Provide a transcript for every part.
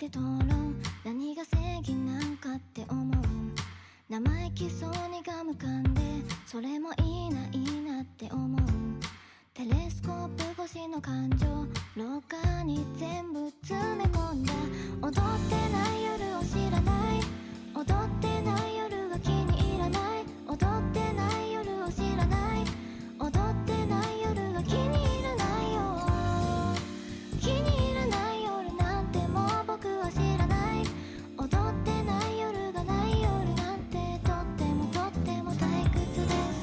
討論、何が正義なんかって思う。生意気そうにガム噛んで、それもいいないいなって思う。テレスコープ越しの感情、廊下に全部詰め込んだ。踊ってない夜を知らない、踊ってない夜が気に入らない、踊ってない夜を知らない、踊ってない夜が気に入らないよ。気に入らない夜なんてもう僕は知らない。踊ってない夜がない夜なんてとってもとっても退屈です。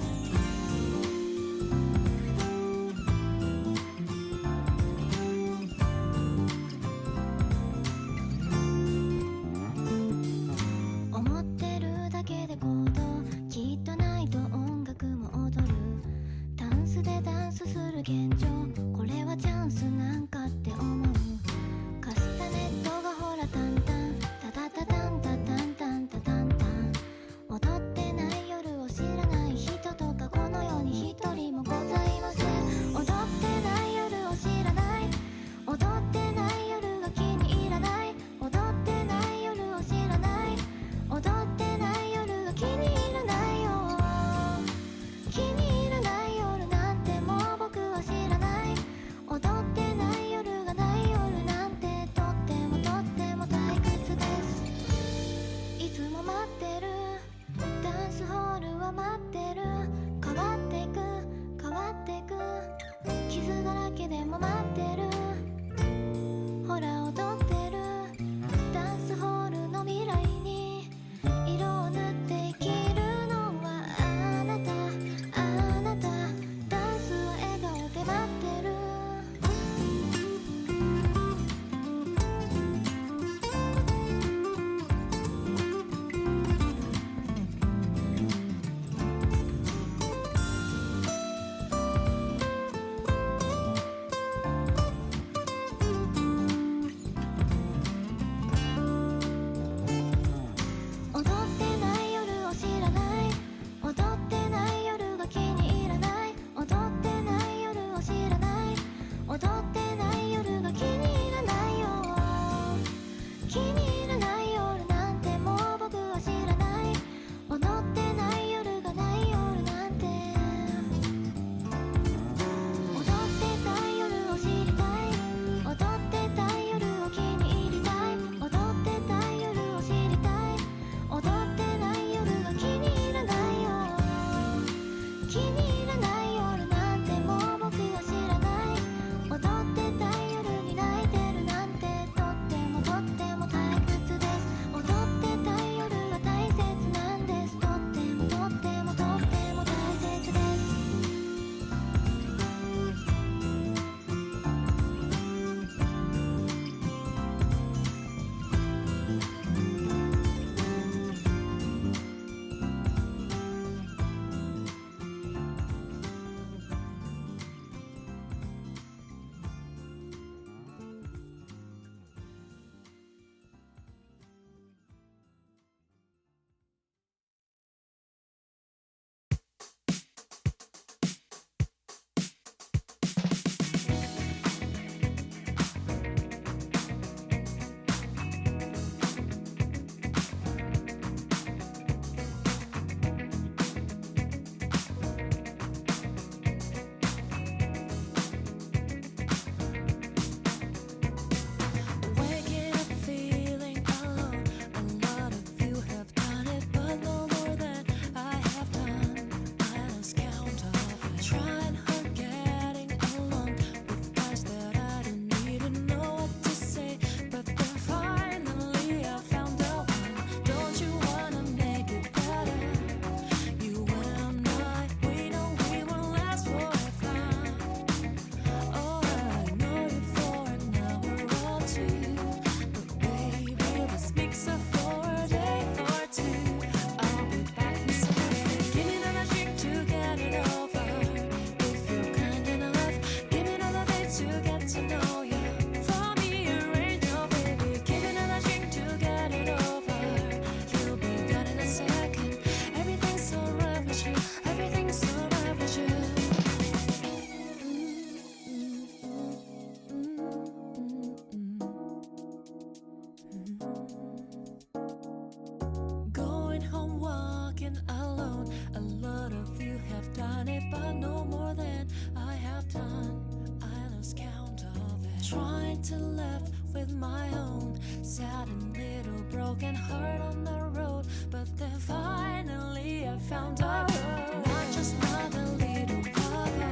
trying to laugh with my own sad and little broken heart on the road, but then finally I found out, not just another little papa.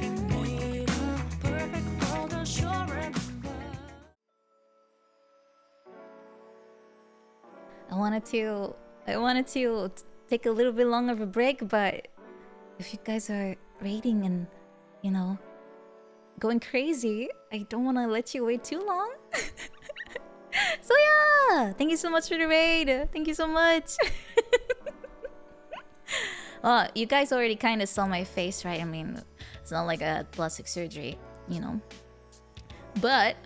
We made a perfect world, I'm sure remember. I wanted to take a little bit longer of a break, but if you guys are rating and, you know, going crazy, I don't want to let you wait too long. So yeah, thank you so much for the raid. Thank you so much. Well, you guys already kind of saw my face, right? I mean, it's not like a plastic surgery, you know. But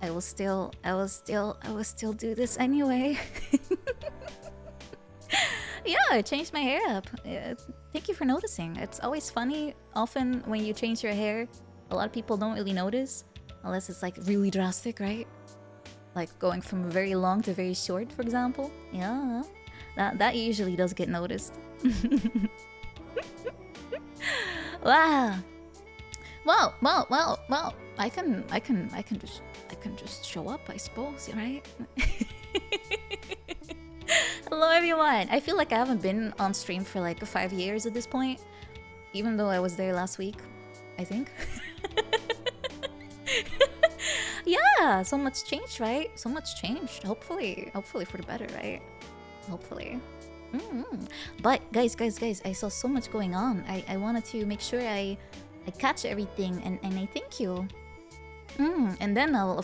I will still do this anyway. Yeah, I changed my hair up. Thank you for noticing. It's always funny. Often when you change your hair, a lot of people don't really notice, unless it's like really drastic, right? Like going from very long to very short, for example. Yeah, that usually does get noticed. Wow. Well. I can just show up, I suppose, right? Hello everyone! I feel like I haven't been on stream for like 5 years at this point. Even though I was there last week, I think. Yeah, so much changed, right? So much changed. Hopefully for the better, right? Hopefully. But guys, I saw so much going on. I wanted to make sure I catch everything, and I thank you. And then I'll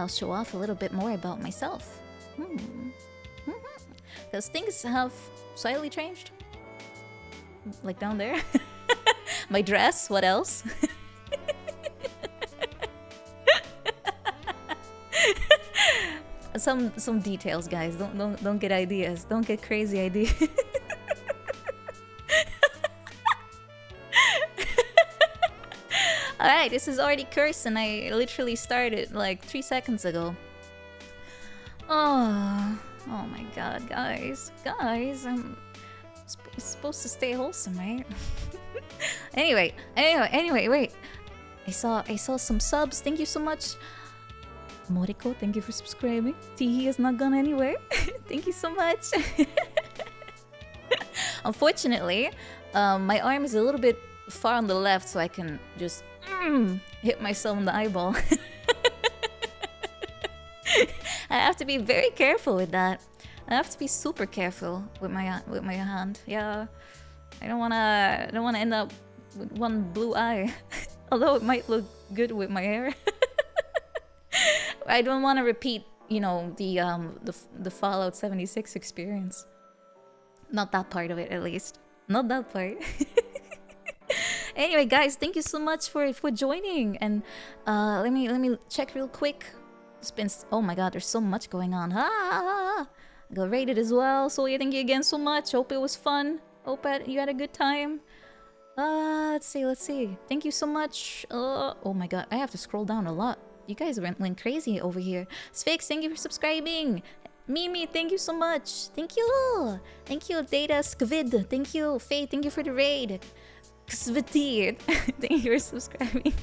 show off a little bit more about myself. Because things have slightly changed. Like down there. My dress, what else? Some details, guys. Don't get ideas. Don't get crazy ideas. Alright, this is already cursed and I literally started like 3 seconds ago. Oh my god, guys. I'm supposed to stay wholesome, right? Anyway, wait. I saw some subs. Thank you so much. Moriko, thank you for subscribing. Tihi has not gone anywhere. Thank you so much. Unfortunately, my arm is a little bit far on the left, so I can just hit myself in the eyeball. I have to be very careful with that. I have to be super careful with my hand. Yeah, I don't wanna end up with one blue eye. Although it might look good with my hair. I don't want to repeat, you know, the Fallout 76 experience. Not that part of it, at least. Not that part. Anyway, guys, thank you so much for joining. And let me check real quick. It's been, oh my god, there's so much going on. I got rated as well. So yeah, thank you again so much. Hope it was fun. Hope you had a good time. Let's see. Thank you so much. Oh my god, I have to scroll down a lot. You guys went crazy over here. Sphinx, thank you for subscribing. Mimi, thank you so much. Thank you. Thank you, Data Skvid. Thank you, Faye. Thank you for the raid. Xvitir, thank you for subscribing.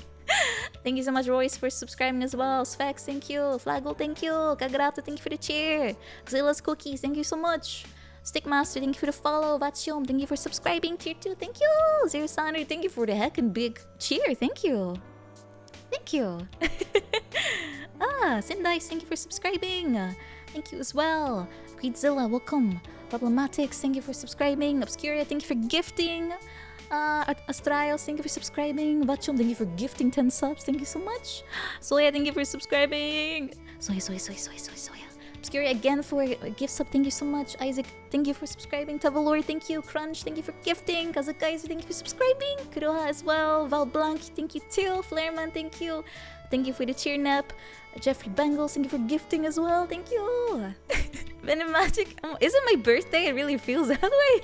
Thank you so much, Royce, for subscribing as well. Sphex, thank you. Flagel, thank you. Kagarato, thank you for the cheer. Xilla's Cookies, thank you so much. Stickmaster, thank you for the follow. Vatsium, thank you for subscribing. Tier 2, thank you. Zero Sandri, thank you for the heckin' big cheer. Thank you. Thank you. Sindice, thank you for subscribing. Thank you as well. Creedzilla, welcome. Problematics, thank you for subscribing. Obscuria, thank you for gifting. Astrios, thank you for subscribing. Vachum, thank you for gifting 10 subs. Thank you so much. Soya, thank you for subscribing. Soya. Obscuria again for a gift sub. Thank you so much. Isaac, thank you for subscribing. Tavalori, thank you. Crunch, thank you for gifting. Kazakaiser, thank you for subscribing. Kuroha as well. Val Blanc, thank you too. Flareman, thank you. Thank you for the cheer nap. Jeffrey Bengals, thank you for gifting as well. Thank you. Venom Magic. Is it my birthday? It really feels that way.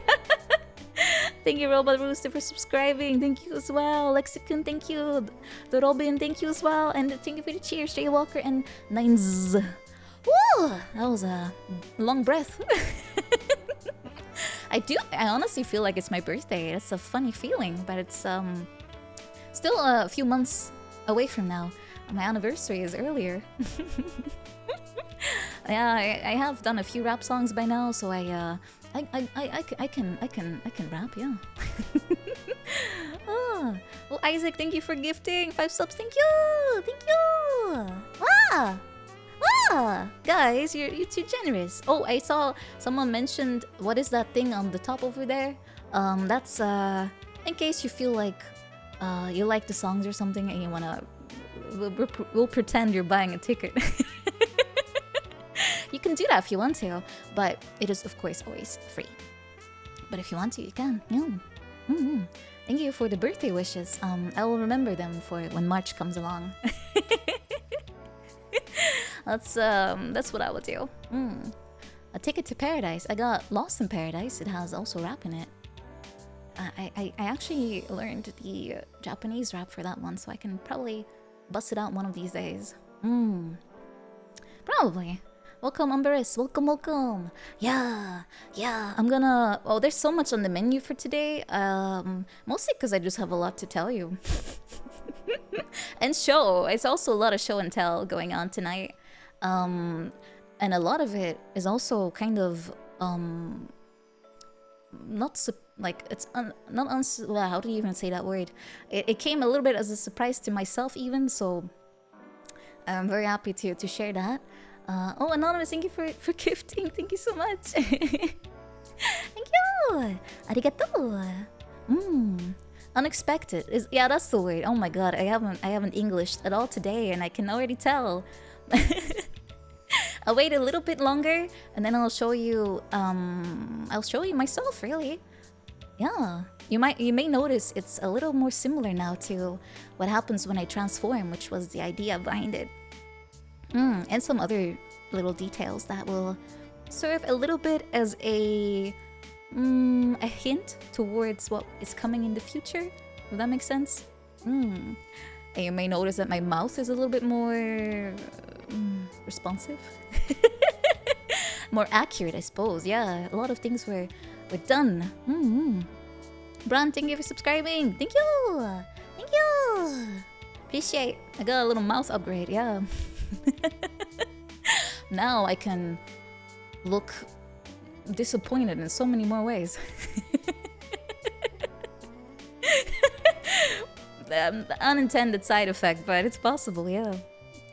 Thank you, Robot Rooster, for subscribing. Thank you as well. Lexicon, thank you. The Robin, thank you as well. And thank you for the cheers, Jay Walker and Nines. Woo! That was a long breath. I honestly feel like it's my birthday. It's a funny feeling, but it's still a few months away from now. My anniversary is earlier. Yeah, I have done a few rap songs by now, so I can rap, yeah. Oh, well, Isaac, thank you for gifting 5 subs. Thank you. Ah, guys, you're too generous. Oh, I saw someone mentioned, what is that thing on the top over there? That's in case you feel like you like the songs or something and you wanna, we'll pretend you're buying a ticket. You can do that if you want to, but it is of course always free. But if you want to, you can. Yeah. Thank you for the birthday wishes. I will remember them for when March comes along. That's what I would do. A Ticket to Paradise. I got Lost in Paradise. It has also rap in it. I actually learned the Japanese rap for that one, so I can probably bust it out one of these days. Probably. Welcome, Umberis. Welcome. Yeah. I'm gonna... Oh, there's so much on the menu for today. Mostly because I just have a lot to tell you. And show. It's also a lot of show and tell going on tonight. And a lot of it is also kind of... how do you even say that word? It came a little bit as a surprise to myself even, so... I'm very happy to share that. Oh, Anonymous, thank you for gifting. Thank you so much. Thank you. Arigato. Unexpected. Yeah, that's the word. Oh my god, I haven't Englished at all today, and I can already tell. I'll wait a little bit longer, and then I'll show you. I'll show you myself, really. Yeah, you may notice it's a little more similar now to what happens when I transform, which was the idea behind it. And some other little details that will serve a little bit as a hint towards what is coming in the future. Does that make sense? And you may notice that my mouth is a little bit more responsive, more accurate, I suppose. Yeah, a lot of things were done. Bran, thank you for subscribing. Thank you. Appreciate. I got a little mouth upgrade. Yeah. Now I can look disappointed in so many more ways. The unintended side effect, but it's possible, yeah.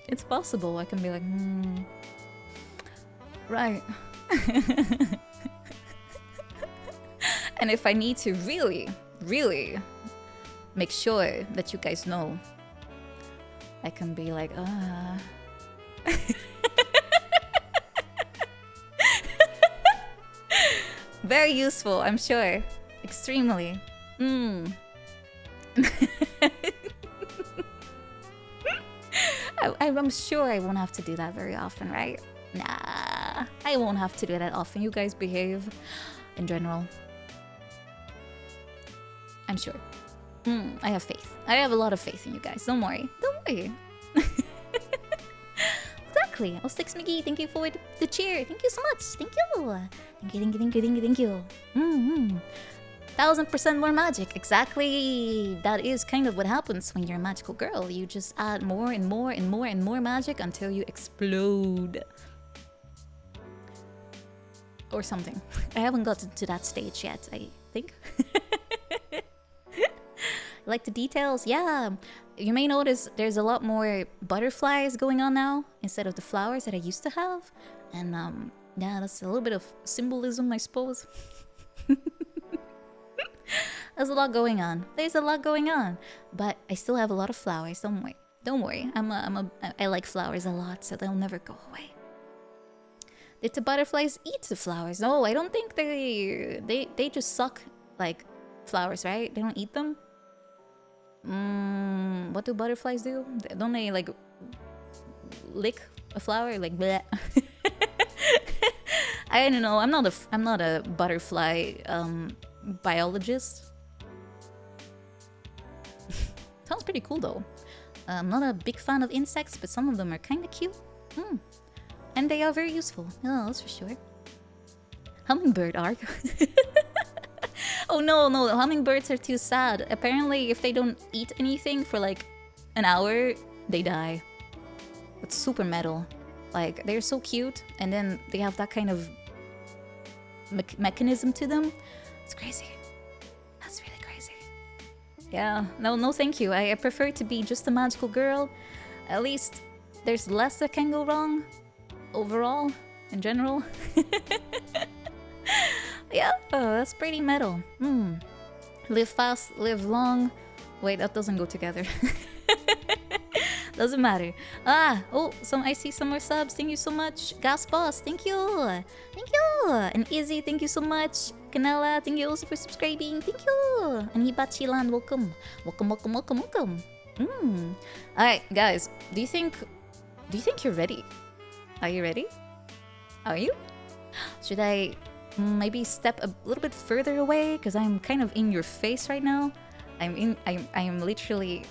It's possible. I can be like, right. And if I need to really, really make sure that you guys know, I can be like, Very useful, I'm sure. Extremely. I'm sure I won't have to do that very often, right? Nah, I won't have to do that often. You guys behave in general. I'm sure. I have faith. I have a lot of faith in you guys. Don't worry. Exactly. Oh, Six McGee, thank you for the cheer. Thank you so much. Thank you. 1000% more magic. Exactly. That is kind of what happens when you're a magical girl. You just add more and more and more and more magic until you explode. Or something. I haven't gotten to that stage yet, I think. Like the details? Yeah. You may notice there's a lot more butterflies going on now instead of the flowers that I used to have. And yeah, that's a little bit of symbolism, I suppose. There's a lot going on. But I still have a lot of flowers. Don't worry. I like flowers a lot, so they'll never go away. Did the butterflies eat the flowers? No, I don't think they just suck like flowers, right? They don't eat them. What do butterflies do? Don't they like lick a flower? Like bleh. I don't know. I'm not a butterfly biologist. Sounds pretty cool though. I'm not a big fan of insects, but some of them are kind of cute. And they are very useful. Oh, that's for sure. Hummingbird arc. Oh no, hummingbirds are too sad. Apparently, if they don't eat anything for like an hour, they die. It's super metal. Like, they're so cute, and then they have that kind of mechanism to them. It's crazy. That's really crazy. Yeah, no thank you. I prefer to be just a magical girl. At least there's less that can go wrong overall, in general. Yeah, that's pretty metal. Live fast, live long. Wait, that doesn't go together. Doesn't matter. Oh, I see some more subs. Thank you so much. Gas Boss, thank you. Thank you. And Izzy, thank you so much. Canela, thank you also for subscribing. Thank you. And Hibachilan, welcome. Welcome. Alright, guys. Do you think you're ready? Are you ready? Are you? Should I maybe step a little bit further away? Because I'm kind of in your face right now. I'm literally...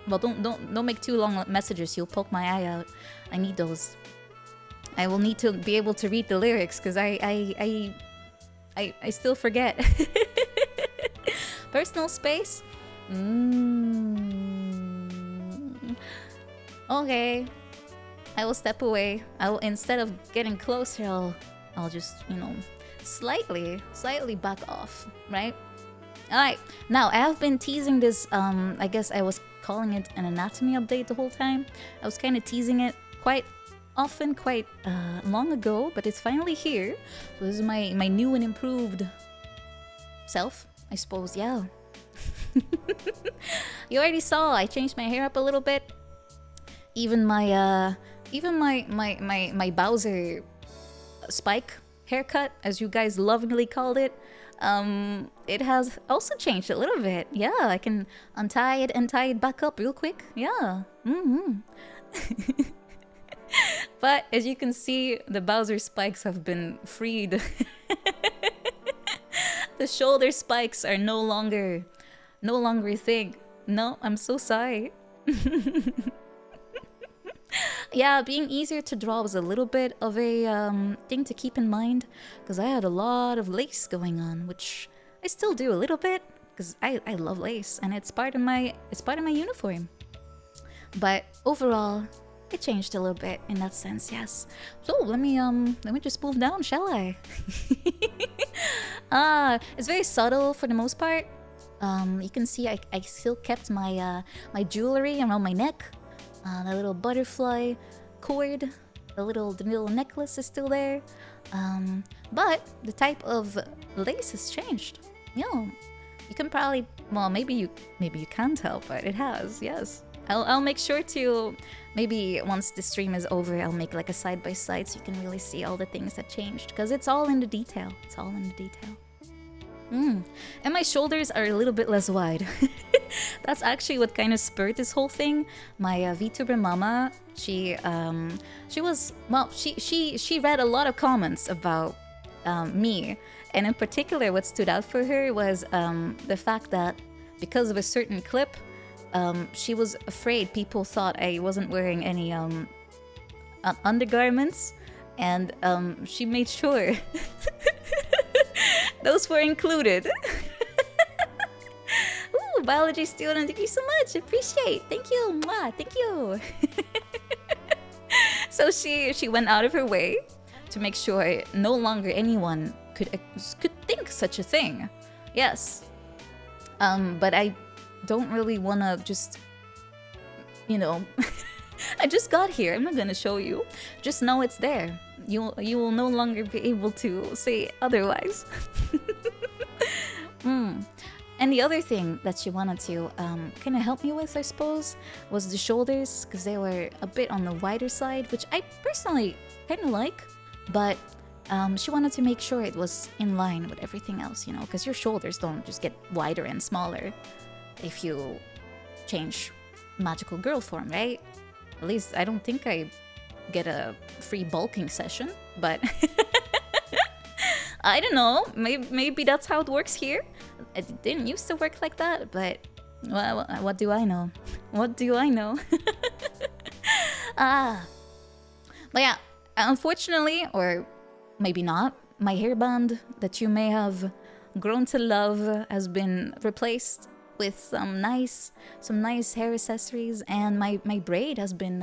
Well, don't make too long messages. You'll poke my eye out. I need those. I will need to be able to read the lyrics because I still forget. Personal space. Okay. I will step away. Instead of getting closer, I'll just, slightly back off, right? Alright, now I have been teasing this, I guess I was calling it an anatomy update the whole time. I was kind of teasing it quite often, quite long ago, but it's finally here. So this is my new and improved self, I suppose, yeah. You already saw, I changed my hair up a little bit. Even my Bowser spike haircut, as you guys lovingly called it, it has also changed a little bit. Yeah, I can untie it and tie it back up real quick. Yeah. But as you can see, the Bowser spikes have been freed. The shoulder spikes are no longer a thing. No, I'm so sorry. Yeah, being easier to draw was a little bit of a thing to keep in mind, because I had a lot of lace going on, which I still do a little bit, because I love lace and it's part of my uniform. But overall, it changed a little bit in that sense, yes. So let me just move down, shall I? It's very subtle for the most part. You can see I still kept my my jewelry around my neck. The little butterfly cord, the little necklace is still there. But the type of lace has changed. Yeah, you can probably, well, maybe you can't tell, but it has, yes. I'll make sure to, maybe once the stream is over, I'll make like a side-by-side so you can really see all the things that changed, because it's all in the detail. It's all in the detail. And my shoulders are a little bit less wide. That's actually what kind of spurred this whole thing. My VTuber mama, she was, well, she read a lot of comments about me, and in particular what stood out for her was the fact that because of a certain clip, she was afraid people thought I wasn't wearing any undergarments, and she made sure those were included. Ooh, biology student, thank you so much. Appreciate. Thank you. Mwah, thank you. So she went out of her way to make sure no longer anyone could think such a thing. Yes. But I don't really want to just, I just got here. I'm not gonna show you. Just know it's there. You will no longer be able to say otherwise. And the other thing that she wanted to kind of help me with, I suppose, was the shoulders, because they were a bit on the wider side, which I personally kind of like. But she wanted to make sure it was in line with everything else, because your shoulders don't just get wider and smaller if you change magical girl form, right? At least I don't think I get a free bulking session, but I don't know, maybe that's how it works here. It didn't used to work like that, but well, what do I know? What do I know? But yeah, unfortunately, or maybe not, my hairband that you may have grown to love has been replaced with some nice hair accessories, and my braid has been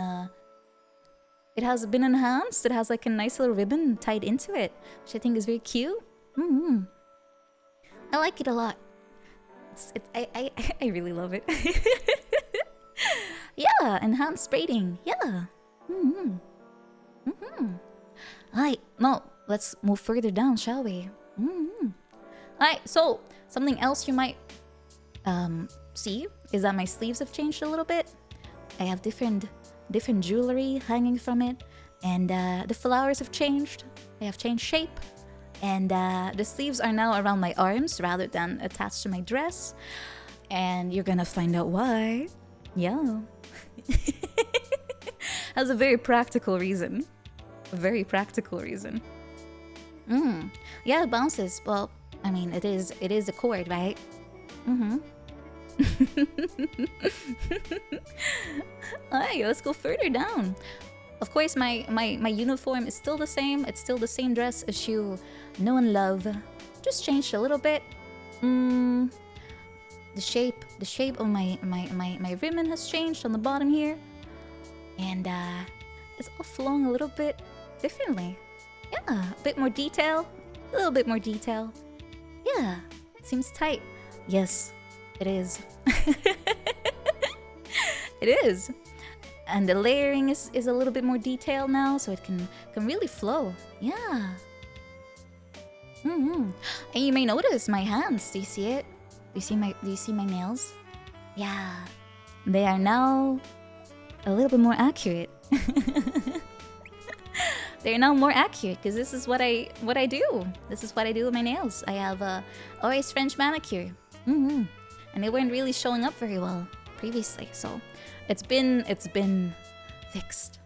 it has been enhanced. It has like a nice little ribbon tied into it, which I think is very cute. I like it a lot. I really love it. Yeah, enhanced braiding. Yeah. Alright, now let's move further down, shall we? Alright, so something else you might see is that my sleeves have changed a little bit. I have different jewelry hanging from it, and the flowers have changed. They have changed shape, and the sleeves are now around my arms rather than attached to my dress, and you're gonna find out why. Yeah. Has a very practical reason. A very practical reason. Yeah, it bounces. Well, I mean, it is a cord, right? Alright, let's go further down. Of course, my uniform is still the same. It's still the same dress as you know and love. Just changed a little bit. The shape of my ribbon has changed on the bottom here, and it's all flowing a little bit differently. Yeah, a bit more detail, a little bit more detail. Yeah, it seems tight. Yes, it is. It is. And the layering is a little bit more detailed now, so it can really flow. Yeah. And you may notice my hands. Do you see it? Do you see my nails? Yeah. They are now a little bit more accurate. They're now more accurate because this is what I do. This is what I do with my nails. I have always French manicure. And they weren't really showing up very well previously, so it's been fixed.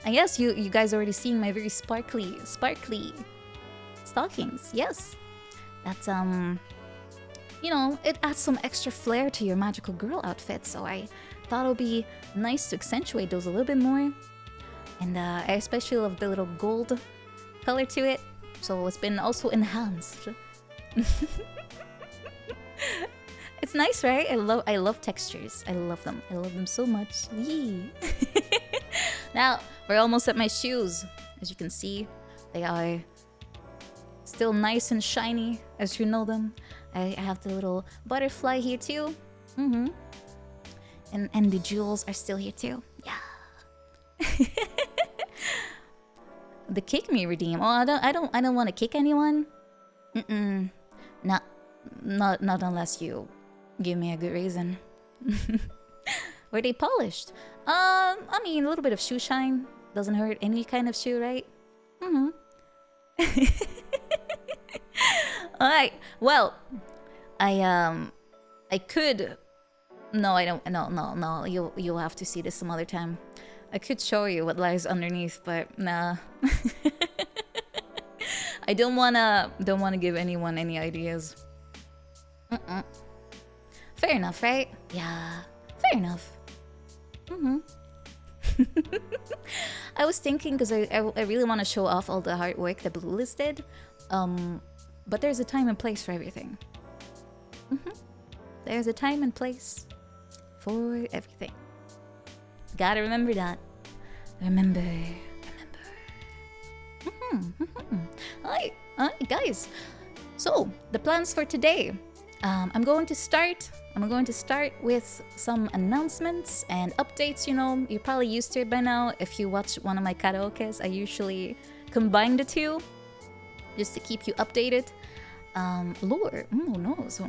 I guess you guys already seen my very sparkly stockings. Yes, that's you know, it adds some extra flair to your magical girl outfit, so I thought it would be nice to accentuate those a little bit more. And I especially love the little gold color to it, so it's been also enhanced. It's nice, right? I love textures. I love them so much. Yee. Now we're almost at my shoes. As you can see, they are still nice and shiny as you know them. I have the little butterfly here too. And the jewels are still here too. Yeah. The kick me redeem. Oh, I don't want to kick anyone. Not unless you give me a good reason. Were they polished? I mean, a little bit of shoe shine doesn't hurt any kind of shoe, right? Alright, well, I could... No, I don't... No. You'll have to see this some other time. I could show you what lies underneath, but nah. I don't wanna give anyone any ideas. Fair enough, right? Yeah, fair enough. I was thinking, because I really want to show off all the hard work that Bluelist did, but there's a time and place for everything. There's a time and place for everything. Gotta remember that. Remember. Alright, guys. So the plans for today. I'm going to start with some announcements and updates. You know, you're probably used to it by now. If you watch one of my karaokes, I usually combine the two just to keep you updated. Lore, who knows?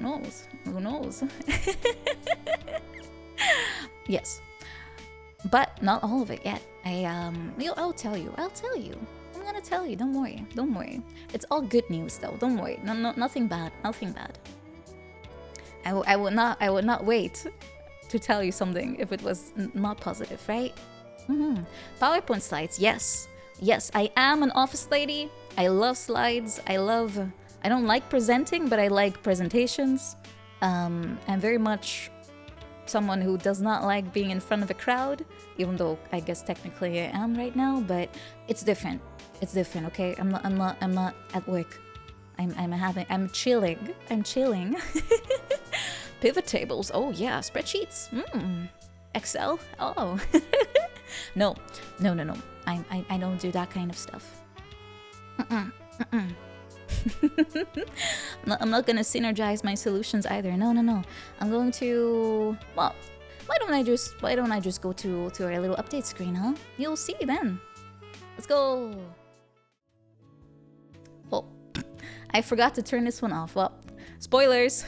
Yes, but not all of it yet. I'll tell you. I'm gonna tell you. Don't worry. It's all good news though. Don't worry. No, nothing bad. I would not wait to tell you something if it was not positive, right? PowerPoint slides, yes. I am an office lady. I love slides. I don't like presenting, but I like presentations. I'm very much someone who does not like being in front of a crowd, even though I guess technically I am right now, but it's different. Okay? I'm not at work. I'm chilling. Pivot tables. Oh yeah, spreadsheets. Excel. Oh. No. I don't do that kind of stuff. I'm not gonna synergize my solutions either. No. I'm going to, well, why don't I just go to our little update screen, huh? You'll see then. Let's go. Oh, I forgot to turn this one off. Well, spoilers.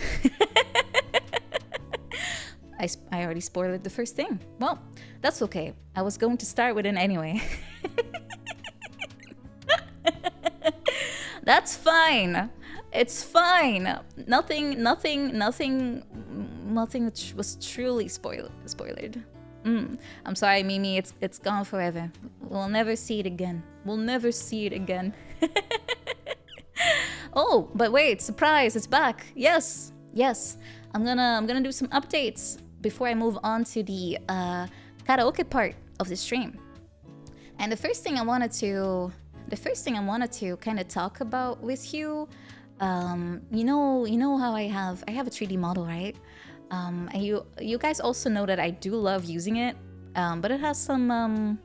I already spoiled the first thing. Well, that's okay. I was going to start with it anyway. That's fine. It's fine. Nothing was truly spoiled. I'm sorry, Mimi. It's gone forever. We'll never see it again. We'll never see it again. Oh, but wait! Surprise! It's back. Yes. I'm gonna do some updates before I move on to the karaoke part of the stream. And the first thing I wanted to kind of talk about with you, you know how I have a 3D model, right? And you guys also know that I do love using it, but it has some,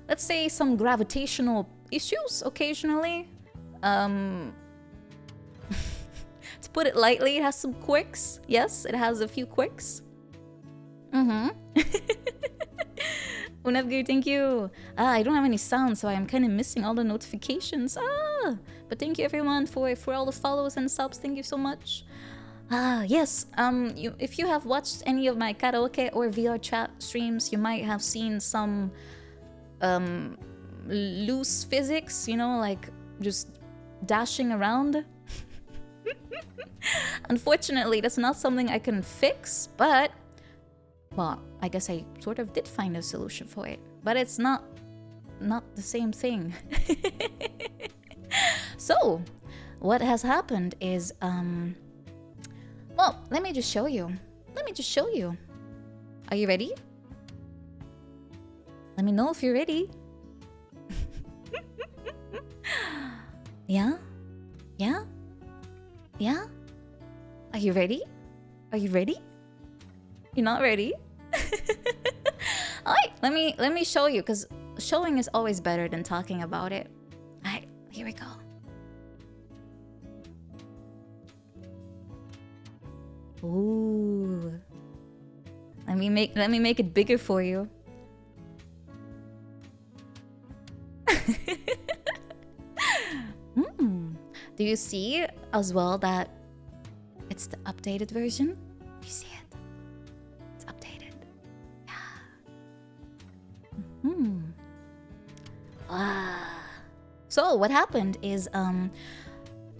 let's say, some gravitational issues occasionally. To put it lightly, it has some quirks. Yes, it has a few quirks. Unavgir, thank you. I don't have any sound, so I'm kind of missing all the notifications. But thank you everyone for all the follows and subs. Thank you so much. Yes. If you have watched any of my karaoke or VR chat streams, you might have seen some loose physics. You know, like just dashing around. Unfortunately, that's not something I can fix, but well, I guess I sort of did find a solution for it, but it's not the same thing. So, what has happened is, well, let me just show you. Are you ready? Let me know if you're ready. Yeah? Are you ready? You're not ready? Alright, let me show you, because showing is always better than talking about it. Alright, here we go. Ooh. Let me make it bigger for you. Do you see as well that it's the updated version? You see it? It's updated. Yeah. So what happened is,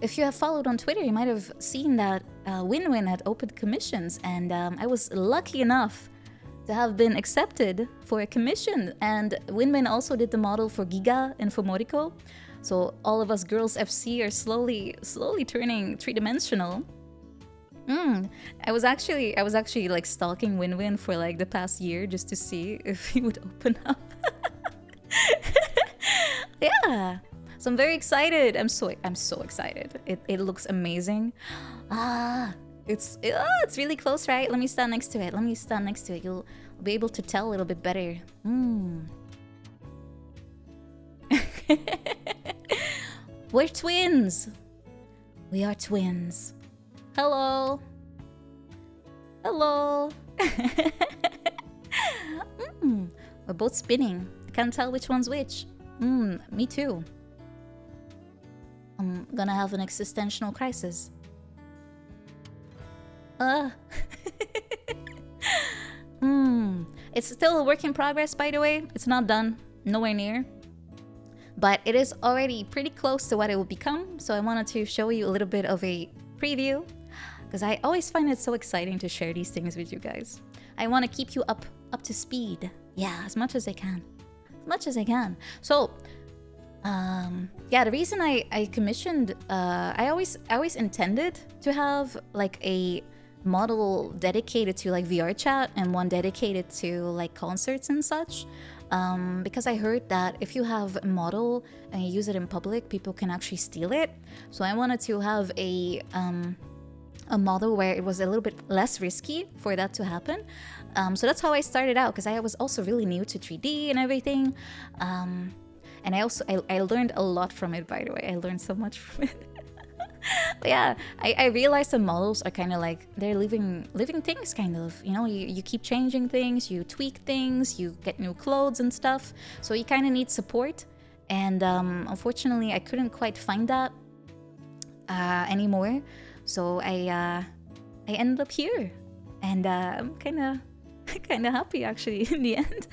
if you have followed on Twitter, you might have seen that WinWin had opened commissions, and I was lucky enough to have been accepted for a commission. And WinWin also did the model for Giga and for Moriko. So all of us girls FC are slowly turning three-dimensional. I was actually like stalking WinWin for like the past year just to see if he would open up. Yeah. So I'm very excited. I'm so excited. It looks amazing. It's really close, right? Let me stand next to it. You'll be able to tell a little bit better. We're twins. We are twins. Hello. We're both spinning. I can't tell which one's which. Me too. I'm gonna have an existential crisis. It's still a work in progress, by the way. It's not done. Nowhere near. But it is already pretty close to what it will become. So I wanted to show you a little bit of a preview, because I always find it so exciting to share these things with you guys. I want to keep you up to speed. Yeah, as much as I can. So, yeah, the reason I commissioned, I always intended to have like a model dedicated to like VR chat and one dedicated to like concerts and such. Because I heard that if you have a model and you use it in public, people can actually steal it. So I wanted to have a a model where it was a little bit less risky for that to happen. So that's how I started out, because I was also really new to 3D and everything. And I learned a lot from it, by the way. I learned so much from it. But yeah, I realized the models are kind of like, they're living things, kind of. You know, you keep changing things, you tweak things, you get new clothes and stuff. So you kind of need support. And unfortunately, I couldn't quite find that anymore. So I ended up here, and I'm kind of happy actually in the end.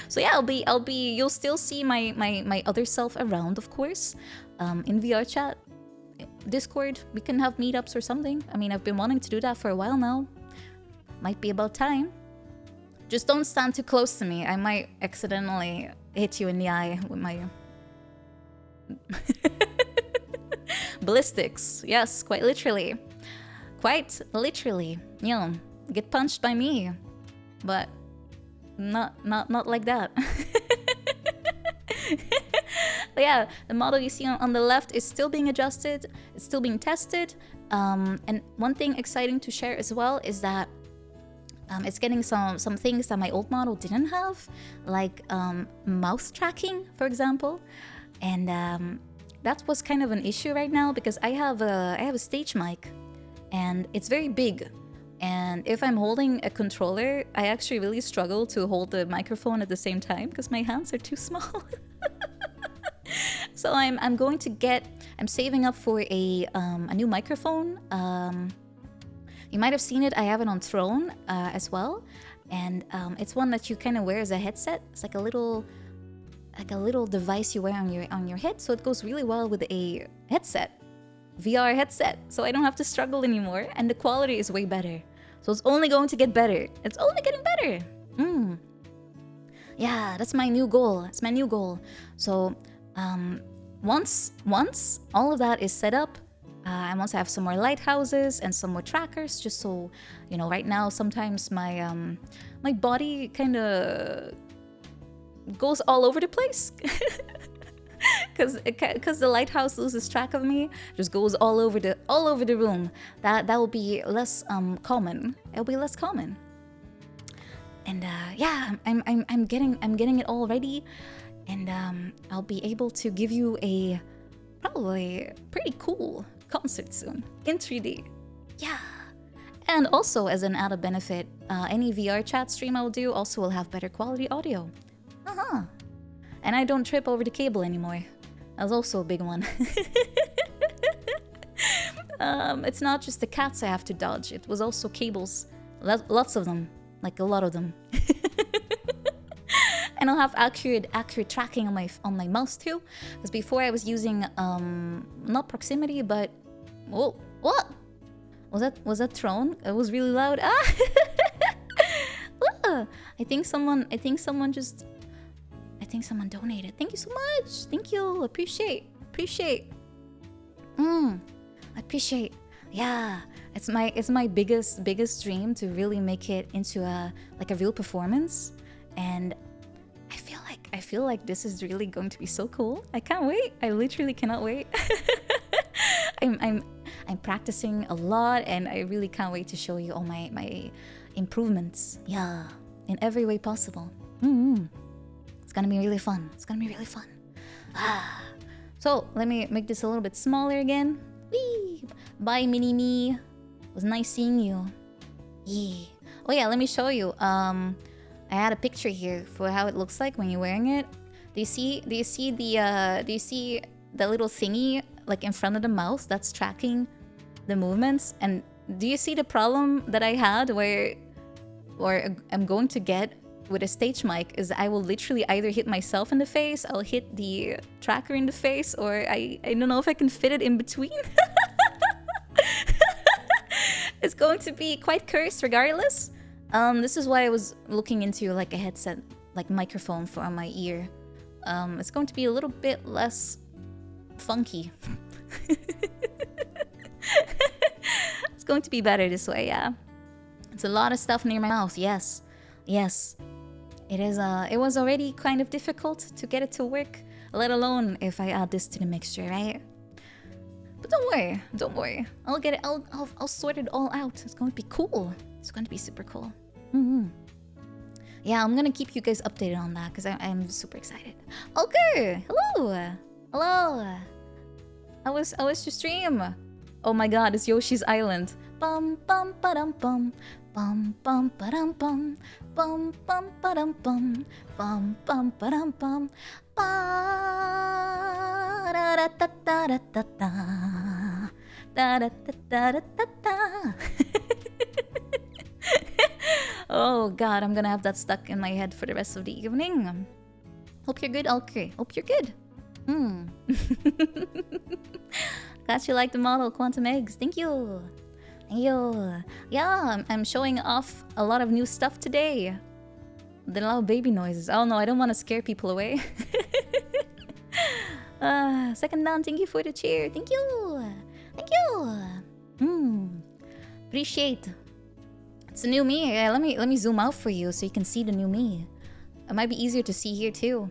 So yeah, I'll be. You'll still see my other self around, of course, in VR chat, Discord. We can have meetups or something. I mean, I've been wanting to do that for a while now. Might be about time. Just don't stand too close to me. I might accidentally hit you in the eye with my ballistics. Yes, quite literally. Quite literally. You know, get punched by me. But not like that. But yeah, the model you see on the left is still being adjusted. It's still being tested. And one thing exciting to share as well is that it's getting some things that my old model didn't have, like mouse tracking, for example. And that was kind of an issue right now, because I have a stage mic, and it's very big. And if I'm holding a controller, I actually really struggle to hold the microphone at the same time because my hands are too small. So I'm saving up for a new microphone. You might have seen it. I have it on Throne as well, and it's one that you kind of wear as a headset. It's like a little device you wear on your head, so it goes really well with a headset, VR headset. So I don't have to struggle anymore, and the quality is way better. So it's only going to get better. It's only getting better. Yeah, that's my new goal. That's my new goal. So once all of that is set up. And once I have some more lighthouses and some more trackers, just so, you know, right now sometimes my my body kind of goes all over the place, because the lighthouse loses track of me, just goes all over the room. That will be less common. It'll be less common. And yeah, I'm getting it all ready, and I'll be able to give you a probably pretty cool concert soon in 3D. Yeah. And also, as an added benefit, any VR chat stream I'll do also will have better quality audio. And I don't trip over the cable anymore. That's also a big one. It's not just the cats I have to dodge. It was also cables. Lots of them. Like a lot of them. And I'll have accurate tracking on my mouse too, because before I was using not proximity, but what was that Throne? It was really loud. I think someone donated. Thank you so much. Thank you. Appreciate. I appreciate. Yeah, it's my biggest dream to really make it into a real performance, and I feel like this is really going to be so cool. I can't wait. I literally cannot wait. I'm practicing a lot, and I really can't wait to show you all my improvements. Yeah, in every way possible. It's gonna be really fun. So let me make this a little bit smaller again. Whee! Bye, mini me. It was nice seeing you. Yeah. Oh yeah, let me show you. I had a picture here for how it looks like when you're wearing it. Do you see the little thingy like in front of the mouse that's tracking the movements? And do you see the problem that I had where I'm going to get with a stage mic is I will literally either hit myself in the face, I'll hit the tracker in the face, or I don't know if I can fit it in between. It's going to be quite cursed regardless. This is why I was looking into like a headset, like microphone for my ear. It's going to be a little bit less funky. It's going to be better this way, yeah. It's a lot of stuff near my mouth, yes. It is. It was already kind of difficult to get it to work, let alone if I add this to the mixture, right? But don't worry, don't worry. I'll get it. I'll sort it all out. It's going to be cool. It's going to be super cool. Yeah, I'm gonna keep you guys updated on that because I'm super excited. Okay, hello, hello. How was your stream? Oh my God, it's Yoshi's Island. Bum bum ba-dum bum. Bum bum ba-dum bum. Bum bum ba-dum bum. Bum bum ba-dum bum. Ba da da da da da da da. Da da da da da da. Oh God, I'm gonna have that stuck in my head for the rest of the evening. Hope you're good, okay. Hope you're good. Glad you like the model, Quantum Eggs. Thank you. Thank you. Yeah, I'm showing off a lot of new stuff today. Then a lot of baby noises. Oh no, I don't want to scare people away. Second down, thank you for the cheer. Thank you. Thank you. Appreciate. It's a new me. Yeah, let me zoom out for you so you can see the new me. It might be easier to see here too.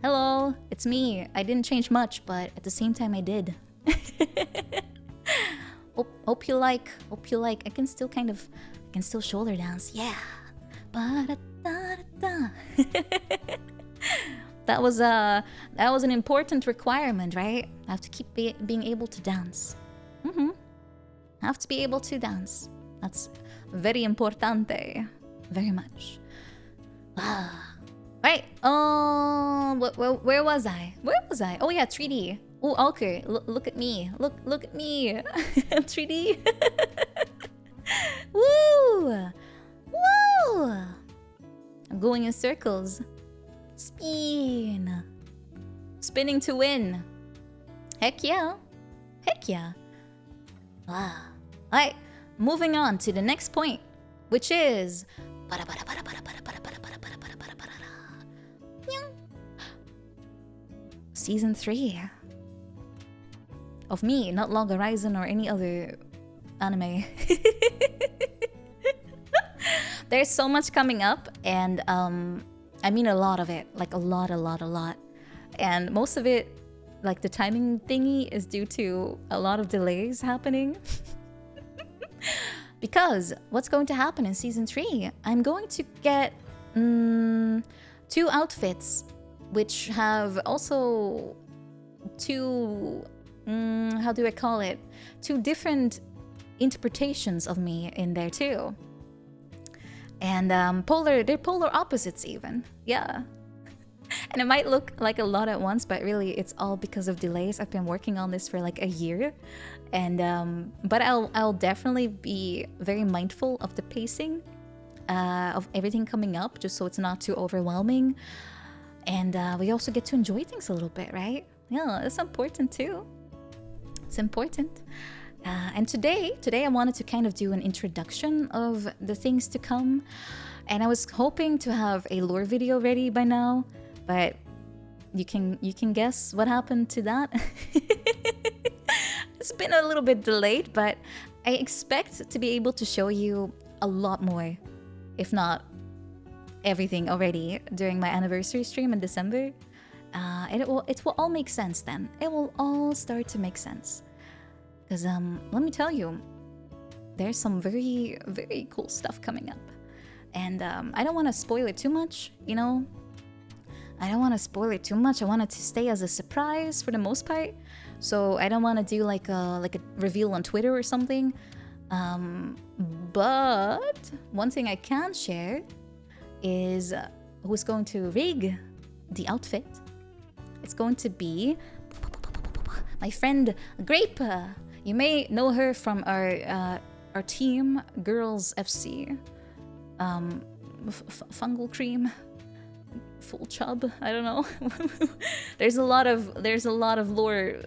Hello, it's me. I didn't change much, but at the same time I did. Hope you like. I can still shoulder dance. Yeah. Ba-da-da-da-da. That was an important requirement, right? I have to keep being able to dance. I have to be able to dance. That's very importante. Very much. Right. Where was I? Oh yeah, 3D. Oh, okay. Look at me. Look at me. 3D. Woo! Woo! I'm going in circles. Spin. Spinning to win. Heck yeah. Heck yeah. Alright. Moving on to the next point, which is Season 3 of me, not Log Horizon or any other anime. There's so much coming up, and I mean a lot of it, like a lot. And most of it, like the timing thingy, is due to a lot of delays happening. Because what's going to happen in Season 3, I'm going to get 2 outfits, which have also 2, how do I call it? 2 different interpretations of me in there too. And they're polar opposites even, yeah. And it might look like a lot at once, but really it's all because of delays. I've been working on this for like a year. And but I'll definitely be very mindful of the pacing of everything coming up, just so it's not too overwhelming. And we also get to enjoy things a little bit, right? Yeah, it's important too. It's important. And today I wanted to kind of do an introduction of the things to come. And I was hoping to have a lore video ready by now, but you can guess what happened to that. It's been a little bit delayed, but I expect to be able to show you a lot more, if not everything already, during my anniversary stream in December. And it will all make sense then. It will all start to make sense. Because let me tell you, there's some very, very cool stuff coming up. And I don't want to spoil it too much, you know? I don't want to spoil it too much. I want it to stay as a surprise for the most part. So I don't want to do like a reveal on Twitter or something. But one thing I can share is who's going to rig the outfit. It's going to be my friend Grape. You may know her from our team, Girls FC. Fungal Cream, Full Chub. I don't know. There's a lot of lore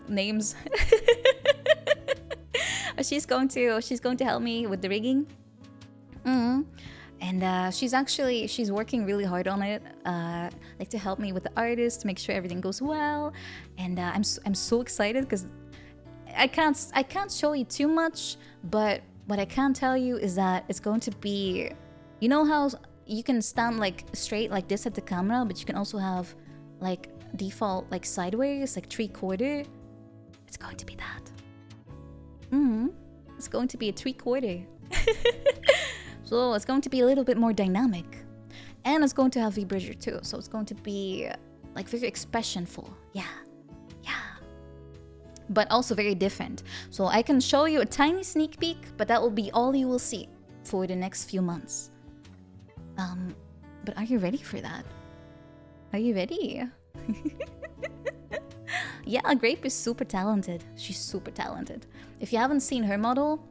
names. She's going to help me with the rigging. And she's working really hard on it, like to help me with the artist, to make sure everything goes well. And I'm so excited because I can't show you too much, but what I can tell you is that it's going to be, you know how you can stand like straight like this at the camera, but you can also have like default like sideways, like 3/4. It's going to be that. It's going to be a 3/4. So it's going to be a little bit more dynamic. And it's going to have vibrator too. So it's going to be like very expressionful. Yeah. But also very different. So I can show you a tiny sneak peek, but that will be all you will see for the next few months. But are you ready for that? Are you ready? Yeah, Grape is super talented. She's super talented. If you haven't seen her model,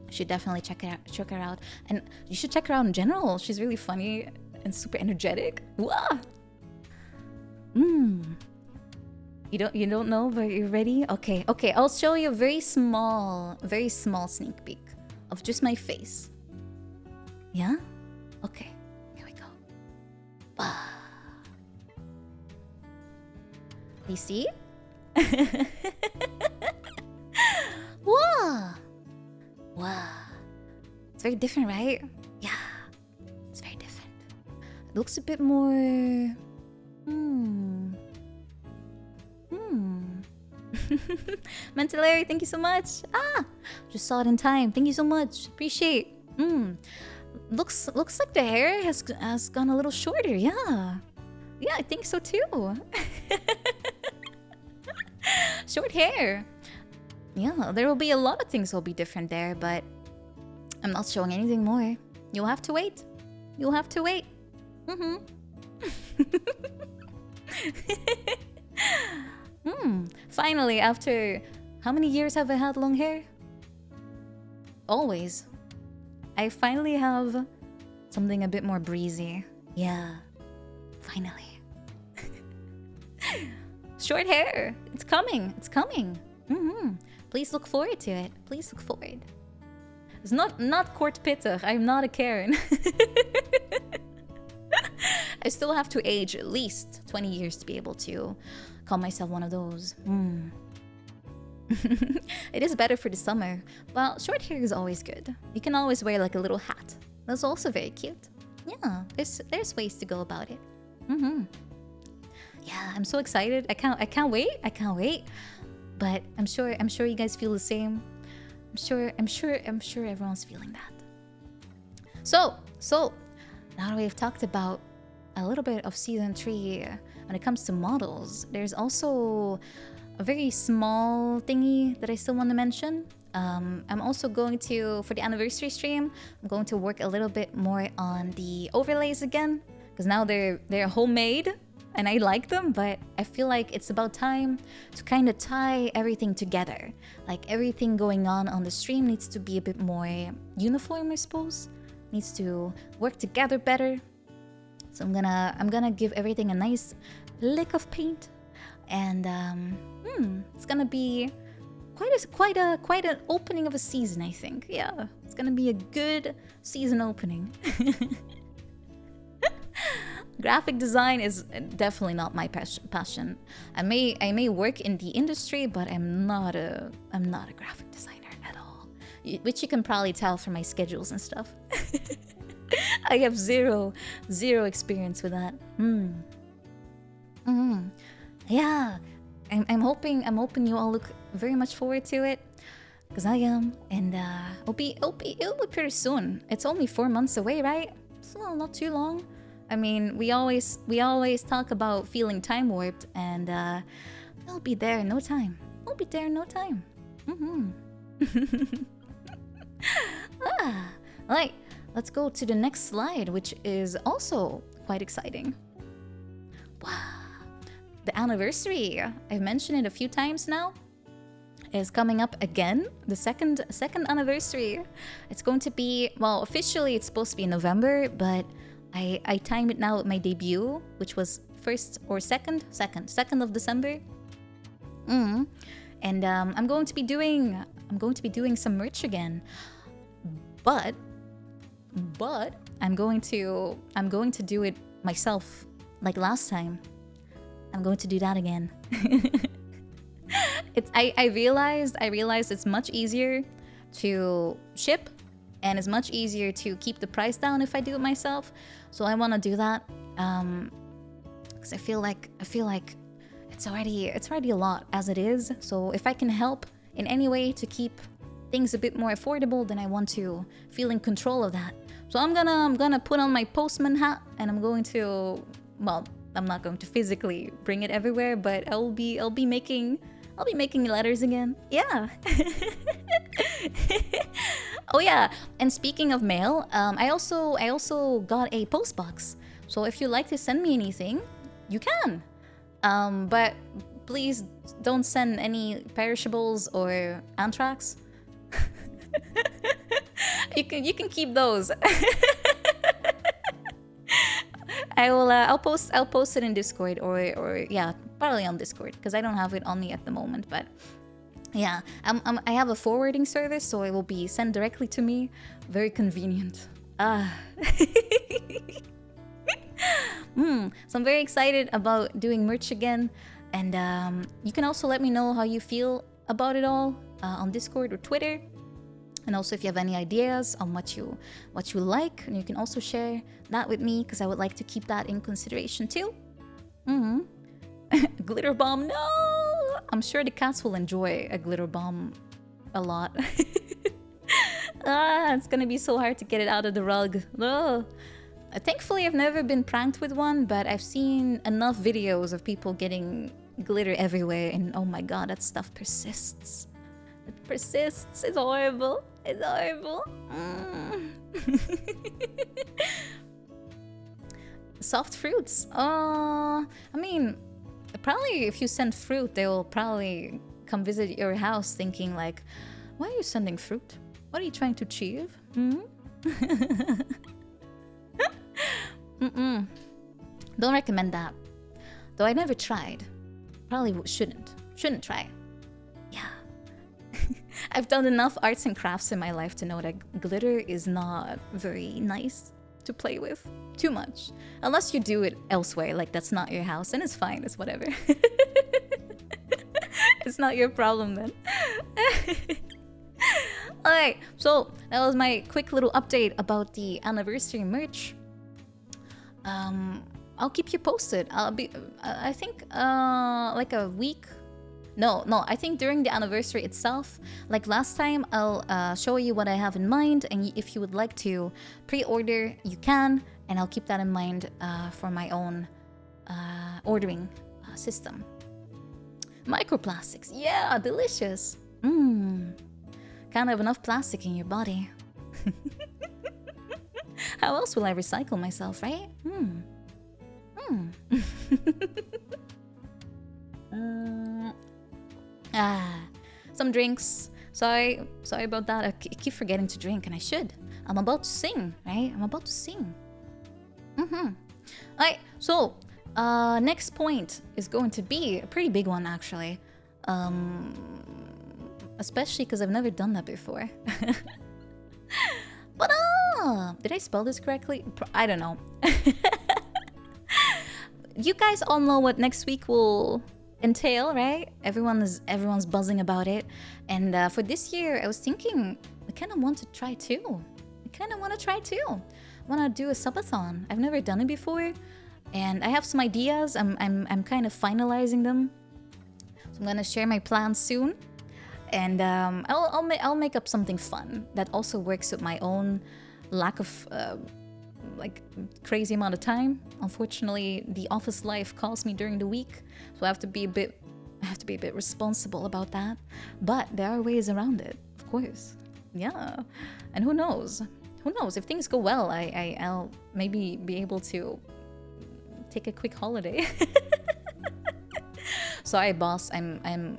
you should definitely check her out. And you should check her out in general. She's really funny and super energetic. Wah! You don't know, but you're ready? Okay, I'll show you a very small sneak peek of just my face. Yeah? Okay, here we go. Bah. You see? Wow! It's very different, right? Yeah, it's very different. It looks a bit more... Mentalary, thank you so much. Just saw it in time. Thank you so much. Appreciate. Looks like the hair has gone a little shorter. Yeah, I think so too. Short hair. Yeah, there will be a lot of things will be different there, but I'm not showing anything more. You'll have to wait. Finally, after how many years have I had long hair? Always. I finally have something a bit more breezy. Yeah, finally. Short hair. It's coming. Please look forward to it. Please look forward. It's not Court Pitter. I'm not a Karen. I still have to age at least 20 years to be able to call myself one of those. It is better for the summer. Well, short hair is always good. You can always wear like a little hat. That's also very cute. Yeah, there's ways to go about it. Yeah, I'm so excited. I can't wait. But I'm sure you guys feel the same. I'm sure everyone's feeling that. So now that we've talked about a little bit of season 3 when it comes to models, there's also a very small thingy that I still want to mention. I'm also going to, for the anniversary stream, I'm going to work a little bit more on the overlays again, because now they're homemade and I like them, but I feel like it's about time to kind of tie everything together. Like everything going on the stream needs to be a bit more uniform, I suppose. Needs to work together better. So I'm gonna give everything a nice lick of paint, and it's gonna be quite an opening of a season, I think. Yeah, it's gonna be a good season opening. Graphic design is definitely not my passion. I may work in the industry, but I'm not a graphic designer at all, which you can probably tell from my schedules and stuff. I have zero experience with that. Yeah, I'm hoping you all look very much forward to it, because I am, and it'll be pretty soon. It's only 4 months away, right? So not too long. I mean, we always talk about feeling time warped, and it'll be there in no time. Alright, let's go to the next slide, which is also quite exciting. Wow. The anniversary, I've mentioned it a few times now, is coming up again. The second anniversary. It's going to be, well, officially it's supposed to be in November, but I timed it now with my debut, which was 1st or 2nd of December. And I'm going to be doing some merch again. But I'm going to do it myself like last time. I'm going to do that again. I realized it's much easier to ship, and it's much easier to keep the price down if I do it myself. So I want to do that, because I feel like it's already a lot as it is. So if I can help in any way to keep things a bit more affordable, then I want to feel in control of that. So I'm gonna put on my postman hat, and I'm going to, well, I'm not going to physically bring it everywhere, but I'll be making letters again. Yeah. Oh yeah, and speaking of mail, I also got a post box. So if you'd like to send me anything, you can. But please don't send any perishables or anthrax. You can keep those. I'll post it in Discord or yeah, probably on Discord because I don't have it on me at the moment, but yeah, I have a forwarding service, so it will be sent directly to me. Very convenient. So I'm very excited about doing merch again, and you can also let me know how you feel about it all on Discord or Twitter. And also if you have any ideas on what you like, and you can also share that with me because I would like to keep that in consideration too. Glitter bomb, no! I'm sure the cats will enjoy a glitter bomb a lot. It's gonna be so hard to get it out of the rug. Ugh. Thankfully, I've never been pranked with one, but I've seen enough videos of people getting glitter everywhere, and oh my god, that stuff persists. It persists. It's horrible. It's horrible. Soft fruits. I mean, probably if you send fruit, they will probably come visit your house thinking like, why are you sending fruit? What are you trying to achieve? Don't recommend that. Though I never tried. Probably shouldn't. Shouldn't try. Yeah. I've done enough arts and crafts in my life to know that glitter is not very nice to play with. Too much. Unless you do it elsewhere, like that's not your house, and it's fine, it's whatever. It's not your problem then. Alright, so that was my quick little update about the anniversary merch. I'll keep you posted. I think like a week. No, I think during the anniversary itself, like last time, I'll show you what I have in mind, and if you would like to pre-order, you can, and I'll keep that in mind for my own ordering system. Microplastics, yeah, delicious. Can't have enough plastic in your body. How else will I recycle myself, right? Some drinks. Sorry about that. I keep forgetting to drink, and I should. I'm about to sing, right? I'm about to sing. Alright, so next point is going to be a pretty big one, actually. Especially because I've never done that before. But did I spell this correctly? I don't know. You guys all know what next week will entail, right? Everyone's buzzing about it. And for this year, I was thinking I kind of want to try too. I want to do a subathon. I've never done it before, and I have some ideas. I'm kind of finalizing them. So I'm gonna share my plans soon, and I'll make up something fun that also works with my own lack of like crazy amount of time. Unfortunately, the office life calls me during the week, so I have to be a bit responsible about that. But there are ways around it, of course. Yeah, and who knows? If things go well, I'll maybe be able to take a quick holiday. Sorry, boss. I'm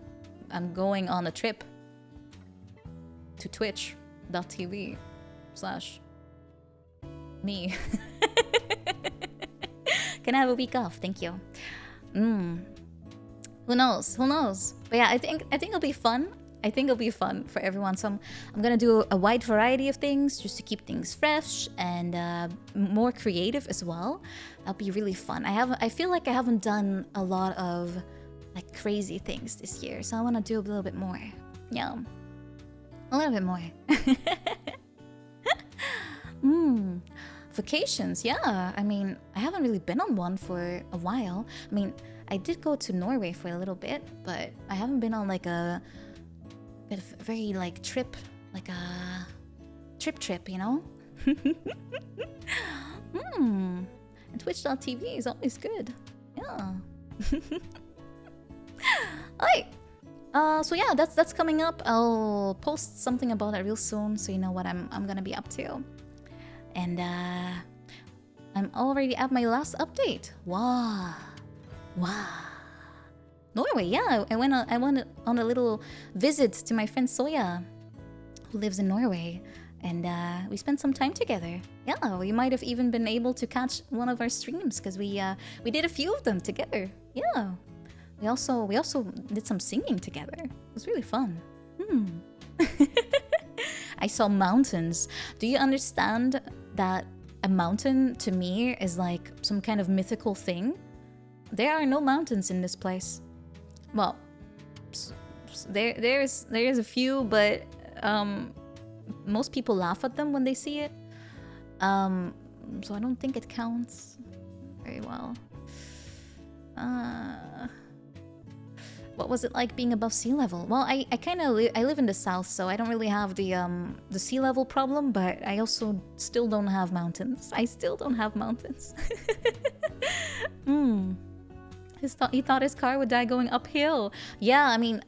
going on a trip to twitch.tv/me. Can I have a week off? Thank you. Who knows? But yeah, I think it'll be fun. I think it'll be fun for everyone. So I'm gonna do a wide variety of things just to keep things fresh and more creative as well. That'll be really fun. I feel like I haven't done a lot of like crazy things this year, so I want to do a little bit more. Yeah, a little bit more. Vacations, yeah. I mean, I haven't really been on one for a while. I mean, I did go to Norway for a little bit, but I haven't been on like a very like trip, like a trip, you know? And Twitch.tv is always good. Yeah. Alright. So yeah, that's coming up. I'll post something about that real soon, so you know what I'm gonna be up to. And I'm already at my last update. Wow. Norway, yeah. I went on a little visit to my friend Soya, who lives in Norway, and we spent some time together. Yeah, we might have even been able to catch one of our streams because we did a few of them together. Yeah. We also did some singing together. It was really fun. I saw mountains. Do you understand that a mountain to me is like some kind of mythical thing? There are no mountains in this place. Well, there's a few, but most people laugh at them when they see it. So I don't think it counts very well. What was it like being above sea level? Well, I kind of I live in the south, so I don't really have the sea level problem, but I also still don't have mountains. I still don't have mountains. He thought his car would die going uphill. Yeah, I mean,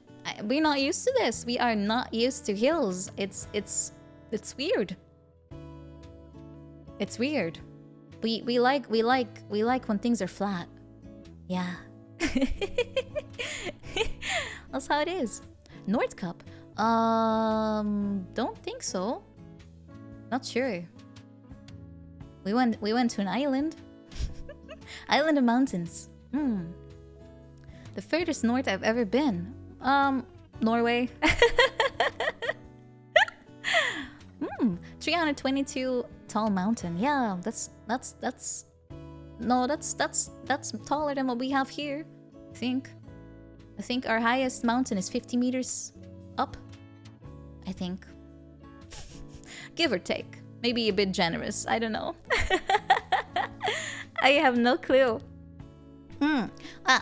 we're not used to this. We are not used to hills. It's weird. It's weird. We like when things are flat. Yeah. That's how it is. North Cup? Don't think so. Not sure. We went to an island. Island of mountains. The furthest north I've ever been. Norway. 322 tall mountain. Yeah, that's taller than what we have here. I think our highest mountain is 50 meters up. I think. Give or take. Maybe a bit generous. I don't know. I have no clue.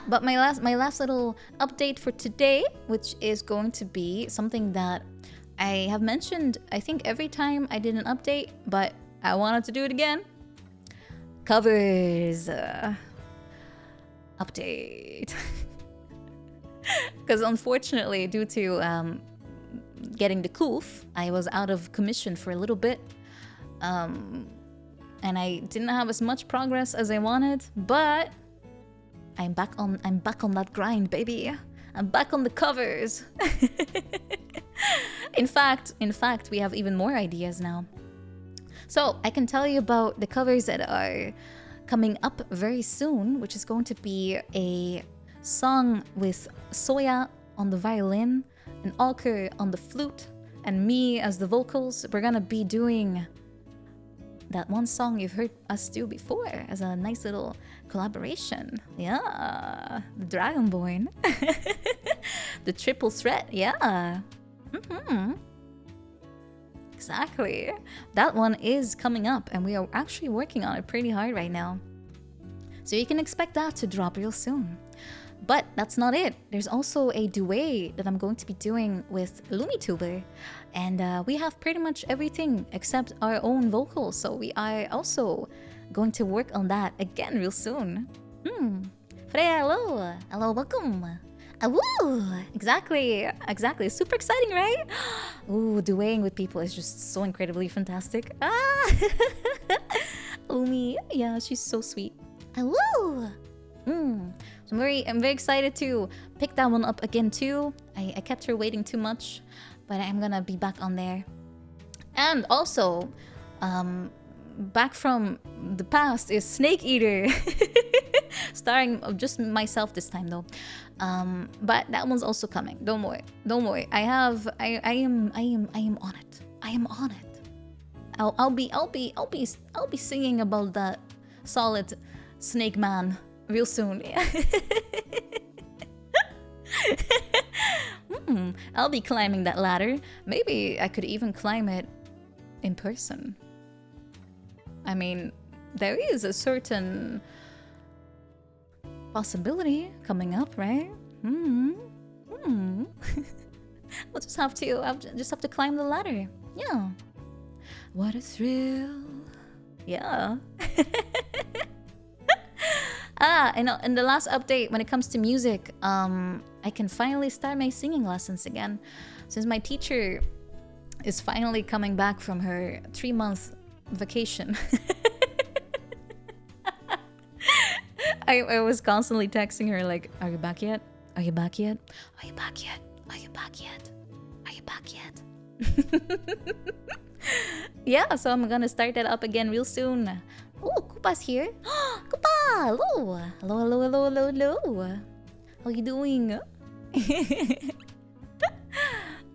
But my last little update for today, which is going to be something that I have mentioned, I think every time I did an update, but I wanted to do it again. Covers. Update. Because unfortunately, due to getting the coof, I was out of commission for a little bit. And I didn't have as much progress as I wanted, but I'm back on that grind, baby. I'm back on the covers. In fact, we have even more ideas now. So I can tell you about the covers that are coming up very soon, which is going to be a song with Soya on the violin, and Alker on the flute, and me as the vocals. We're gonna be doing that one song you've heard us do before as a nice little collaboration. Yeah, the Dragonborn. The triple threat, yeah. Exactly. That one is coming up, and we are actually working on it pretty hard right now. So you can expect that to drop real soon. But that's not it. There's also a duet that I'm going to be doing with LIVE2D, and we have pretty much everything except our own vocals. So we are also going to work on that again real soon. Freya, hello. Hello, welcome. Woo! Exactly. Super exciting, right? Ooh, duetting with people is just so incredibly fantastic. Umi, yeah, she's so sweet. Woo! So I'm very excited to pick that one up again too. I kept her waiting too much, but I'm gonna be back on there. And also, back from the past is Snake Eater, starring just myself this time though. But that one's also coming. Don't worry. I am on it. I am on it. I'll be singing about that solid Snake Man real soon. I'll be climbing that ladder. Maybe I could even climb it in person. I mean, there is a certain possibility coming up, right? We'll just have to climb the ladder. Yeah. What a thrill. Yeah. And in the last update, when it comes to music, I can finally start my singing lessons again, since my teacher is finally coming back from her 3-month vacation. I was constantly texting her like, "Are you back yet? Are you back yet? Are you back yet? Are you back yet? Are you back yet?" Yeah, so I'm gonna start that up again real soon. Oh, Koopa's here. Koopa! Hello! Hello, hello, hello, hello, hello. How you doing?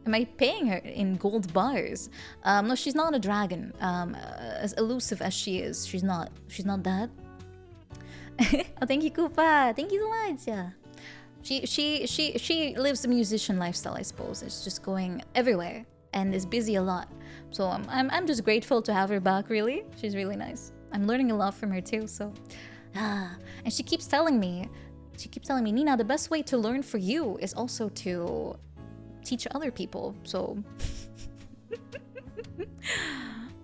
Am I paying her in gold bars? No, she's not a dragon. As elusive as she is, she's not that. Oh, thank you, Koopa. Thank you so much. Yeah. She lives the musician lifestyle, I suppose. It's just going everywhere and is busy a lot. So I'm just grateful to have her back, really. She's really nice. I'm learning a lot from her too, so and she keeps telling me, Nina, the best way to learn for you is also to teach other people. So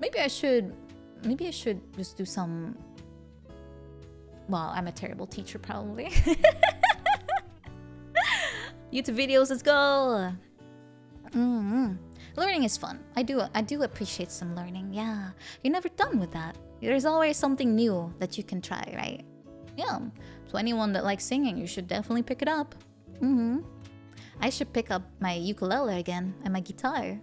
maybe I should just do some. Well, I'm a terrible teacher, probably. YouTube videos, let's go. Learning is fun. I do appreciate some learning. Yeah, you're never done with that. There's always something new that you can try, right? Yeah. So anyone that likes singing, you should definitely pick it up. I should pick up my ukulele again and my guitar.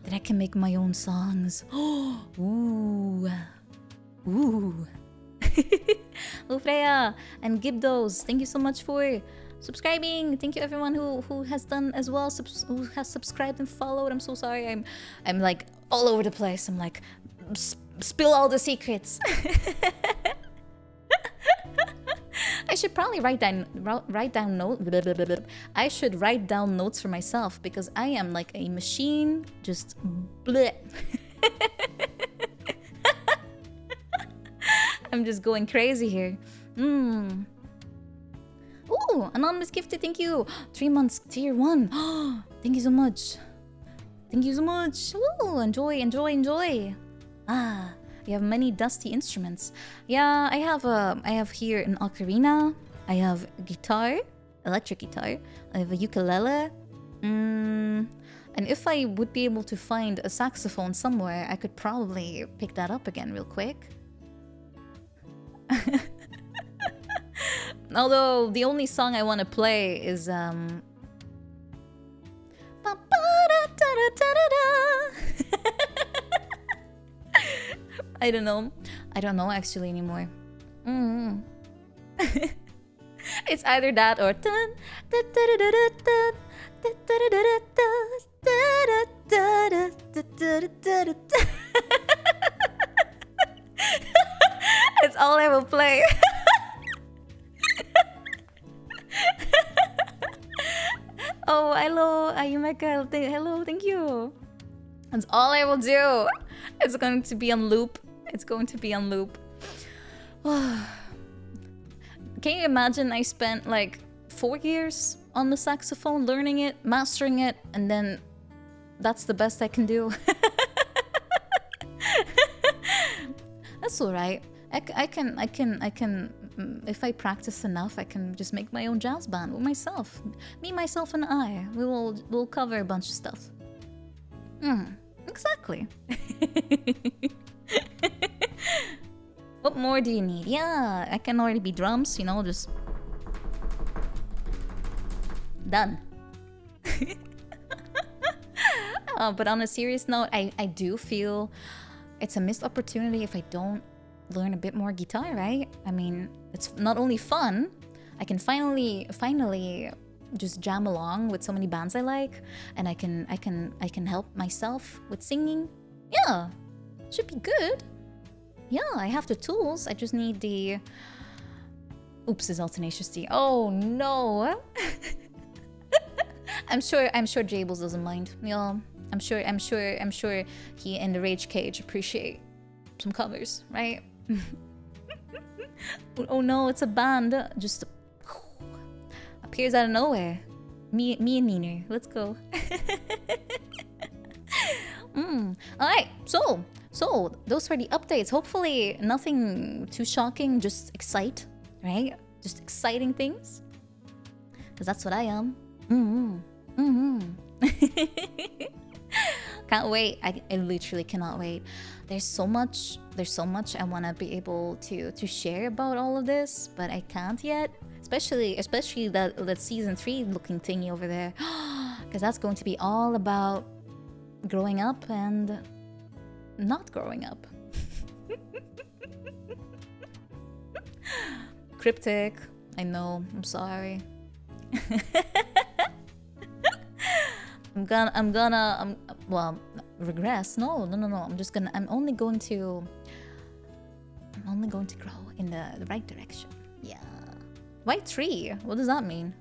Then I can make my own songs. Ooh. Freya and Gibdos, thank you so much for subscribing. Thank you everyone who has done as well, who has subscribed and followed. I'm so sorry. I'm like all over the place. I'm like spill all the secrets. I should probably write down notes. I should write down notes for myself because I am like a machine. Just bleh. I'm just going crazy here. Ooh, anonymous gifted, thank you. 3 months, tier 1. Thank you so much. Thank you so much. Ooh, enjoy. You have many dusty instruments. Yeah, I have here an ocarina. I have guitar, electric guitar. I have a ukulele. And if I would be able to find a saxophone somewhere, I could probably pick that up again real quick. Although the only song I want to play is I don't know actually anymore. It's either that or it's all I will play. Oh, hello, Ayumeka. Hello, thank you. That's all I will do. It's going to be on loop. Can you imagine I spent like 4 years on the saxophone, learning it, mastering it, and then that's the best I can do? That's alright. I can if I practice enough, I can just make my own jazz band with myself. Me, myself, and I. We'll cover a bunch of stuff. Exactly. What more do you need? Yeah, I can already be drums, you know, just done. But on a serious note, I do feel it's a missed opportunity if I don't learn a bit more guitar, right? I mean, it's not only fun, I can finally just jam along with so many bands I like, and I can help myself with singing. Yeah, should be good. Yeah, I have the tools. I just need the. Oops, is all tenacious D. Oh no. I'm sure Jables doesn't mind. Yeah, I'm sure he in the rage cage appreciate some covers, right? Oh no, it's a band. Just appears out of nowhere. Me and Neener. Let's go. Alright, so those were the updates. Hopefully nothing too shocking, just right? Just exciting things. Because that's what I am. Can't wait. I literally cannot wait. There's so much I want to be able to share about all of this, but I can't yet. Especially that season 3 looking thingy over there. Because that's going to be all about growing up and not growing up. Cryptic. I know. I'm sorry. Well, regress. No. I'm only going to grow in the right direction. Yeah. Why 3? What does that mean?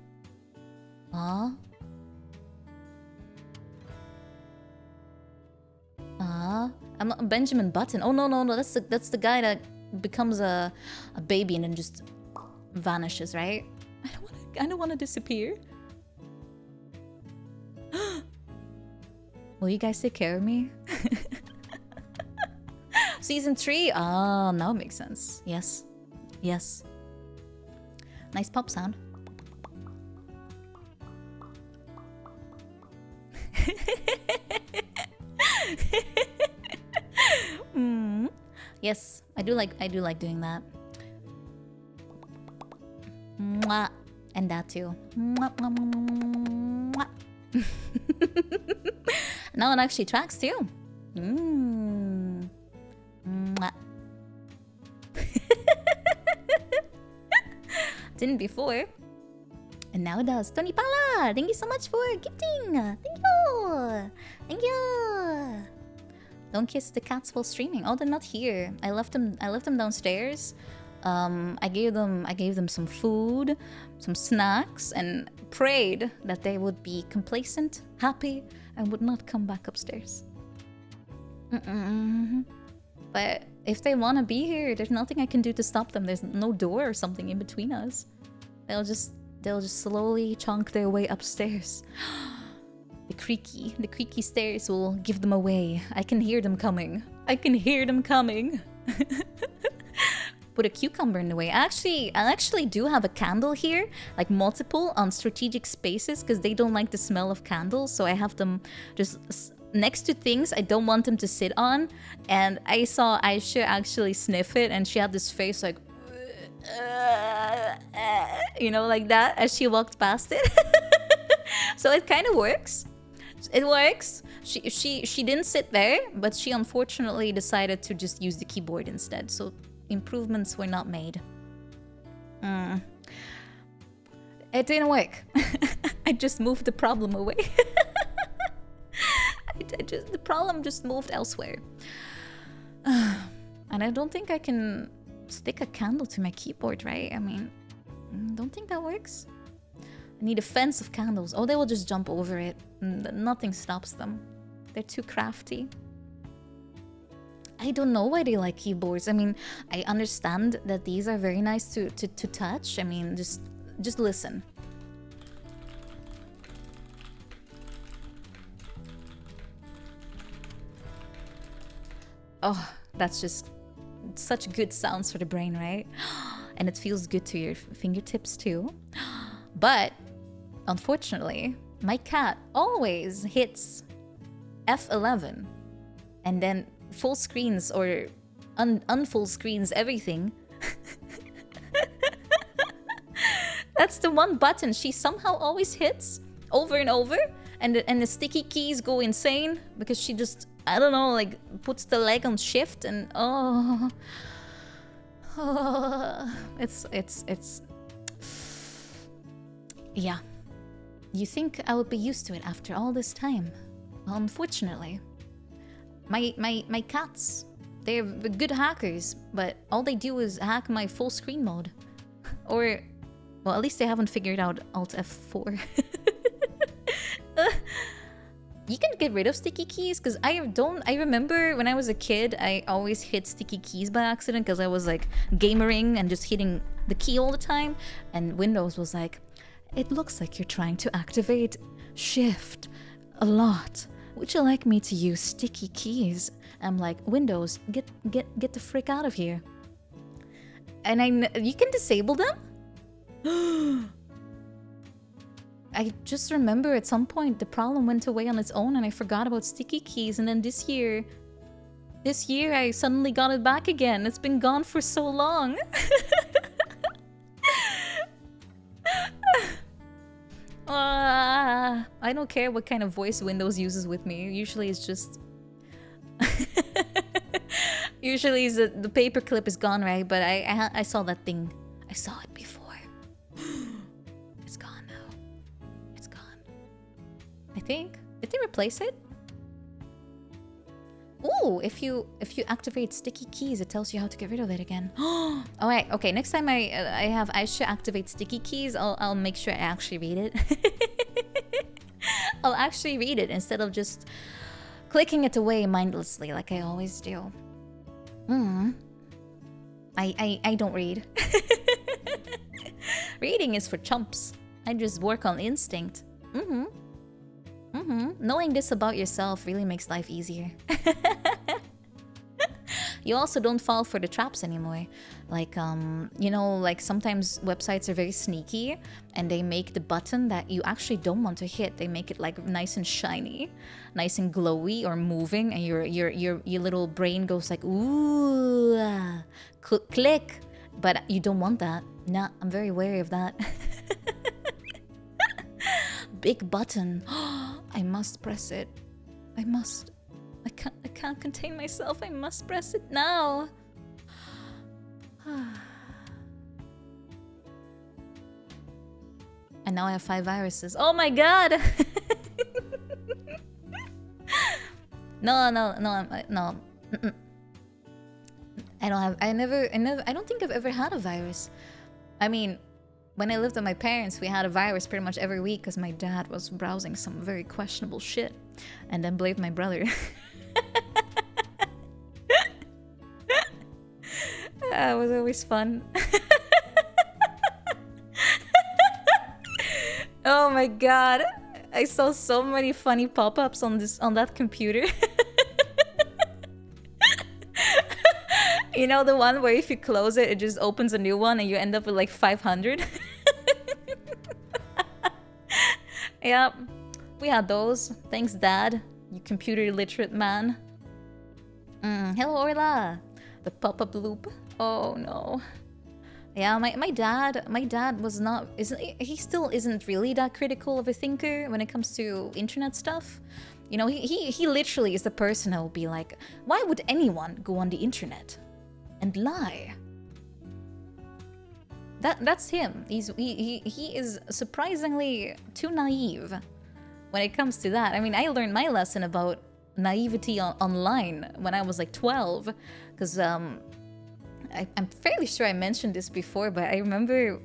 I'm Benjamin Button. Oh no, that's the guy that becomes a baby and then just vanishes, right? I don't want to disappear. Will you guys take care of me? Season 3. Ah, now it makes sense. Yes. Nice pop sound. Yes, I do like doing that. Mwah. And that too. Mwah, mwah, mwah, mwah. Now it actually tracks too. Mwah. Didn't before. And now it does. Tony Pala, thank you so much for gifting. Thank you. Don't kiss the cats while streaming. Oh, they're not here. I left them downstairs. I gave them some food, some snacks, and prayed that they would be complacent, happy, and would not come back upstairs. But if they want to be here, there's nothing I can do to stop them. There's no door or something in between us. They'll just slowly chunk their way upstairs. The creaky stairs will give them away. I can hear them coming. Put a cucumber in the way. I actually do have a candle here, like multiple on strategic spaces, because they don't like the smell of candles. So I have them just next to things I don't want them to sit on. And I saw Aisha actually sniff it, and she had this face like, you know, like that as she walked past it. So it kind of works. It works. She didn't sit there, but she unfortunately decided to just use the keyboard instead. So improvements were not made. It didn't work. I just moved the problem away. The problem just moved elsewhere. And I don't think I can stick a candle to my keyboard, right? I mean, don't think that works. I need a fence of candles. Oh, they will just jump over it. Nothing stops them. They're too crafty. I don't know why they like keyboards. I mean, I understand that these are very nice to touch. I mean, just listen. Oh, that's just such good sounds for the brain, right? And it feels good to your fingertips too. But unfortunately, my cat always hits F11 and then full screens or unfull screens everything. That's the one button she somehow always hits over and over, and the sticky keys go insane because she just, I don't know, like puts the leg on shift and it's yeah. You think I would be used to it after all this time? Well, unfortunately, my cats, they're good hackers, but all they do is hack my full screen mode. Or, well, at least they haven't figured out Alt F4. You can get rid of sticky keys, because I remember when I was a kid, I always hit sticky keys by accident because I was like gamering and just hitting the key all the time. And Windows was like, it looks like you're trying to activate Shift a lot. Would you like me to use sticky keys? I'm like, Windows, get the frick out of here. And you can disable them? I just remember at some point the problem went away on its own and I forgot about sticky keys, and then this year I suddenly got it back again. It's been gone for so long. I don't care what kind of voice Windows uses with me. Usually it's just... Usually the paperclip is gone, right? But I saw that thing. I saw it before. It's gone now. It's gone. I think. Did they replace it? Ooh, if you activate sticky keys, it tells you how to get rid of it again. Oh, right. Okay, next time I should activate sticky keys, I'll make sure I actually read it. I'll actually read it instead of just clicking it away mindlessly like I always do. I don't read. Reading is for chumps. I just work on instinct. Knowing this about yourself really makes life easier. You also don't fall for the traps anymore. Like, you know, like sometimes websites are very sneaky and they make the button that you actually don't want to hit. They make it like nice and shiny, nice and glowy or moving, and your little brain goes like, ooh, click. But you don't want that. Nah, I'm very wary of that. Big button. I must press it. I must. I can't contain myself. I must press it now. And now I have 5 viruses. Oh my god! No. I don't think I've ever had a virus. I mean, when I lived with my parents, we had a virus pretty much every week because my dad was browsing some very questionable shit and then blamed my brother. That was always fun. Oh my god. I saw so many funny pop-ups on that computer. You know the one where if you close it, it just opens a new one and you end up with like 500? Yep, we had those. Thanks, Dad, you computer literate man. Hello, Orla. The pop-up loop. Oh no. Yeah, my dad was not, he still isn't really that critical of a thinker when it comes to internet stuff. You know, he literally is the person who will be like, why would anyone go on the internet and lie? That's him. He is surprisingly too naive when it comes to that. I mean, I learned my lesson about naivety online when I was like 12, because I'm fairly sure I mentioned this before, but I remember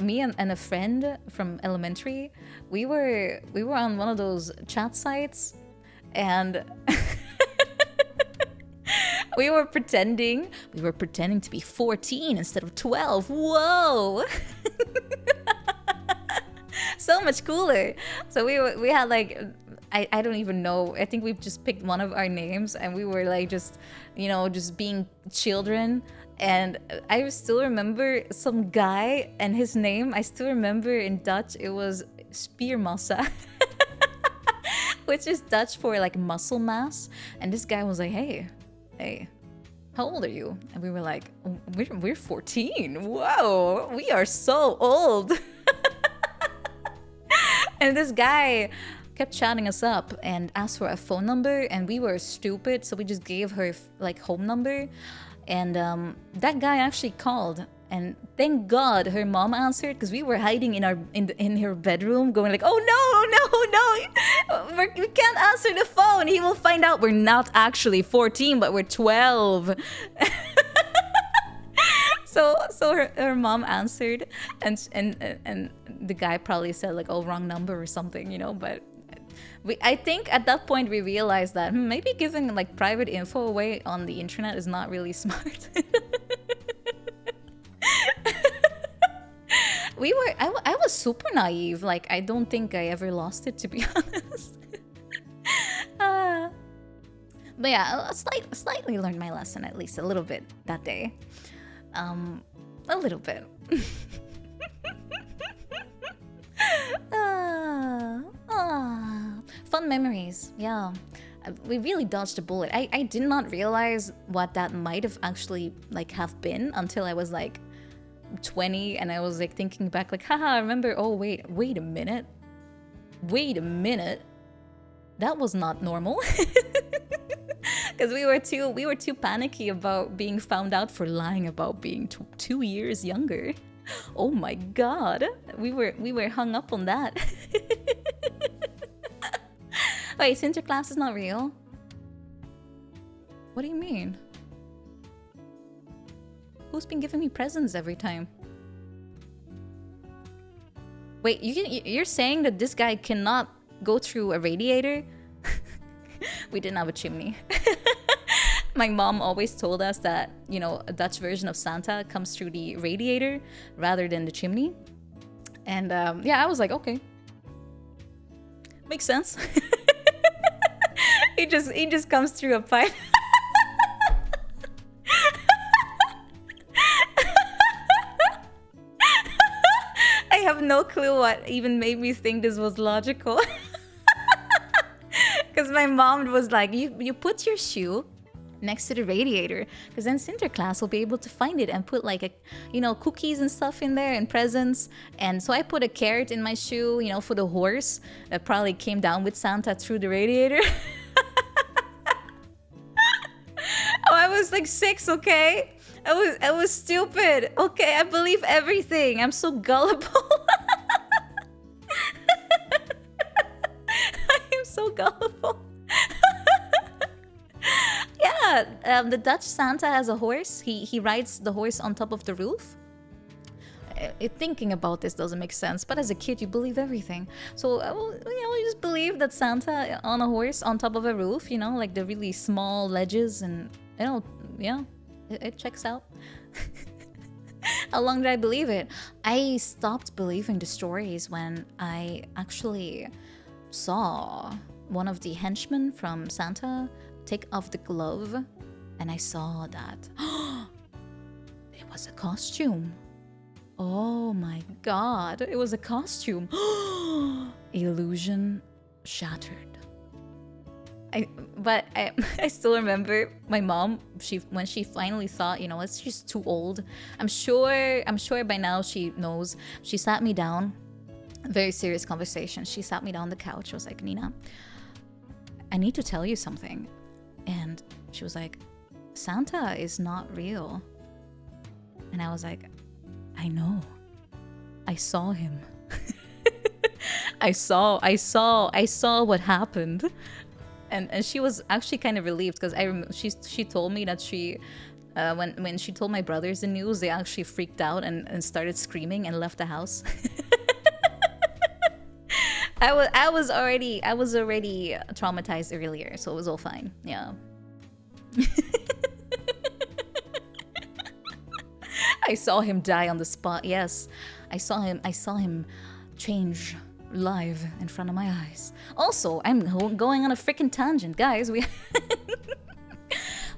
me and a friend from elementary, we were on one of those chat sites, and we were pretending to be 14 instead of 12. Whoa. So much cooler. So we had like, I don't even know. I think we just picked one of our names and we were like just, you know, just being children. And I still remember some guy and his name, I still remember in Dutch, it was Spiermassa. Which is Dutch for like muscle mass. And this guy was like, hey, how old are you? And we were like, we're 14. Whoa, we are so old. And this guy kept chatting us up and asked for a phone number, and we were stupid, so we just gave her like home number. And that guy actually called, and thank God her mom answered, because we were hiding in her bedroom, going like, oh no, we can't answer the phone. He will find out we're not actually 14, but we're 12. So her mom answered, and the guy probably said like, oh, wrong number or something, you know. But I think at that point we realized that maybe giving like private info away on the internet is not really smart. I was super naive. Like, I don't think I ever lost it, to be honest. But yeah, slightly learned my lesson, at least a little bit that day. A little bit. Fun memories, yeah. We really dodged a bullet. I did not realize what that might have actually like have been until I was like 20 and I was like thinking back like, haha, I remember, oh wait a minute. That was not normal. Because we were too panicky about being found out for lying about being 2 years younger. Oh my god, we were hung up on that. Wait, Sinterklaas is not real? What do you mean? Who's been giving me presents every time? Wait, you're saying that this guy cannot go through a radiator? We didn't have a chimney. My mom always told us that, you know, a Dutch version of Santa comes through the radiator rather than the chimney. And yeah, I was like, okay. Makes sense. He just comes through a pipe. I have no clue what even made me think this was logical. Because my mom was like, you put your shoe next to the radiator, because then Sinterklaas will be able to find it and put like a, you know, cookies and stuff in there and presents. And so I put a carrot in my shoe, you know, for the horse that probably came down with Santa through the radiator. Oh, I was like 6, okay? I was stupid. Okay, I believe everything. I'm so gullible. I am so gullible. Yeah, the Dutch Santa has a horse. He rides the horse on top of the roof. Thinking about this doesn't make sense, but as a kid you believe everything. So you know, you just believe that Santa on a horse on top of a roof, you know, like the really small ledges, and you know, yeah, it checks out. How long did I believe it? I stopped believing the stories when I actually saw one of the henchmen from Santa take off the glove, and I saw that it was a costume. Oh my god, it was a costume. Illusion shattered. I still remember my mom, when she finally thought, you know, it's just too old. I'm sure by now she knows. She sat me down, very serious conversation. She sat me down on the couch. She was like, Nina, I need to tell you something. And she was like, Santa is not real. And I was like, I know. I saw him. I saw what happened. And she was actually kind of relieved, because she told me that she when she told my brothers the news, they actually freaked out and started screaming and left the house. I was already traumatized earlier, so it was all fine. Yeah. I saw him die on the spot. Yes, I saw him change live in front of my eyes. Also, I'm going on a freaking tangent, guys. We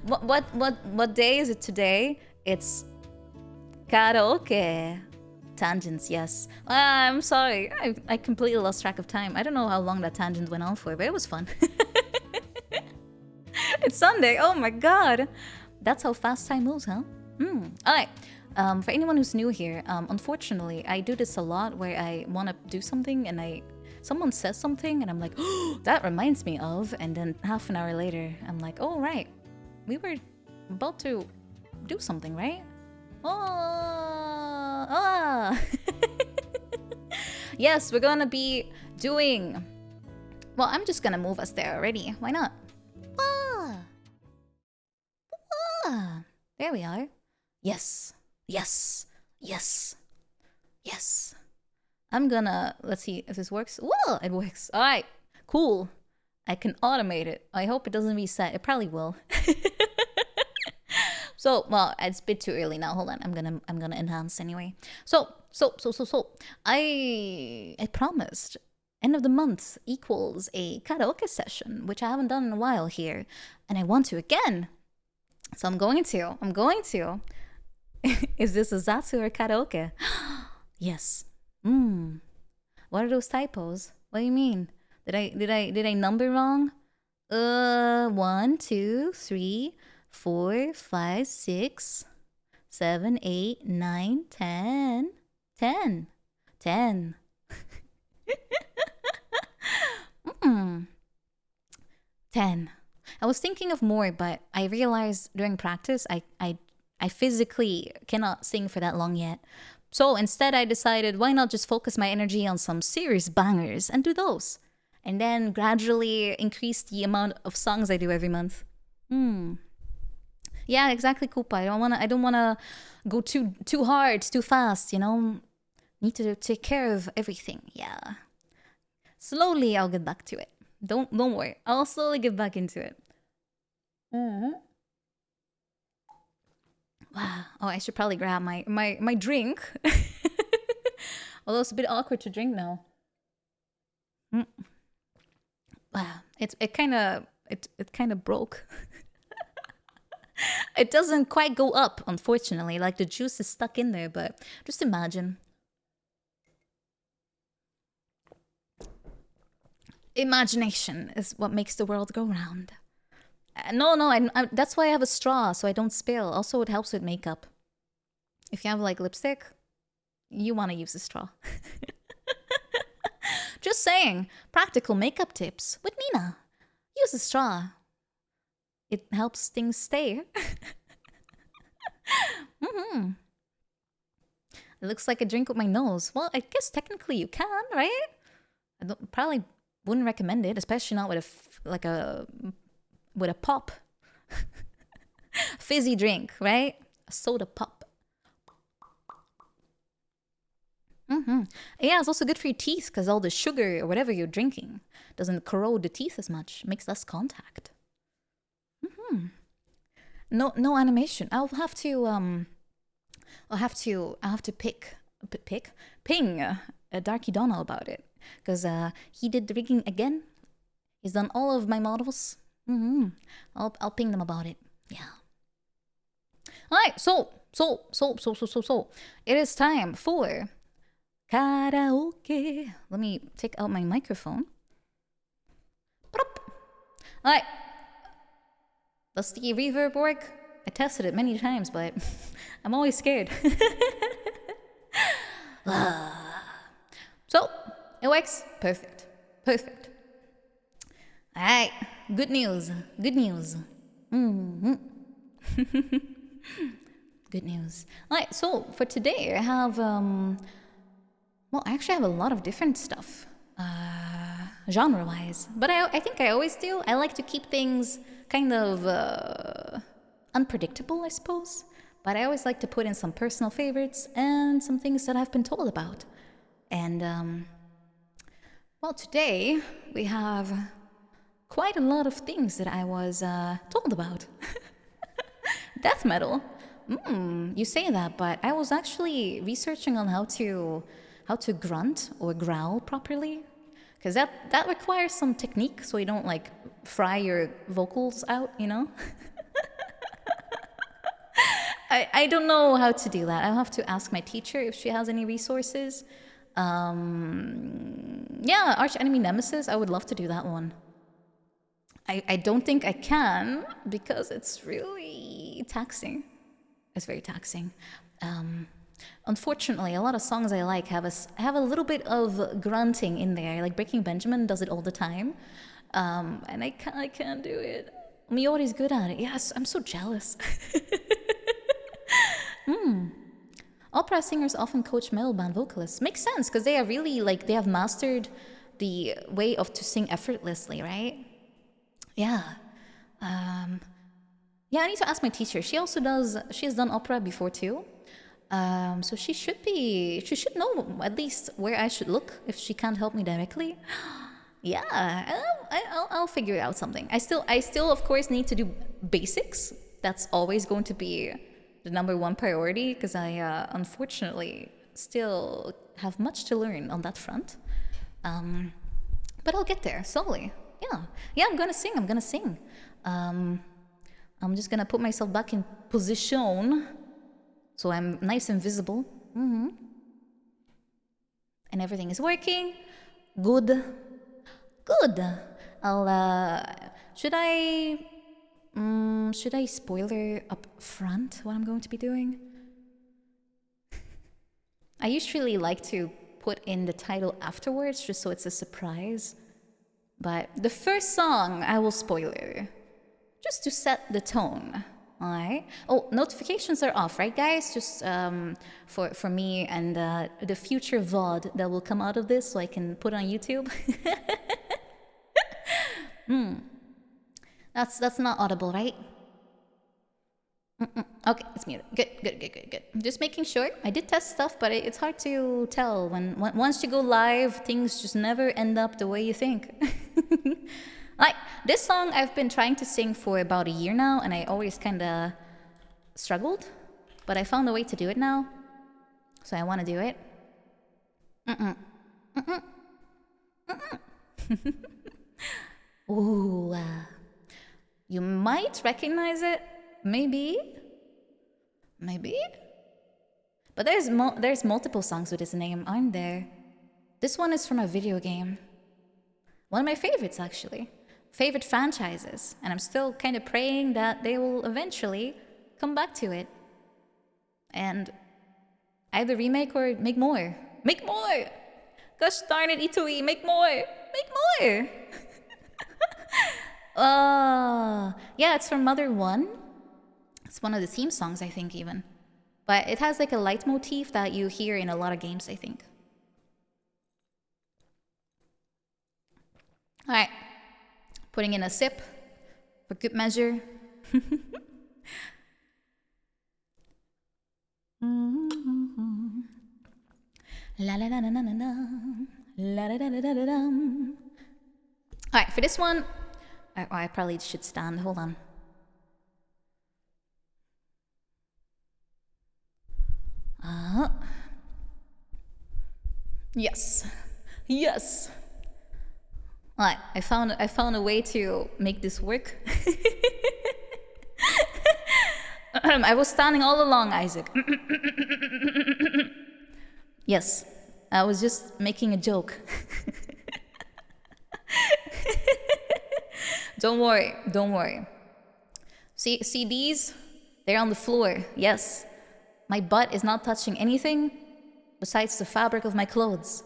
what day is it today? It's karaoke. Tangents, yes. I'm sorry. I completely lost track of time. I don't know how long that tangent went on for, but it was fun. It's Sunday. Oh my god. That's how fast time moves, huh? Alright. For anyone who's new here, unfortunately, I do this a lot where I want to do something and someone says something and I'm like, oh, that reminds me of, and then half an hour later, I'm like, oh, right. We were about to do something, right? Yes, we're gonna be doing... Well, I'm just gonna move us there already. Why not? There we are. Yes. I'm gonna... Let's see if this works. Whoa, it works. All right. Cool. I can automate it. I hope it doesn't reset. It probably will. So, well, it's a bit too early now. Hold on. I'm gonna enhance anyway. So. I promised end of the month equals a karaoke session, which I haven't done in a while here, and I want to again. So I'm going to. Is this a Zatsu or karaoke? Yes. What are those typos? What do you mean? Did I number wrong? 1, 2, 3, 4, 5, 6, 7, 8, 9, 10. 10. 10. 10. I was thinking of more, but I realized during practice I physically cannot sing for that long yet. So instead I decided, why not just focus my energy on some serious bangers and do those? And then gradually increase the amount of songs I do every month. Yeah, exactly, Koopa. I don't wanna go too hard, too fast, you know? Need to take care of everything. Yeah. Slowly I'll get back to it. Don't worry. I'll slowly get back into it. Wow. Oh, I should probably grab my drink. Although it's a bit awkward to drink now. Wow. It kind of broke. It doesn't quite go up, unfortunately. Like the juice is stuck in there, but just imagine. Imagination is what makes the world go round. No, that's why I have a straw, so I don't spill. Also, it helps with makeup. If you have like lipstick, you want to use a straw. Just saying, practical makeup tips with Nina. Use a straw. It helps things stay. It looks like a drink with my nose. Well, I guess technically you can, right? I probably wouldn't recommend it, especially not with with a pop. Fizzy drink, right? A soda pop. Yeah, it's also good for your teeth because all the sugar or whatever you're drinking doesn't corrode the teeth as much. Makes less contact. No animation. I'll have to ping Darky Donald about it because he did the rigging again. He's done all of my models. I'll ping them about it. Yeah. All right. So it is time for karaoke. Let me take out my microphone. All right. Does the reverb work? I tested it many times, but I'm always scared. So, it works. Perfect. Alright, good news. Good news. Alright, so for today I have, well, I actually have a lot of different stuff, genre-wise. But I think I always do. I like to keep things kind of unpredictable, I suppose. But I always like to put in some personal favorites and some things that I've been told about. And, well, today we have quite a lot of things that I was told about. Death metal. You say that, but I was actually researching on how to grunt or growl properly. Because that requires some technique so you don't like fry your vocals out, you know? I don't know how to do that. I'll have to ask my teacher if she has any resources. Yeah, Arch Enemy Nemesis, I would love to do that one. I don't think I can because it's really taxing. It's very taxing. Unfortunately, a lot of songs I like have a little bit of grunting in there. Like Breaking Benjamin does it all the time, and I can't do it. Miori's good at it. Yes, I'm so jealous. Opera singers often coach metal band vocalists. Makes sense because they are really like they have mastered the way of to sing effortlessly, right? Yeah. Yeah, I need to ask my teacher. She has done opera before too. So she should know at least where I should look if she can't help me directly. Yeah, I'll figure out something. I still, of course, need to do basics. That's always going to be the number one priority because I unfortunately still have much to learn on that front. But I'll get there slowly. Yeah, I'm gonna sing. I'm just gonna put myself back in position so I'm nice and visible. And everything is working. Good. I'll should I spoiler up front what I'm going to be doing? I usually like to put in the title afterwards just so it's a surprise. But the first song I will spoiler just to set the tone. Alright. Oh, notifications are off, right, guys? Just for me and the future VOD that will come out of this, so I can put on YouTube. That's not audible, right? Okay, it's muted. Good. Just making sure. I did test stuff, but it's hard to tell when once you go live, things just never end up the way you think. Like, this song I've been trying to sing for about a year now, and I always kind of struggled, but I found a way to do it now, so I want to do it. Ooh, you might recognize it, maybe, but there's multiple songs with this name, aren't there? This one is from a video game, one of my favorites actually. Favorite franchises, and I'm still kind of praying that they will eventually come back to it and either remake or make more. Gosh darn it, Itoi, make more. Yeah, it's from Mother 1. It's one of the theme songs, I think, even, but it has like a leitmotif that you hear in a lot of games, I think. All right. Putting in a sip for good measure. La la la la la la la la la la la. All right, for this one, I probably should stand. Hold on. Yes. Alright, I found a way to make this work. I was standing all along, Isaac. Yes, I was just making a joke. Don't worry. See these? They're on the floor. Yes. My butt is not touching anything besides the fabric of my clothes.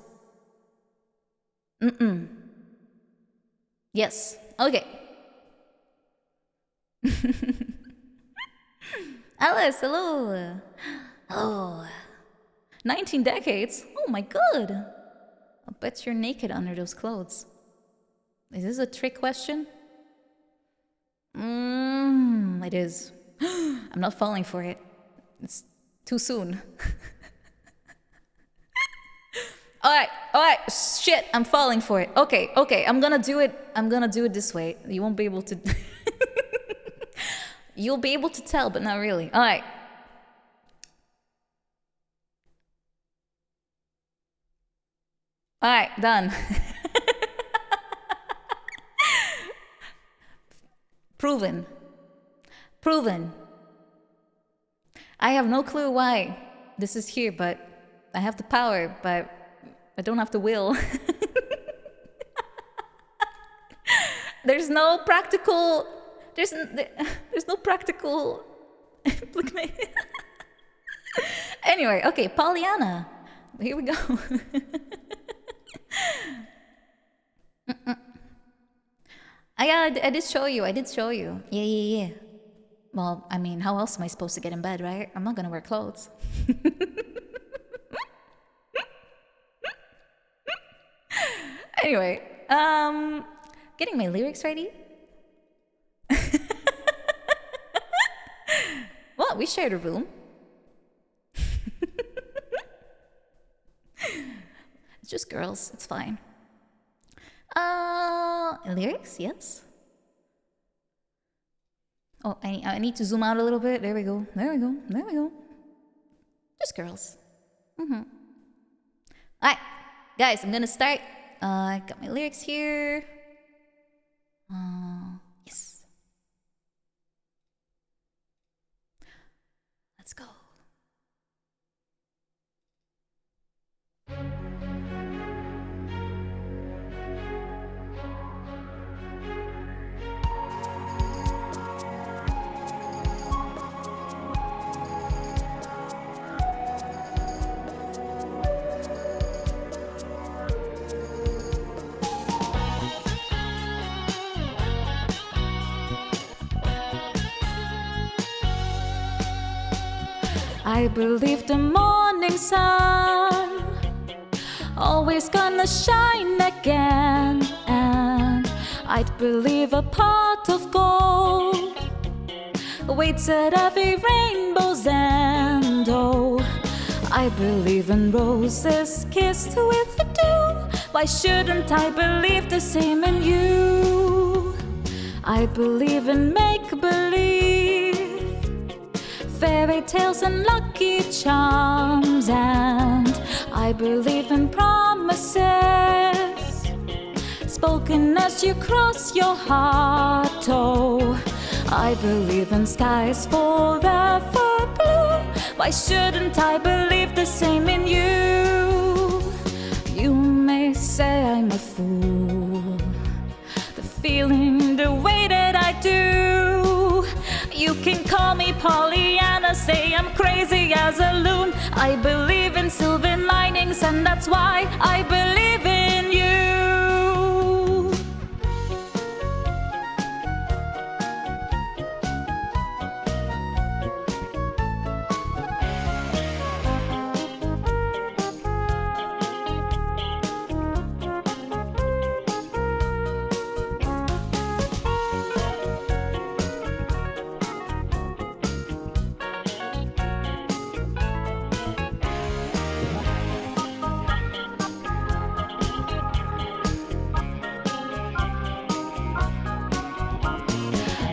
Yes. Okay. Alice, hello. Oh. 19 decades? Oh my god. I'll bet you're naked under those clothes. Is this a trick question? It is. I'm not falling for it. It's too soon. All right, shit, I'm falling for it. Okay, I'm gonna do it this way. You won't be able to... You'll be able to tell, but not really. All right. All right, done. Proven. I have no clue why this is here, but I have the power, but I don't have the will. There's no practical Anyway, okay, Pollyanna. Here we go. I did show you. Yeah. Well, I mean, how else am I supposed to get in bed, right? I'm not gonna wear clothes. Anyway, getting my lyrics ready. Well, we shared a room. It's just girls, it's fine. Lyrics, yes. Oh, I need to zoom out a little bit. There we go. There we go. There we go. Just girls. Alright, guys, I'm gonna start. I got my lyrics here. Yes. Let's go. I believe the morning sun always gonna shine again, and I'd believe a pot of gold waits at every rainbow's end. Oh, I believe in roses kissed with the dew. Why shouldn't I believe the same in you? I believe in make-believe, fairy tales and lucky charms, and I believe in promises spoken as you cross your heart. Oh, I believe in skies forever blue. Why shouldn't I believe the same in you? You may say I'm a fool, the feeling the way that I do. You can call me Pollyanna, say I'm crazy as a loon. I believe in silver linings, and that's why I believe in you.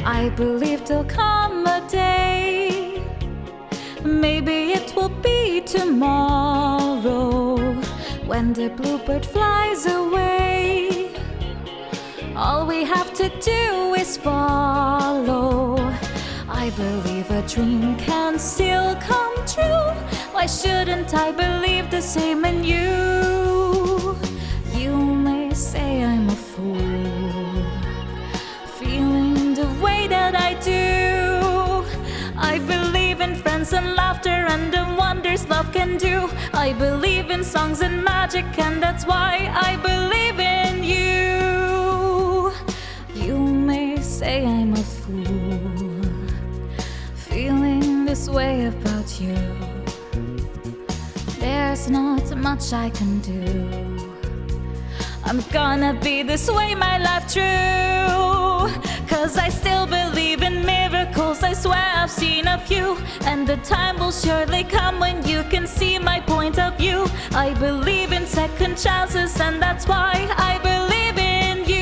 I believe there'll come a day, maybe it will be tomorrow, when the bluebird flies away. All we have to do is follow. I believe a dream can still come true. Why shouldn't I believe the same in you? You may say I'm a fool, feeling the way that I do. I believe in friends and laughter and the wonders love can do. I believe in songs and magic, and that's why I believe in you. You may say I'm a fool, feeling this way about you. There's not much I can do. I'm gonna be this way my life through, 'cause I still believe in miracles. I swear I've seen a few, and the time will surely come when you can see my point of view. I believe in second chances, and that's why I believe in you.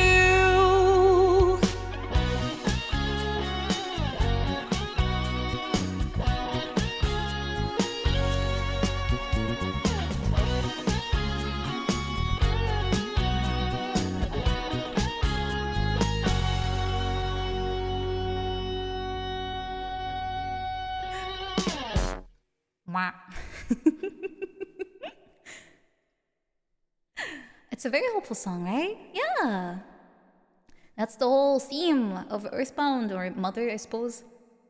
It's a very hopeful song, right? Yeah. That's the whole theme of Earthbound, or Mother, I suppose.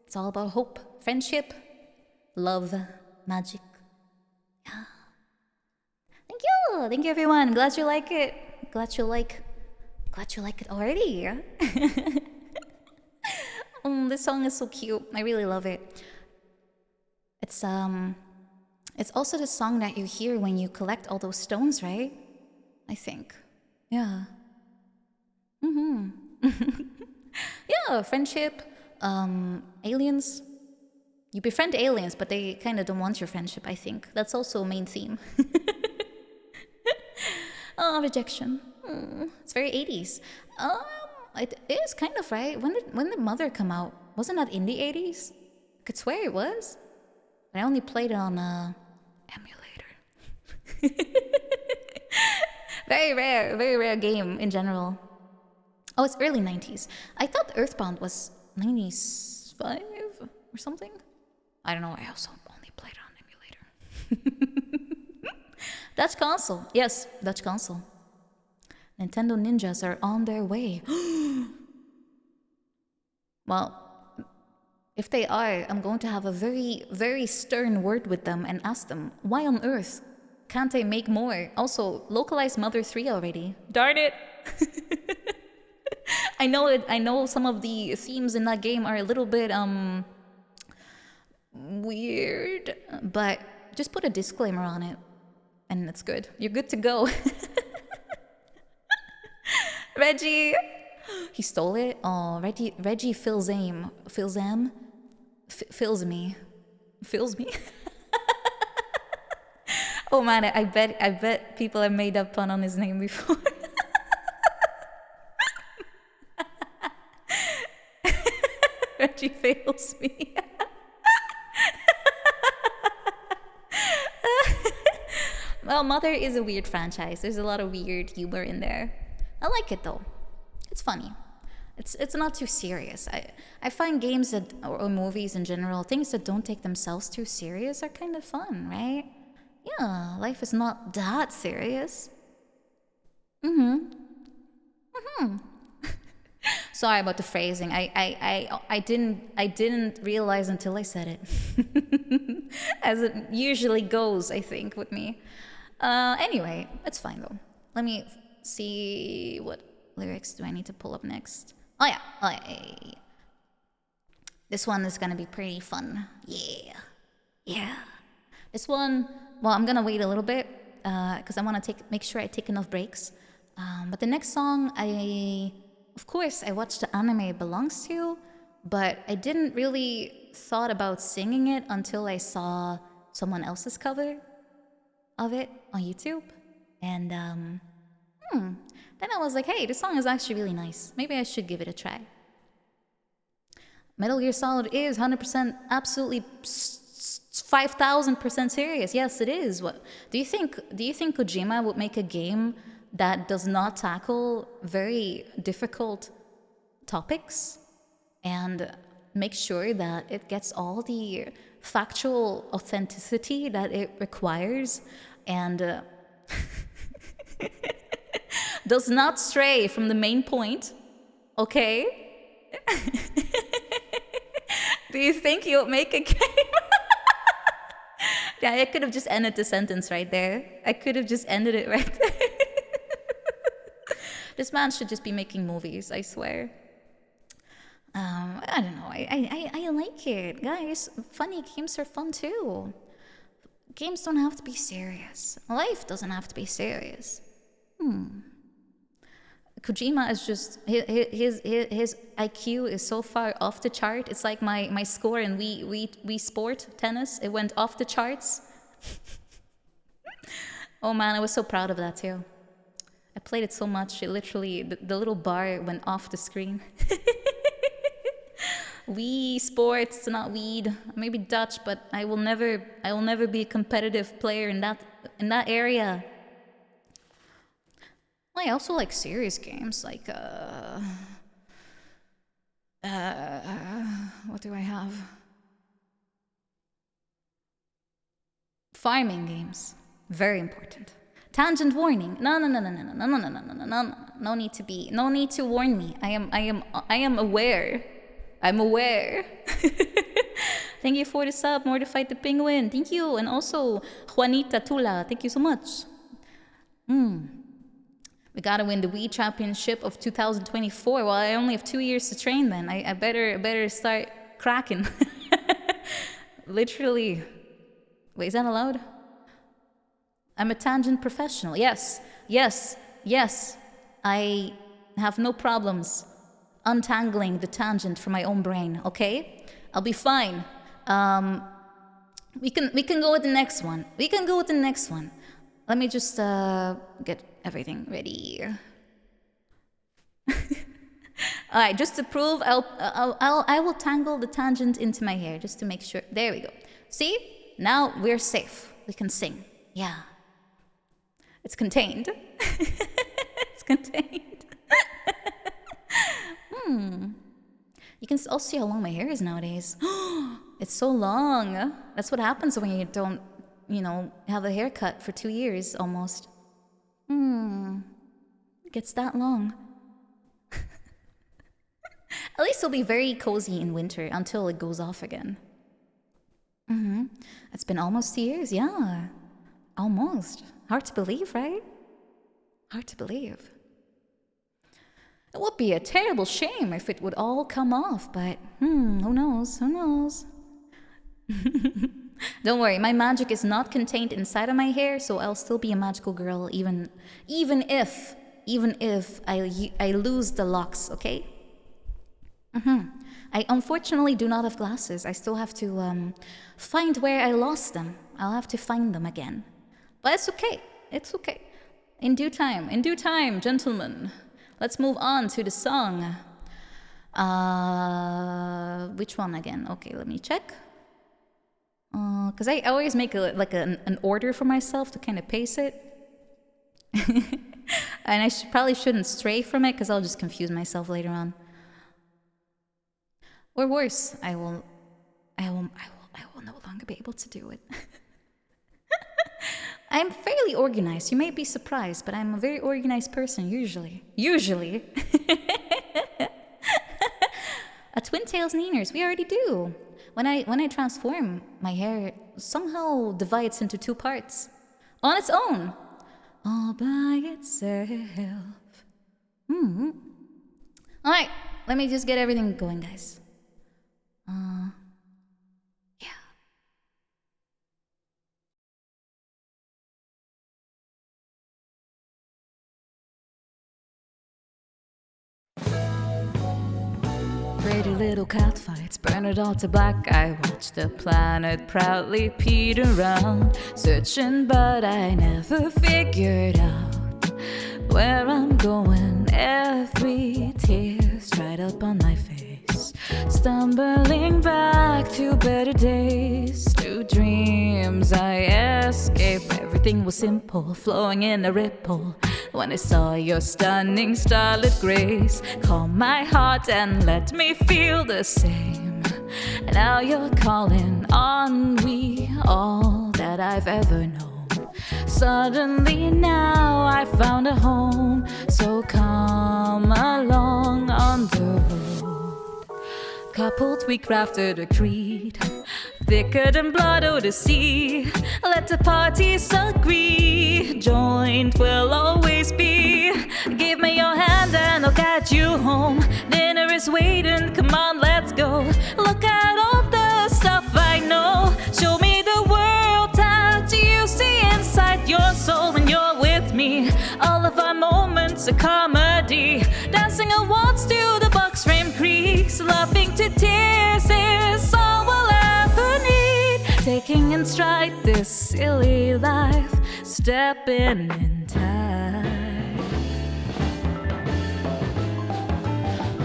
It's all about hope, friendship, love, magic. Yeah. Thank you. Thank you, everyone. Glad you like it. Glad you like it already. This song is so cute. I really love it. It's also the song that you hear when you collect all those stones, right? I think. Yeah. Yeah, friendship, aliens. You befriend aliens, but they kind of don't want your friendship, I think. That's also a main theme. Oh, rejection. It's very 80s. It is kind of, right. When did Mother come out? Wasn't that in the 80s? I could swear it was. But I only played it on emulator. Very rare game in general. Oh, it's early 90s. I thought Earthbound was 95 or something. I don't know. I also only played it on emulator. Dutch console. Yes, Dutch console. Nintendo ninjas are on their way. Well, if they are, I'm going to have a very, very stern word with them and ask them, why on earth can't they make more? Also, localize Mother 3 already. Darn it! I know some of the themes in that game are a little bit weird, but just put a disclaimer on it and it's good. You're good to go. Reggie, he stole it. Oh, Reggie fills me. Oh man, I bet people have made up fun on his name before. Reggie fails me. Well, Mother is a weird franchise. There's a lot of weird humor in there. I like it though. It's funny. It's not too serious. I find games that or movies in general, things that don't take themselves too serious are kind of fun, right? Yeah, life is not that serious. Sorry about the phrasing. I didn't realize until I said it. As it usually goes, I think, with me. Anyway, it's fine though. Let me see what lyrics do I need to pull up next. Oh yeah. This one is gonna be pretty fun. Yeah. This one, well, I'm gonna wait a little bit because I want to make sure I take enough breaks. But the next song, of course, I watched the anime it belongs to, but I didn't really thought about singing it until I saw someone else's cover of it on YouTube, and then I was like, hey, this song is actually really nice. Maybe I should give it a try. Metal Gear Solid is 100% absolutely 5,000% serious. Yes, it is. What do you think Kojima would make a game that does not tackle very difficult topics and make sure that it gets all the factual authenticity that it requires and does not stray from the main point? Okay? Do you think he'll make a game? Yeah, I could have just ended the sentence right there. I could have just ended it right there. This man should just be making movies, I swear. I don't know. I like it. Guys, funny games are fun too. Games don't have to be serious. Life doesn't have to be serious. Kojima is just his IQ is so far off the chart. It's like my score in Wii Sport tennis. It went off the charts. Oh man, I was so proud of that too. I played it so much. It literally the little bar went off the screen. Wii Sports, not weed. Maybe Dutch, but I will never be a competitive player in that area. I also like serious games, like what do I have? Farming games, very important. Tangent warning. No. No need to warn me. I am aware. I'm aware. Thank you for the sub, Mortified the Penguin. Thank you, and also Juanita Tula. Thank you so much. We gotta win the Wii Championship of 2024. Well, I only have 2 years to train then. I better start cracking. Literally. Wait, is that allowed? I'm a tangent professional. Yes. I have no problems untangling the tangent from my own brain, okay? I'll be fine. We can go with the next one. Let me just get everything ready. All right, just to prove, I will tangle the tangent into my hair just to make sure. There we go. See? Now we're safe. We can sing. Yeah. It's contained. It's contained. You can also see how long my hair is nowadays. It's so long. That's what happens when you don't, have a haircut for 2 years almost. It gets that long. At least it'll be very cozy in winter until it goes off again. It's been almost 2 years, yeah. Almost. Hard to believe, right? Hard to believe. It would be a terrible shame if it would all come off, but who knows? Who knows? Don't worry, my magic is not contained inside of my hair, so I'll still be a magical girl even if I lose the locks, okay? I unfortunately do not have glasses. I still have to find where I lost them. I'll have to find them again. But it's okay. It's okay. In due time, gentlemen. Let's move on to the song. Which one again? Okay, let me check. Because I always make an order for myself to kind of pace it. And I probably shouldn't stray from it because I'll just confuse myself later on. Or worse, I will no longer be able to do it. I'm fairly organized. You may be surprised, but I'm a very organized person usually. Usually. A twin tails Nieners, we already do. When I transform, my hair somehow divides into 2 parts. On its own. All by itself. Alright, let me just get everything going, guys. Yeah. Pretty little cat fights, burn it all to black. I watch the planet proudly peter around, searching, but I never figured out where I'm going. Every tear's dried up on my face, stumbling back to better days, to dreams I escape. Everything was simple, flowing in a ripple. When I saw your stunning starlit grace, calm my heart and let me feel the same. Now you're calling on me, all that I've ever known. Suddenly now I found a home, so come along on the road. Coupled we crafted a creed, thicker than blood or the sea. Let the parties agree, joined we'll always be. Give me your hand and I'll guide you home. Dinner is waiting, come on, let's go. Look at all the stuff I know. Show me the world that you see inside your soul when you're with me. All of our moments are comedy, dancing a waltz to the box frame creaks. Laughing to tears is all we'll ever need. Taking in stride this silly life, stepping in time.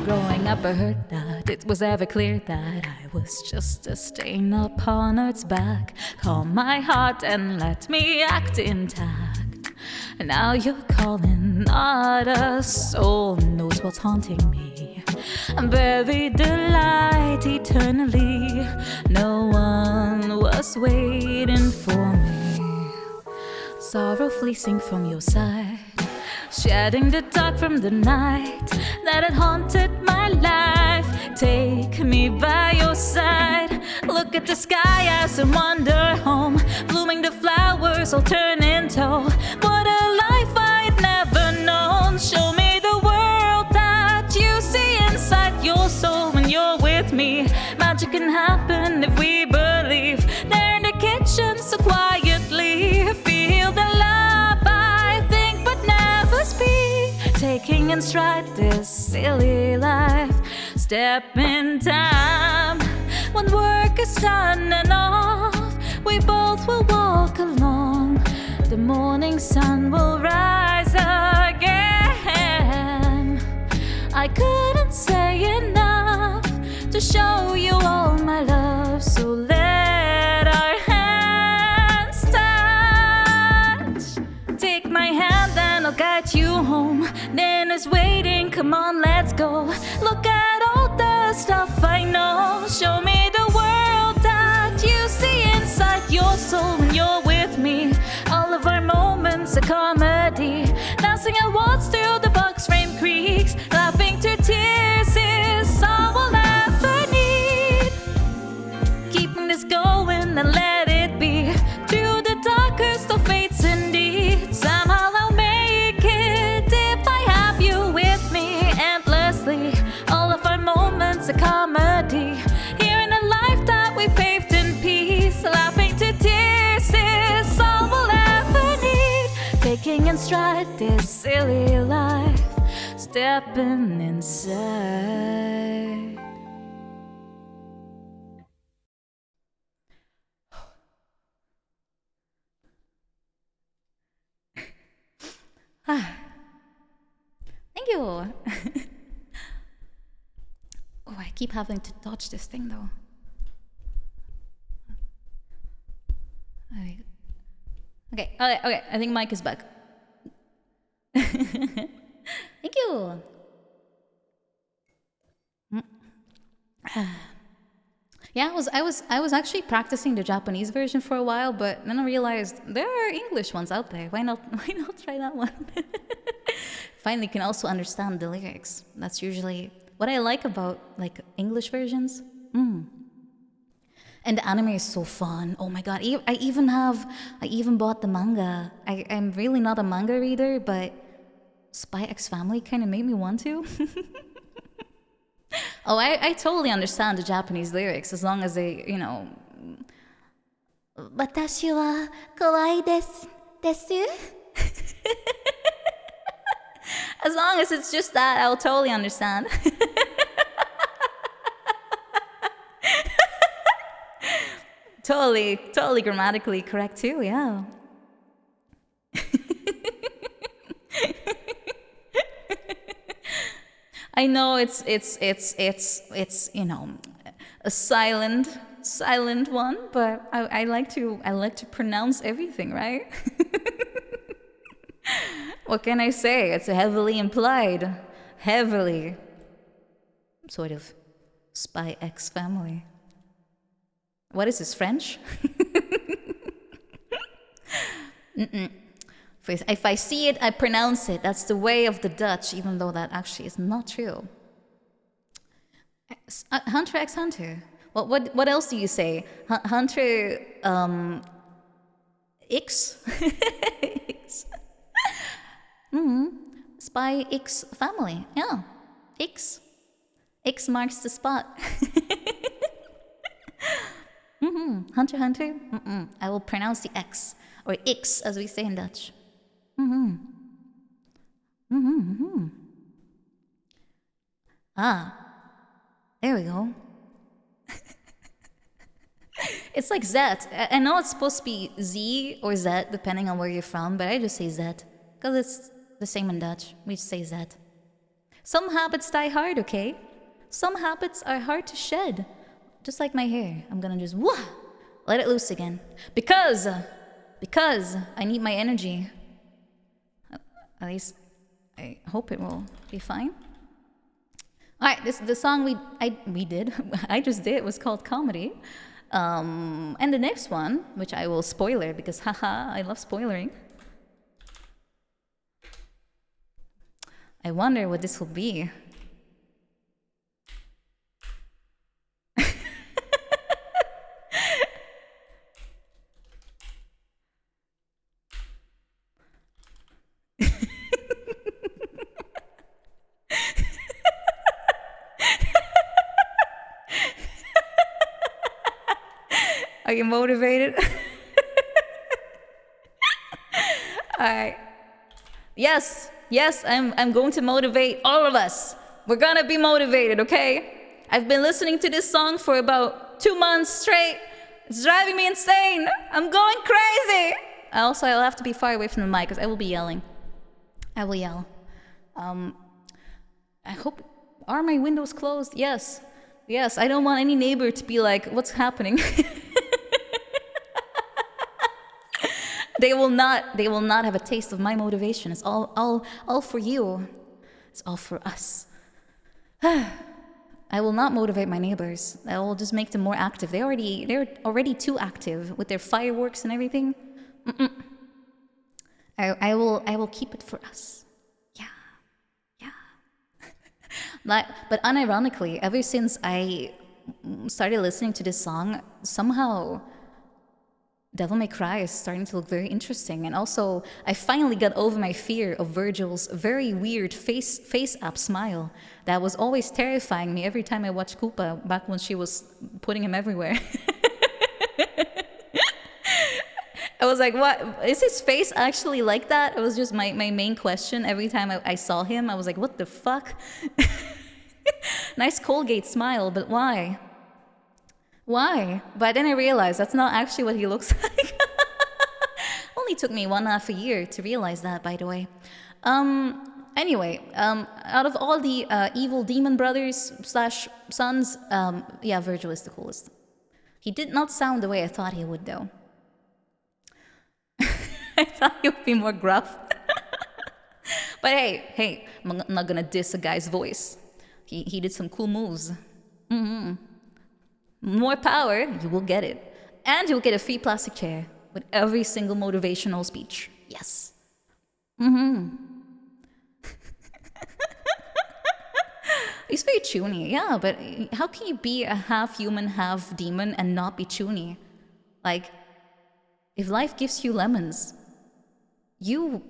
Growing up I heard that it was ever clear that I was just a stain upon Earth's back. Calm my heart and let me act intact. Now you're calling, not a soul knows what's haunting me. I'm buried alight eternally. No one was waiting for me. Sorrow fleecing from your side, shedding the dark from the night that had haunted my life. Take me by your side. Look at the sky as I wander home, blooming the flowers all turn in tow. What a life I'd never known. Show me the world that you see inside your soul when you're with me. Magic can happen if we believe. There in the kitchen so quietly, feel the love I think but never speak. Taking in stride this silly life, step in time. When work is done and off, we both will walk along. The morning sun will rise again. I couldn't say enough to show you all my love, so let our hands touch. Take my hand and I'll guide you home. Dinner's waiting, come on, let's go. Look at all the stuff I know. Show me the world that you see inside your soul when you're with me. All of our moments a comedy. Dancing at walls through the box frame creaks. Laughing to tears is all we'll ever need. Keeping this going and let it be. Through the darkest of fates indeed. Somehow I'll make it if I have you with me endlessly. All of our moments a comedy. Here in a life that we paved in peace. Laughing to tears is all we'll ever need. Taking in stride this silly life. Stepping inside. Thank you. Oh, I keep having to dodge this thing though. Okay, I think Mike is back. Thank you. Yeah, I was actually practicing the Japanese version for a while, but then I realized there are English ones out there. Why not try that one? Finally can also understand the lyrics. That's usually what I like about like English versions. And the anime is so fun. Oh my god, I even bought the manga. I'm really not a manga reader, but Spy X Family kind of made me want to. Oh, I totally understand the Japanese lyrics as long as they, you know. Watashi wa kawaii desu. As long as it's just that, I'll totally understand. Totally grammatically correct too, yeah. I know it's you know a silent one, but I like to pronounce everything, right? What can I say? It's heavily implied, heavily sort of Spy X Family. What is this, French? If I see it, I pronounce it. That's the way of the Dutch, even though that actually is not true. Hunter x Hunter. What else do you say? Hunter X? X. Spy X Family. Yeah. X. X marks the spot. Hunter Hunter. I will pronounce the X, or X as we say in Dutch. Ah, there we go. It's like Z. I know it's supposed to be Z or Z depending on where you're from, but I just say Z because it's the same in Dutch. We just say Z. Some habits die hard, okay? Some habits are hard to shed. Just like my hair. I'm gonna just let it loose again. Because I need my energy. At least I hope it will be fine. Alright, the song I just did was called Comedy. And the next one, which I will spoiler because haha, I love spoilering. I wonder what this will be. Are you motivated? Alright. Yes, I'm going to motivate all of us. We're gonna be motivated, okay? I've been listening to this song for about 2 months straight. It's driving me insane. I'm going crazy. I'll have to be far away from the mic because I will be yelling. I will yell. I hope. Are my windows closed? Yes. Yes, I don't want any neighbor to be like, what's happening? They will not have a taste of my motivation. It's all for you. It's all for us. I will not motivate my neighbors. I will just make them more active. They're already too active with their fireworks and everything. I will keep it for us. Yeah. But unironically, ever since I started listening to this song, somehow Devil May Cry is starting to look very interesting. And also, I finally got over my fear of Virgil's very weird face app smile that was always terrifying me every time I watched Koopa back when she was putting him everywhere. I was like, what? Is his face actually like that? It was just my main question every time I saw him. I was like, what the fuck? Nice Colgate smile, but why? Why? But then I realized that's not actually what he looks like. Only took me 1.5 year to realize that, by the way. Anyway, out of all the evil demon brothers / sons, yeah, Virgil is the coolest. He did not sound the way I thought he would, though. I thought he would be more gruff. But hey, I'm not gonna diss a guy's voice. He did some cool moves. More power, you will get it. And you'll get a free plastic chair with every single motivational speech. Yes. He's very chuny, yeah, but how can you be a half human, half demon and not be chuny? Like, if life gives you lemons, you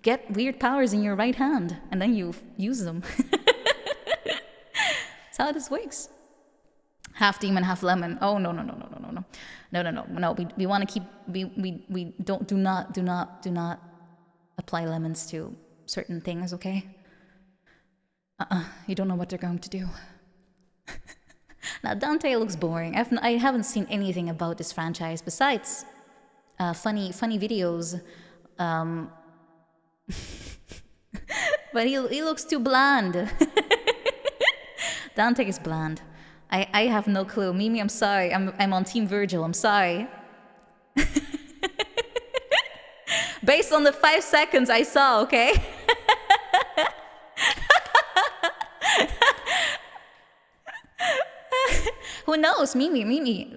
get weird powers in your right hand and then you use them. That's how this works. Half demon, half lemon. Oh no. We want to keep. We do not apply lemons to certain things. Okay. You don't know what they're going to do. Now Dante looks boring. I haven't seen anything about this franchise besides funny videos. But he looks too bland. Dante is bland. I have no clue. Mimi, I'm sorry. I'm on Team Virgil. I'm sorry. Based on the 5 seconds I saw, okay? Who knows? Mimi.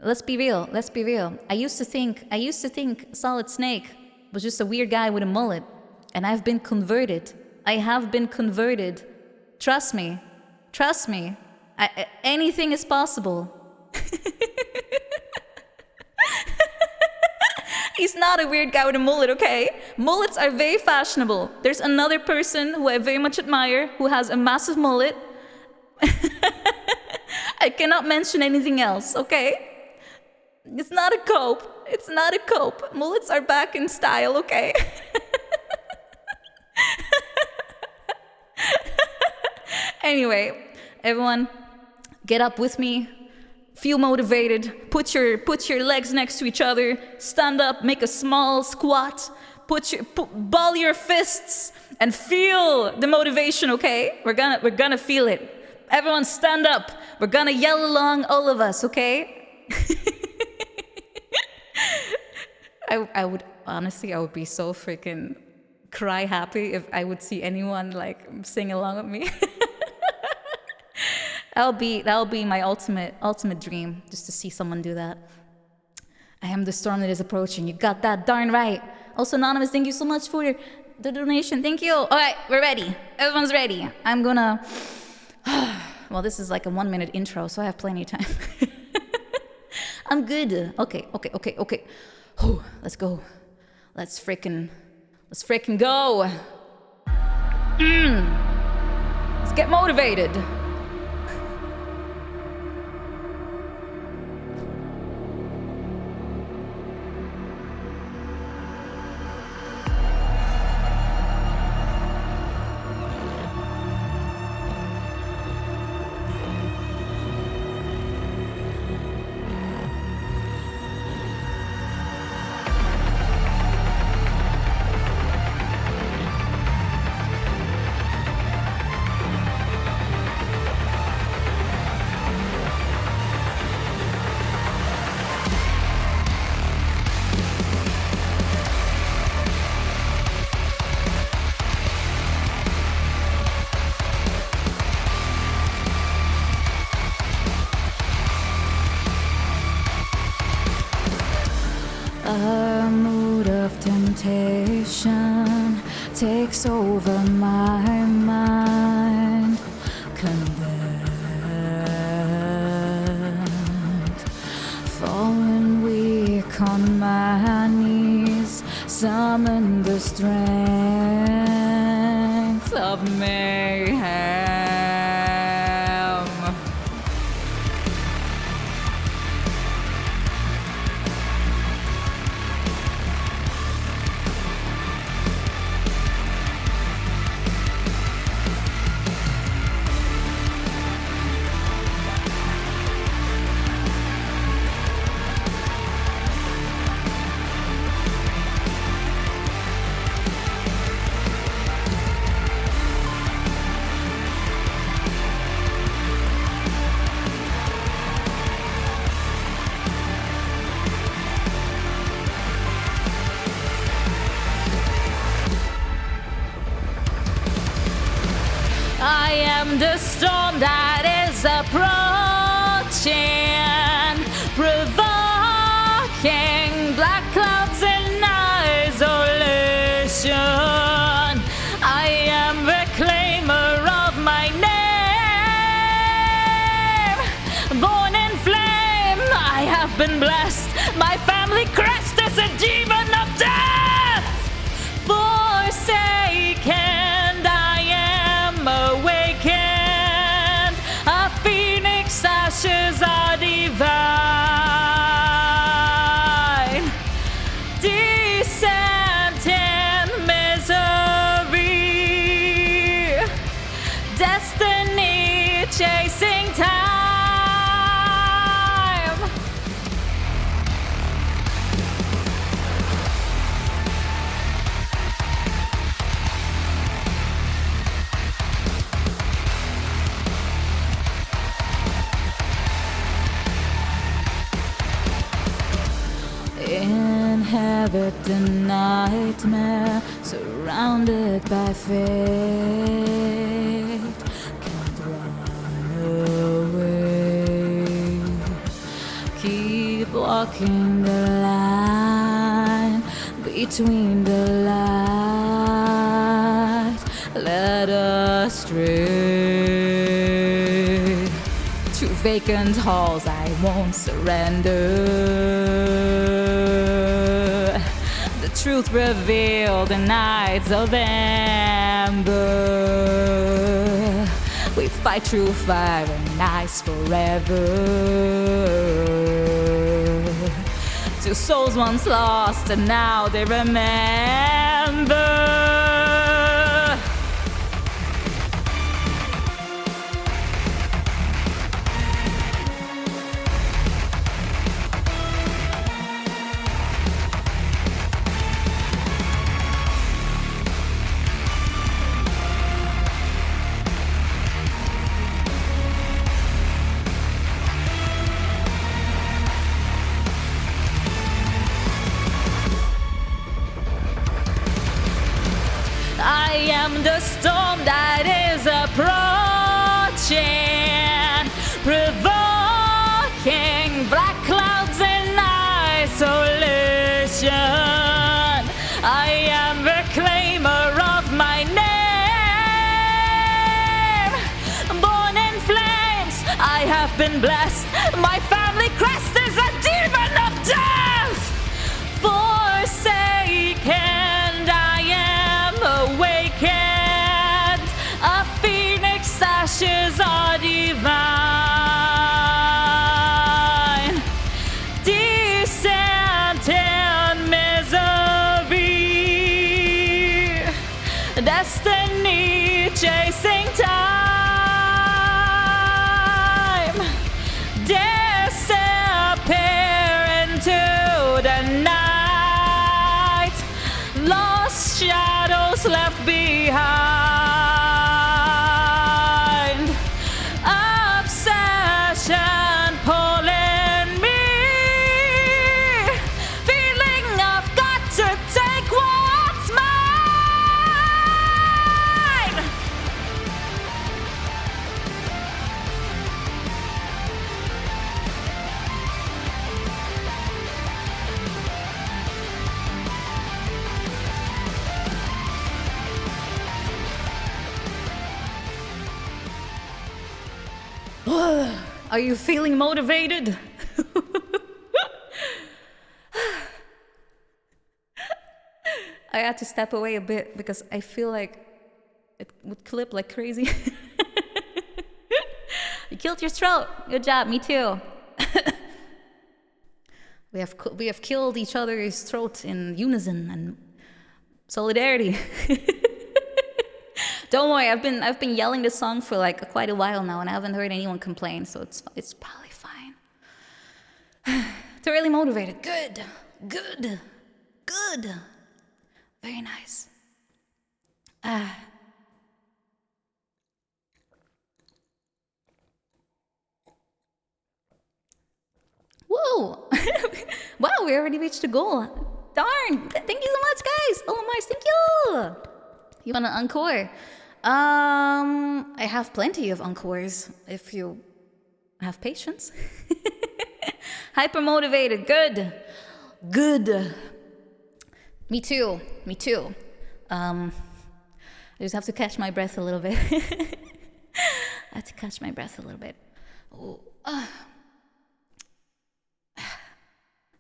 Let's be real. I used to think Solid Snake was just a weird guy with a mullet. And I've been converted. I have been converted. Trust me. Anything is possible. He's not a weird guy with a mullet, okay? Mullets are very fashionable. There's another person who I very much admire who has a massive mullet. I cannot mention anything else, okay? It's not a cope. Mullets are back in style, okay? Anyway, everyone, get up with me. Feel motivated. Put your legs next to each other. Stand up. Make a small squat. Ball your fists and feel the motivation. Okay, we're gonna feel it. Everyone, stand up. We're gonna yell along, all of us. Okay. I would be so freaking cry happy if I would see anyone like sing along with me. That'll be my ultimate dream, just to see someone do that. I am the storm that is approaching. You got that darn right. Also, Anonymous, thank you so much for the donation. Thank you. All right, we're ready. Everyone's ready. I'm gonna. Well, this is like a 1-minute intro, so I have plenty of time. I'm good. Okay. Whew, let's go. Let's frickin' go. Let's get motivated. confusion takes over my mind. Condemned, falling weak on my knees, summon the strength of mayhem. I am the storm that is approaching, provoking black clouds in isolation. I am reclaimer of my name, born in flame. I have been blessed. My family crest is a demon of death, forsaken. I am awakened. A phoenix ashes are divine. Descent in misery. Destiny chasing time. Inhabit the nightmare, surrounded by fate. Can't run away. Keep walking the line between the light. Led astray to vacant halls, I won't surrender. The truth revealed in nights of amber. We fight through fire and ice forever. Two souls once lost and now they remember. I am the storm that is approaching, provoking black clouds in isolation. I am reclaimer of my name, born in flames. I have been blessed. My family crest is a demon of death, forsaken. Awakened, a phoenix ashes are divine. Descent in misery. Destiny chasing time. Disappear into the night. Lost shadows left behind. Obsession pulling me. Feeling I've got to take what's mine. Are you feeling motivated? I had to step away a bit because I feel like it would clip like crazy. You killed your throat. Good job. Me too. We have killed each other's throat in unison and solidarity. Don't worry, I've been yelling this song for like quite a while now, and I haven't heard anyone complain, so it's probably fine. Thoroughly motivated. Good. Very nice. Whoa! Wow, we already reached the goal. Darn! Thank you so much, guys. Oh my, thank you. You want an encore? I have plenty of encores if you have patience. Hyper motivated. Good. Me too. I just have to catch my breath a little bit. I have to catch my breath a little bit. Oh,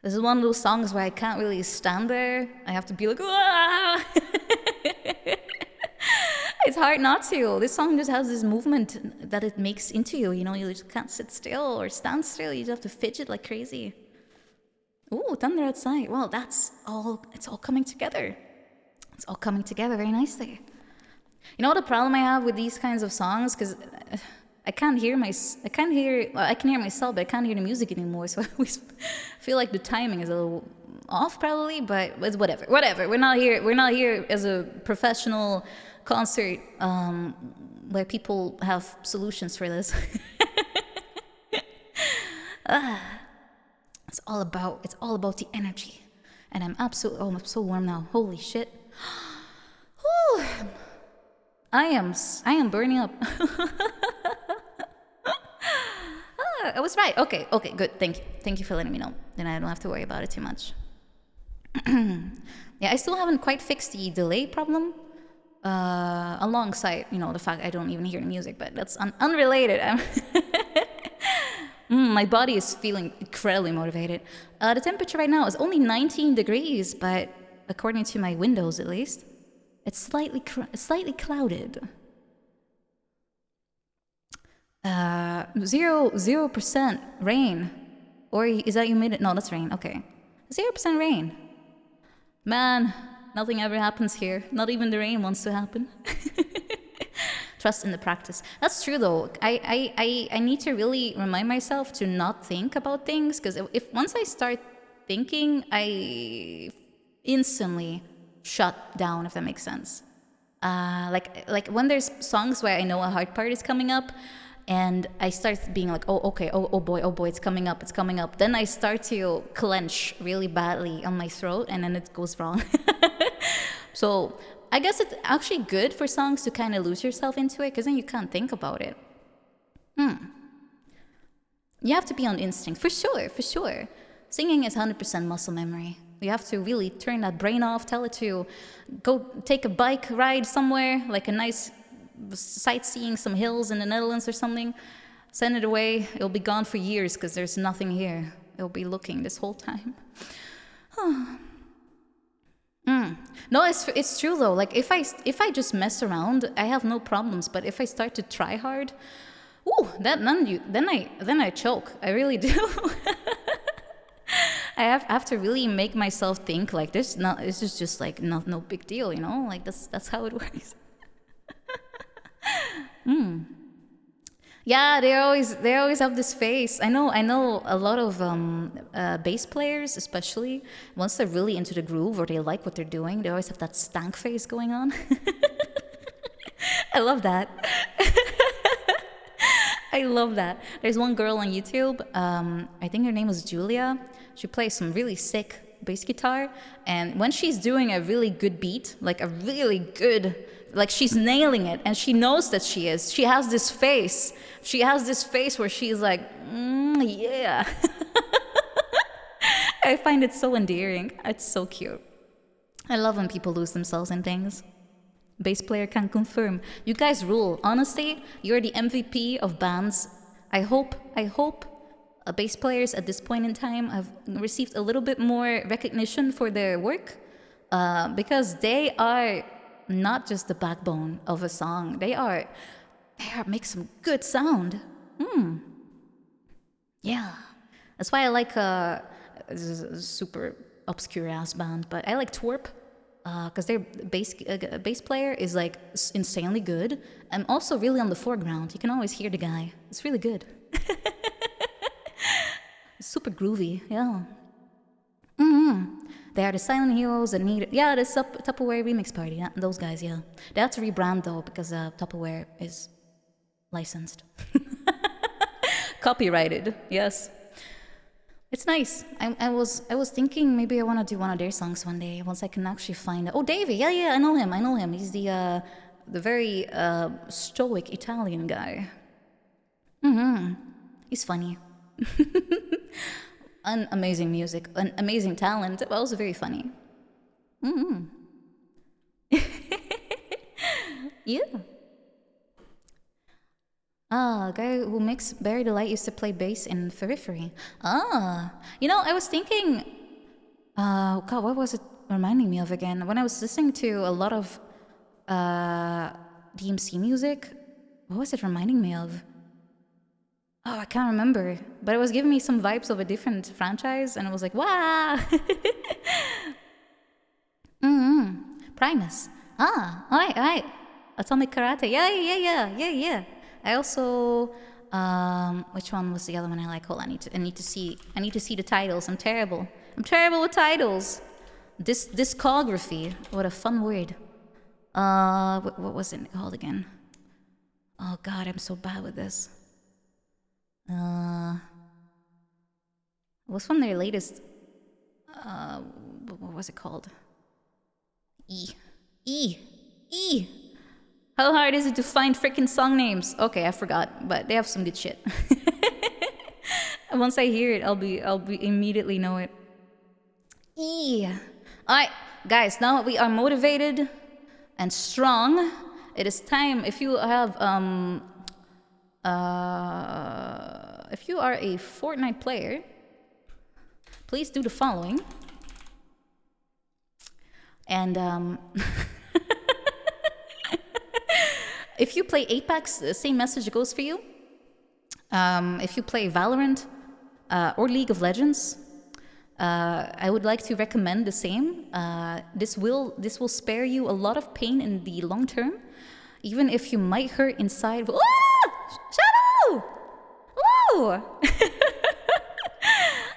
This is one of those songs where I can't really stand there. I have to be like, ah! It's hard not to. This song just has this movement that it makes into you. You know, you just can't sit still or stand still. You just have to fidget like crazy. Ooh, thunder outside. Well, it's all coming together. It's all coming together very nicely. You know what the problem I have with these kinds of songs? Because I can hear myself, but I can't hear the music anymore. So I always feel like the timing is a little off, probably. But it's whatever. We're not here as a professional concert where people have solutions for this. It's all about the energy, and I'm so warm now. Holy shit! Whew. I am burning up. I was right. Okay, good. Thank you for letting me know. Then I don't have to worry about it too much. Yeah, I still haven't quite fixed the delay problem. Alongside, the fact I don't even hear the music, but that's unrelated. My body is feeling incredibly motivated. The temperature right now is only 19 degrees, but according to my windows at least, it's slightly clouded. 0% rain. Or is that humidity? No, that's rain. Okay. 0% rain. Man, nothing ever happens here. Not even the rain wants to happen. Trust in the practice. That's true though. I need to really remind myself to not think about things, because if once I start thinking, I instantly shut down, if that makes sense. Like when there's songs where I know a hard part is coming up, and I start being like, oh boy, it's coming up. Then I start to clench really badly on my throat, and then it goes wrong. So I guess it's actually good for songs to kind of lose yourself into it, because then you can't think about it. You have to be on instinct, for sure. Singing is 100% muscle memory. You have to really turn that brain off, tell it to go take a bike ride somewhere, like a nice sightseeing some hills in the Netherlands or something. Send it away. It'll be gone for years because there's nothing here. It'll be looking this whole time. No, it's true though. Like if I just mess around, I have no problems. But if I start to try hard, then I choke. I really do. I have to really make myself think like this. This is just like no big deal, Like that's how it works. Yeah, they always have this face. I know a lot of bass players, especially once they're really into the groove or they like what they're doing, they always have that stank face going on. I love that. I love that. There's one girl on YouTube, I think her name was Julia. She plays some really sick bass guitar, and when she's doing a really good beat, like a really good, like she's nailing it, and she knows that she has this face. She has this face where she's like, yeah. I find it so endearing. It's so cute. I love when people lose themselves in things. Bass player can confirm. You guys rule. Honestly, you're the MVP of bands I hope bass players at this point in time have received a little bit more recognition for their work, because they are not just the backbone of a song. They make some good sound. Yeah, that's why I like this is a super obscure ass band, but I like Twerp. Because their bass player is like insanely good, and also really on the foreground. You can always hear the guy. It's really good. Super groovy, yeah. They are the Silent Heroes that need. Yeah, the Tupperware remix party. Yeah, those guys, yeah. They have to rebrand though because Tupperware is licensed, copyrighted. Yes. It's nice. I was thinking maybe I want to do one of their songs one day once I can actually find. Oh, Davey, yeah, I know him. He's the very stoic Italian guy. He's funny. An amazing music, an amazing talent, but also very funny. Yeah. A guy who makes Barry Delight used to play bass in Periphery. I was thinking, God, what was it reminding me of again? When I was listening to a lot of DMC music, what was it reminding me of? Oh, I can't remember, but it was giving me some vibes of a different franchise, and I was like, wow! Primus. Alright. Atomic Karate. Yeah. I also, which one was the other one I like? Hold on, I need to see the titles. I'm terrible with titles. Discography. What a fun word. What was it called again? Oh God, I'm so bad with this. It was from their latest. What was it called? E. How hard is it to find freaking song names? Okay, I forgot, but they have some good shit. And once I hear it, I'll be immediately know it. All right, guys. Now that we are motivated and strong, it is time. If you have if you are a Fortnite player, please do the following. And if you play Apex, the same message goes for you. If you play Valorant or League of Legends, I would like to recommend the same. This will spare you a lot of pain in the long term, even if you might hurt inside. Shadow!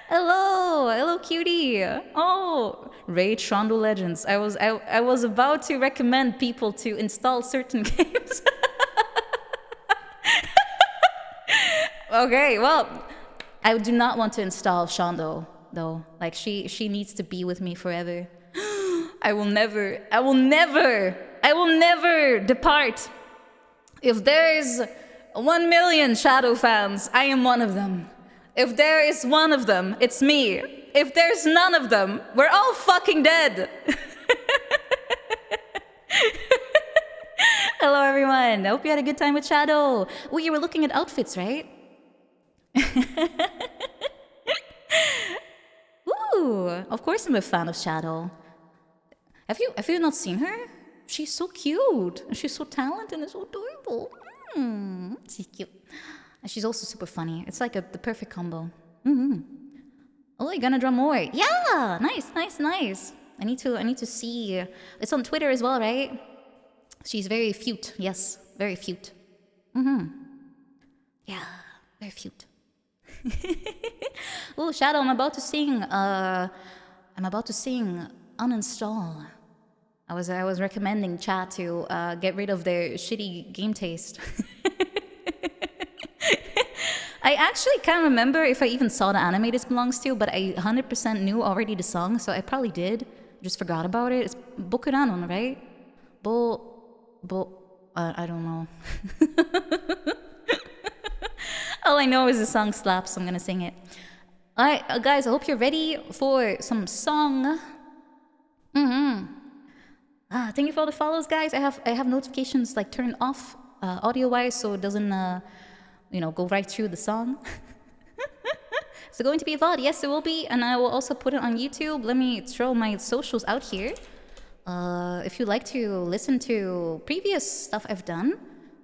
Hello! Hello, cutie. Oh, Raid Shondo Legends. I was about to recommend people to install certain games. Okay, well, I do not want to install Shondo though. Like she needs to be with me forever. I will never depart. If there is 1 million Shadow fans, I am one of them. If there is one of them, it's me. If there's none of them, we're all fucking dead. Hello, everyone. I hope you had a good time with Shadow. Oh, you were looking at outfits, right? Ooh, of course I'm a fan of Shadow. Have you not seen her? She's so cute. She's so talented and so adorable. She's cute. And she's also super funny. It's like the perfect combo. Oh, you're gonna draw more. Yeah, nice. I need to see. It's on Twitter as well, right? She's very cute. Yes, very cute. Yeah, very cute. Oh, Shadow, I'm about to sing Uninstall. I was recommending chat to get rid of their shitty game taste. I actually can't remember if I even saw the anime this belongs to, but I 100% knew already the song, so I probably did. Just forgot about it. It's Bokuranon, right? I don't know. All I know is the song slaps, so I'm gonna sing it. Alright, guys, I hope you're ready for some song. Thank you for all the follows, guys. I have notifications like turned off audio-wise, so it doesn't go right through the song. Is it going to be a VOD? Yes, it will be, and I will also put it on YouTube. Let me throw my socials out here. If you'd like to listen to previous stuff I've done,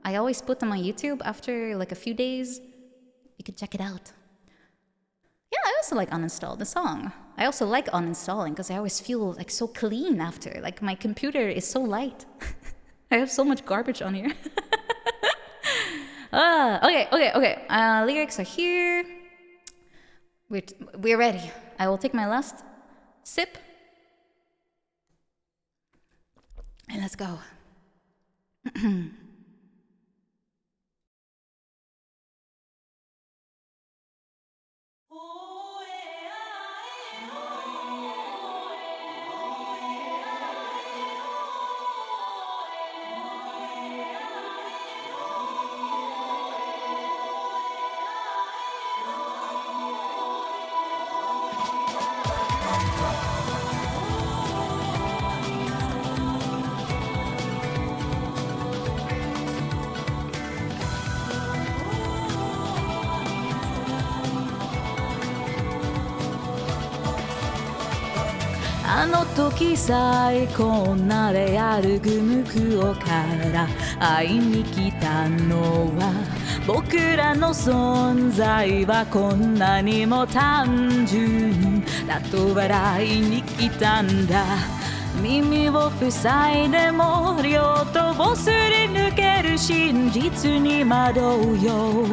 I always put them on YouTube after like a few days. You can check it out. Yeah, I also like uninstall the song. I also like uninstalling because I always feel like so clean after. Like my computer is so light. I have so much garbage on here. Okay. Lyrics are here. We're ready. I will take my last sip. And let's go. あの時さえこんなレアルグムクオから会いに来たのは僕らの存在はこんなにも単純だと笑いに来たんだ耳を塞いでも両手をすり抜ける真実に惑うよ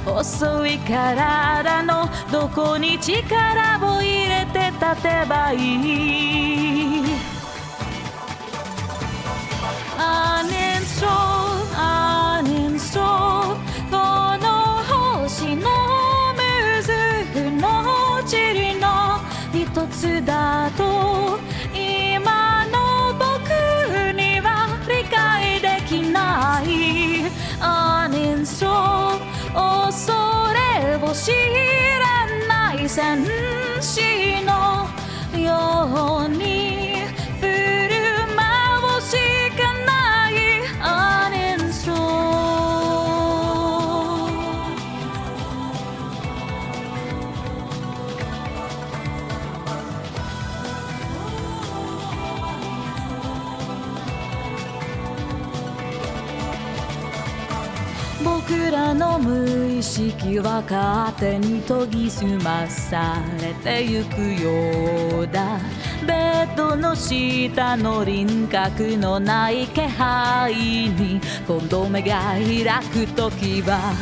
細い体のどこに力を入れて立てばいい Uninstall, uninstall この星の水の塵の一つだと今の僕には理解できない Uninstall恐れを知らない戦士のように振る舞うしかない Uninstall 僕らの無意識は勝手に研ぎ澄まされてゆくようだベッドの下の輪郭のない気配に今度目が開くときは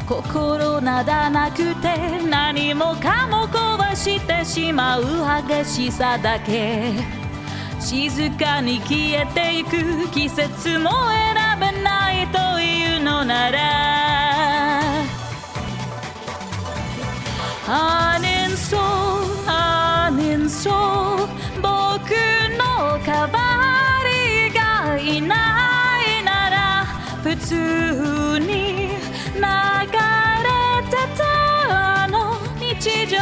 心なだなくて何もかも壊してしまう激しさだけ静かに消えていく季節も選べないというのなら Uninstall, uninstall 僕の代わりがいないなら普通に流れてたあの日常を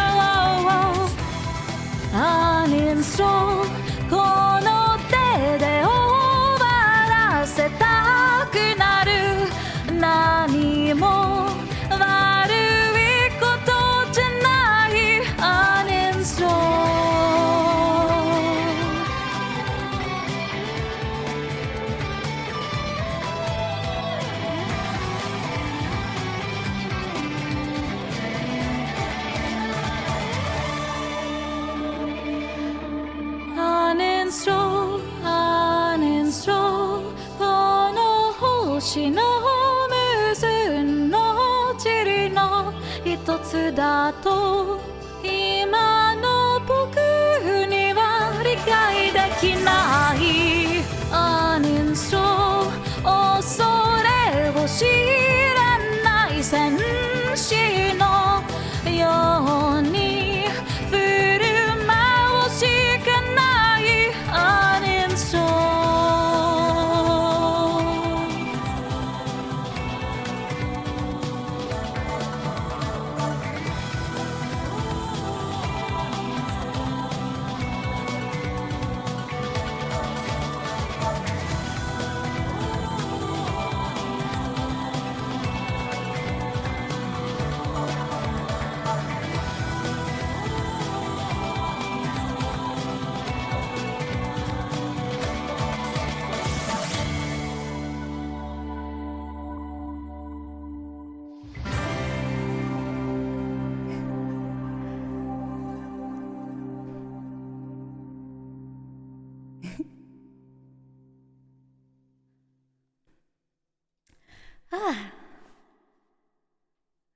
Uninstall この手で終わらせたくなる何も悪いことじゃない Uninstall Uninstall, uninstall この星の水の塵の一つだと今の僕には理解できない Uninstall 恐れを知らない戦士のように振る舞うしかない Uninstall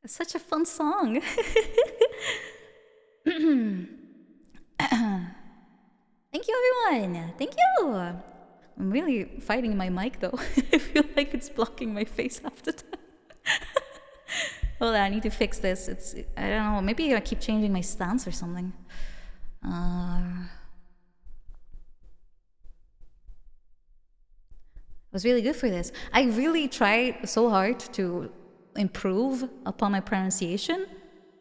It's such a fun song. Thank you, everyone. Thank you. I'm really fighting my mic though. I feel like it's blocking my face half the time. Hold on, I need to fix this. I don't know, maybe I keep changing my stance or something. It was really good for this. I really tried so hard to improve upon my pronunciation.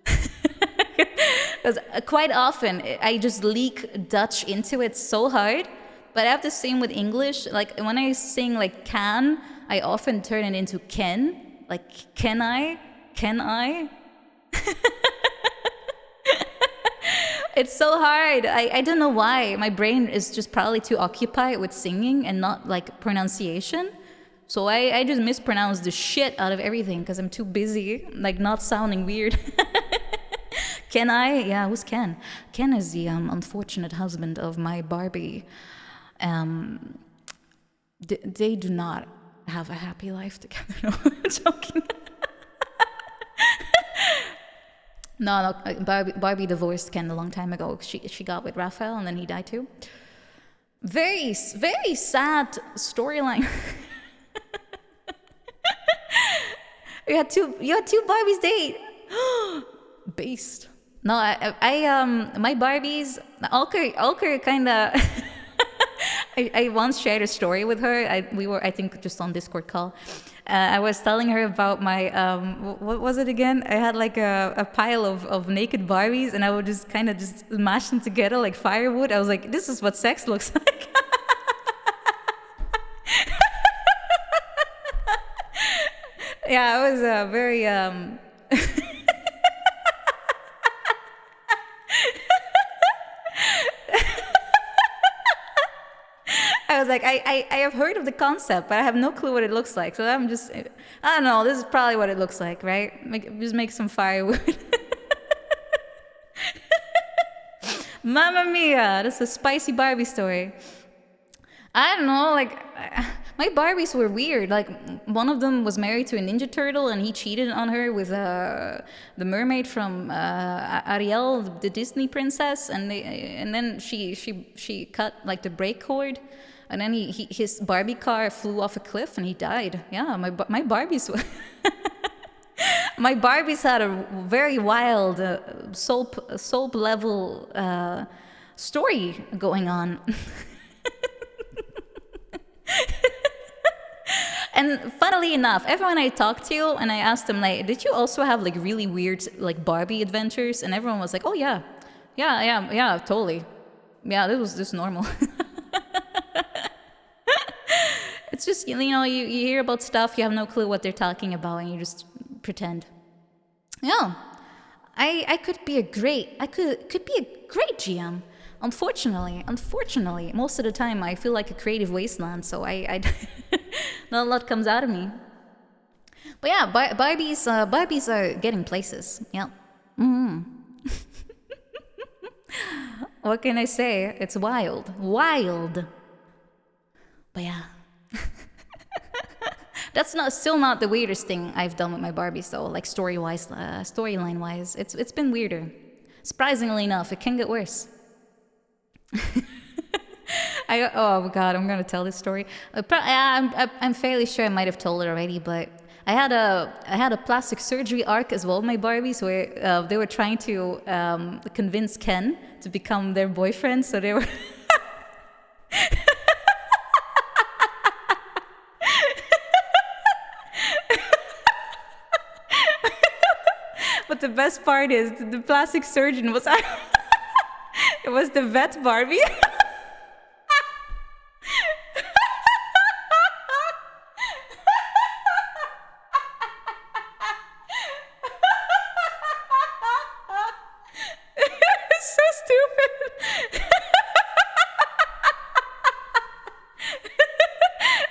Because quite often I just leak Dutch into it so hard. But I have the same with English. Like when I sing like can, I often turn it into can. Like can I? Can I? It's so hard. I don't know why. My brain is just probably too occupied with singing and not like pronunciation. So I just mispronounce the shit out of everything because I'm too busy, like not sounding weird. Ken I? Yeah, who's Ken? Ken is the unfortunate husband of my Barbie. They do not have a happy life together. No, I'm joking. No, Barbie divorced Ken a long time ago. She got with Raphael and then he died too. Very, very sad storyline. You had two Barbies date. Based. No, my Barbies. Alker kind of. I once shared a story with her. We were, I think, just on Discord call. I was telling her about my, what was it again? I had like a pile of naked Barbies and I would just kind of just mash them together like firewood. I was like, this is what sex looks like. Yeah, I was very, I was like, I have heard of the concept, but I have no clue what it looks like. So I'm just, I don't know, this is probably what it looks like, right? Just make some firewood. Mamma mia, this is a spicy Barbie story. I don't know, like, my Barbies were weird. Like, one of them was married to a Ninja Turtle and he cheated on her with the mermaid from Ariel, the Disney princess. And then she cut, like, the brake cord. And then his Barbie car flew off a cliff and he died. Yeah, my Barbies were... My Barbies had a very wild soap level story going on. And funnily enough, everyone I talked to and I asked them like, did you also have like really weird like Barbie adventures? And everyone was like, oh yeah, totally. Yeah, this was just normal. It's just, you know, you hear about stuff, you have no clue what they're talking about and you just pretend. Yeah, I could be a great GM. Unfortunately, most of the time I feel like a creative wasteland, so I not a lot comes out of me. But yeah, Barbies are getting places. Yeah. What can I say? It's wild. But yeah. That's still not the weirdest thing I've done with my Barbies though, like storyline wise. It's been weirder. Surprisingly enough, it can get worse. Oh god, I'm gonna tell this story. I'm fairly sure I might have told it already, but I had a plastic surgery arc as well with my Barbies, where they were trying to convince Ken to become their boyfriend, so they were. But the best part is the plastic surgeon was. It was the vet Barbie. It's so stupid.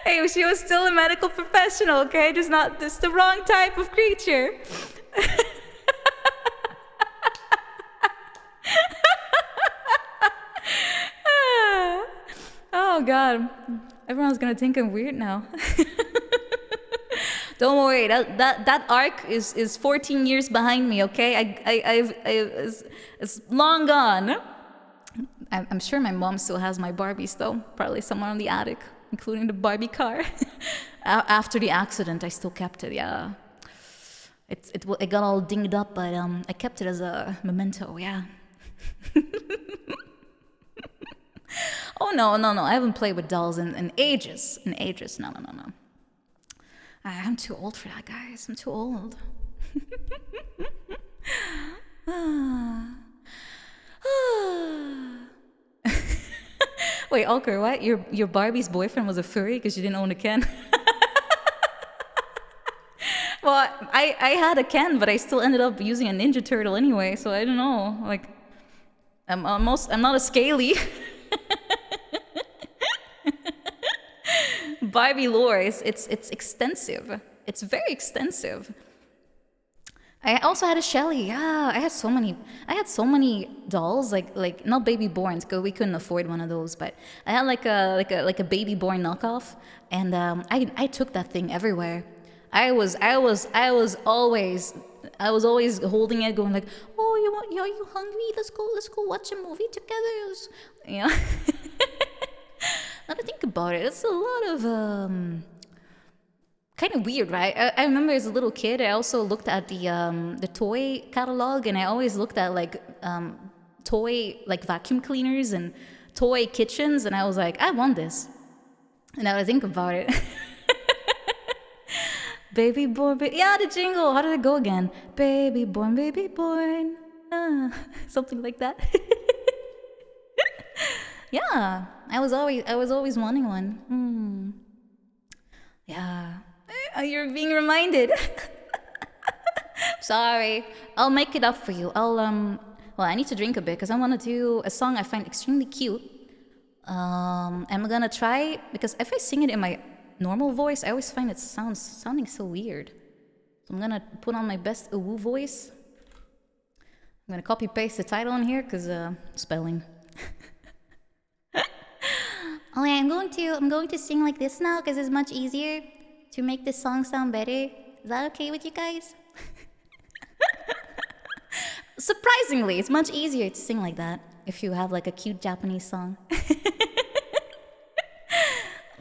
Hey, she was still a medical professional, okay? Just the wrong type of creature. Oh god, everyone's gonna think I'm weird now. Don't worry, that arc is 14 years behind me, okay? It's long gone. I'm sure my mom still has my Barbies though, probably somewhere in the attic, including the Barbie car. After the accident, I still kept it, yeah. It got all dinged up, but I kept it as a memento, yeah. Oh no, I haven't played with dolls in ages, no. I'm too old for that, guys. I'm too old. Wait, Alker, what? Your Barbie's boyfriend was a furry because you didn't own a Ken? Well, I had a Ken, but I still ended up using a Ninja Turtle anyway, so I don't know. Like, I'm not a scaly. Barbie lore it's extensive. It's very extensive. I also had a Shelly. Yeah, I had so many dolls, like not baby borns, because we couldn't afford one of those. But I had like a baby born knockoff, and I took that thing everywhere. I was always holding it, going like, oh, are you hungry? Let's go watch a movie together. Yeah. Now to think about it, it's a lot of kind of weird, right? I remember as a little kid, I also looked at the toy catalog, and I always looked at like toy like vacuum cleaners and toy kitchens, and I was like, I want this. And now to think about it, baby born, yeah, the jingle. How did it go again? Baby born, something like that. Yeah, I was always wanting one. Yeah, you're being reminded. Sorry, I'll make it up for you. Well, I need to drink a bit because I want to do a song I find extremely cute. I'm gonna try, because if I sing it in my normal voice, I always find it sounding so weird. So I'm gonna put on my best Uwu voice. I'm gonna copy paste the title in here because spelling. Oh yeah, I'm going to sing like this now because it's much easier to make this song sound better. Is that okay with you guys? Surprisingly, it's much easier to sing like that if you have like a cute Japanese song.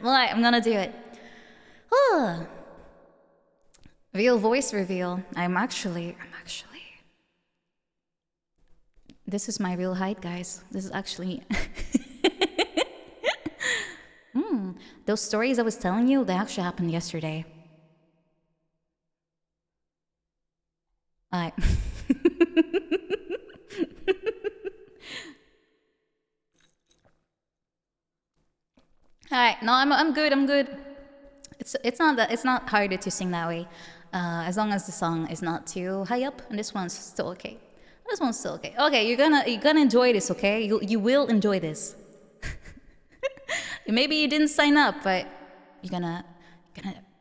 Alright, I'm gonna do it. Real voice reveal. I'm actually. This is my real height, guys. This is actually. Those stories I was telling you, they actually happened yesterday. Alright. Alright, no, I'm good. It's not harder to sing that way. As long as the song is not too high up, and this one's still okay. Okay, you're gonna enjoy this, okay? You will enjoy this. Maybe you didn't sign up, but you're gonna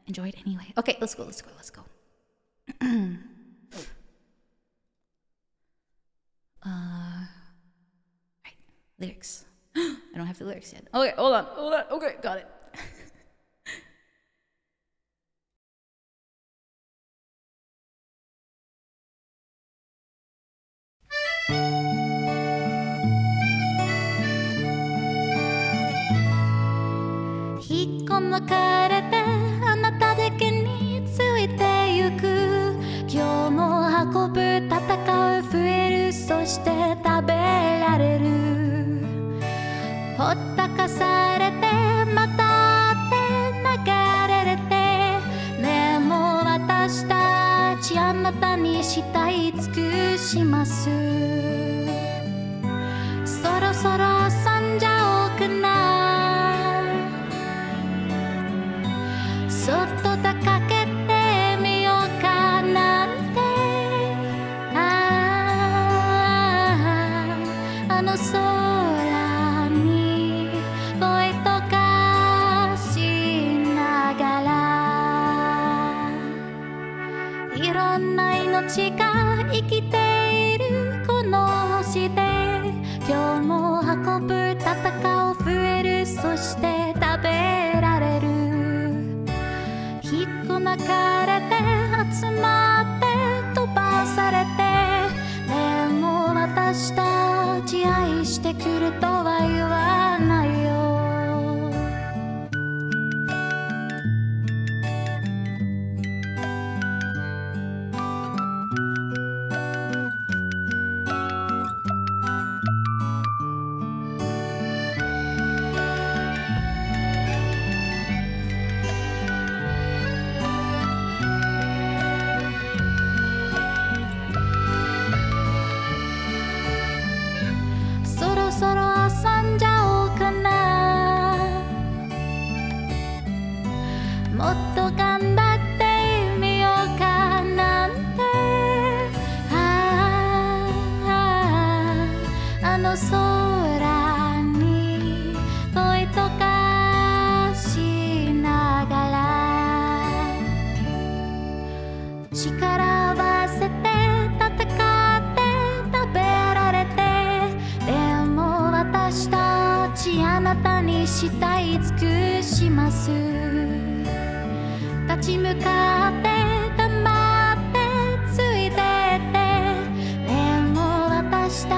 enjoy it anyway. Okay, let's go. Right, lyrics. I don't have the lyrics yet. Okay, hold on. Okay, got it.引っこ抜かれてあなただけについてゆく今日も運ぶ戦う増えるそして食べられるほったかされてまたって流れてでも私たちあなたに慕い尽くしますそろそろ遊んじゃおうかなそっと出かけてみようかなんてあの空に声とかしながらいろんな命が生きているこの星で今日も運ぶ戦う増えるそして食べられる引っこ抜かれて集まって飛ばされてでも私たち愛してくるとは言わないよそろそろ遊んじゃおうかなもっと頑張ってみようかなんてあの空に恋とかしながら力合わせて戦って食べられてでも私たちあなたに慕い尽くします立ち向かって黙ってついてってでも私た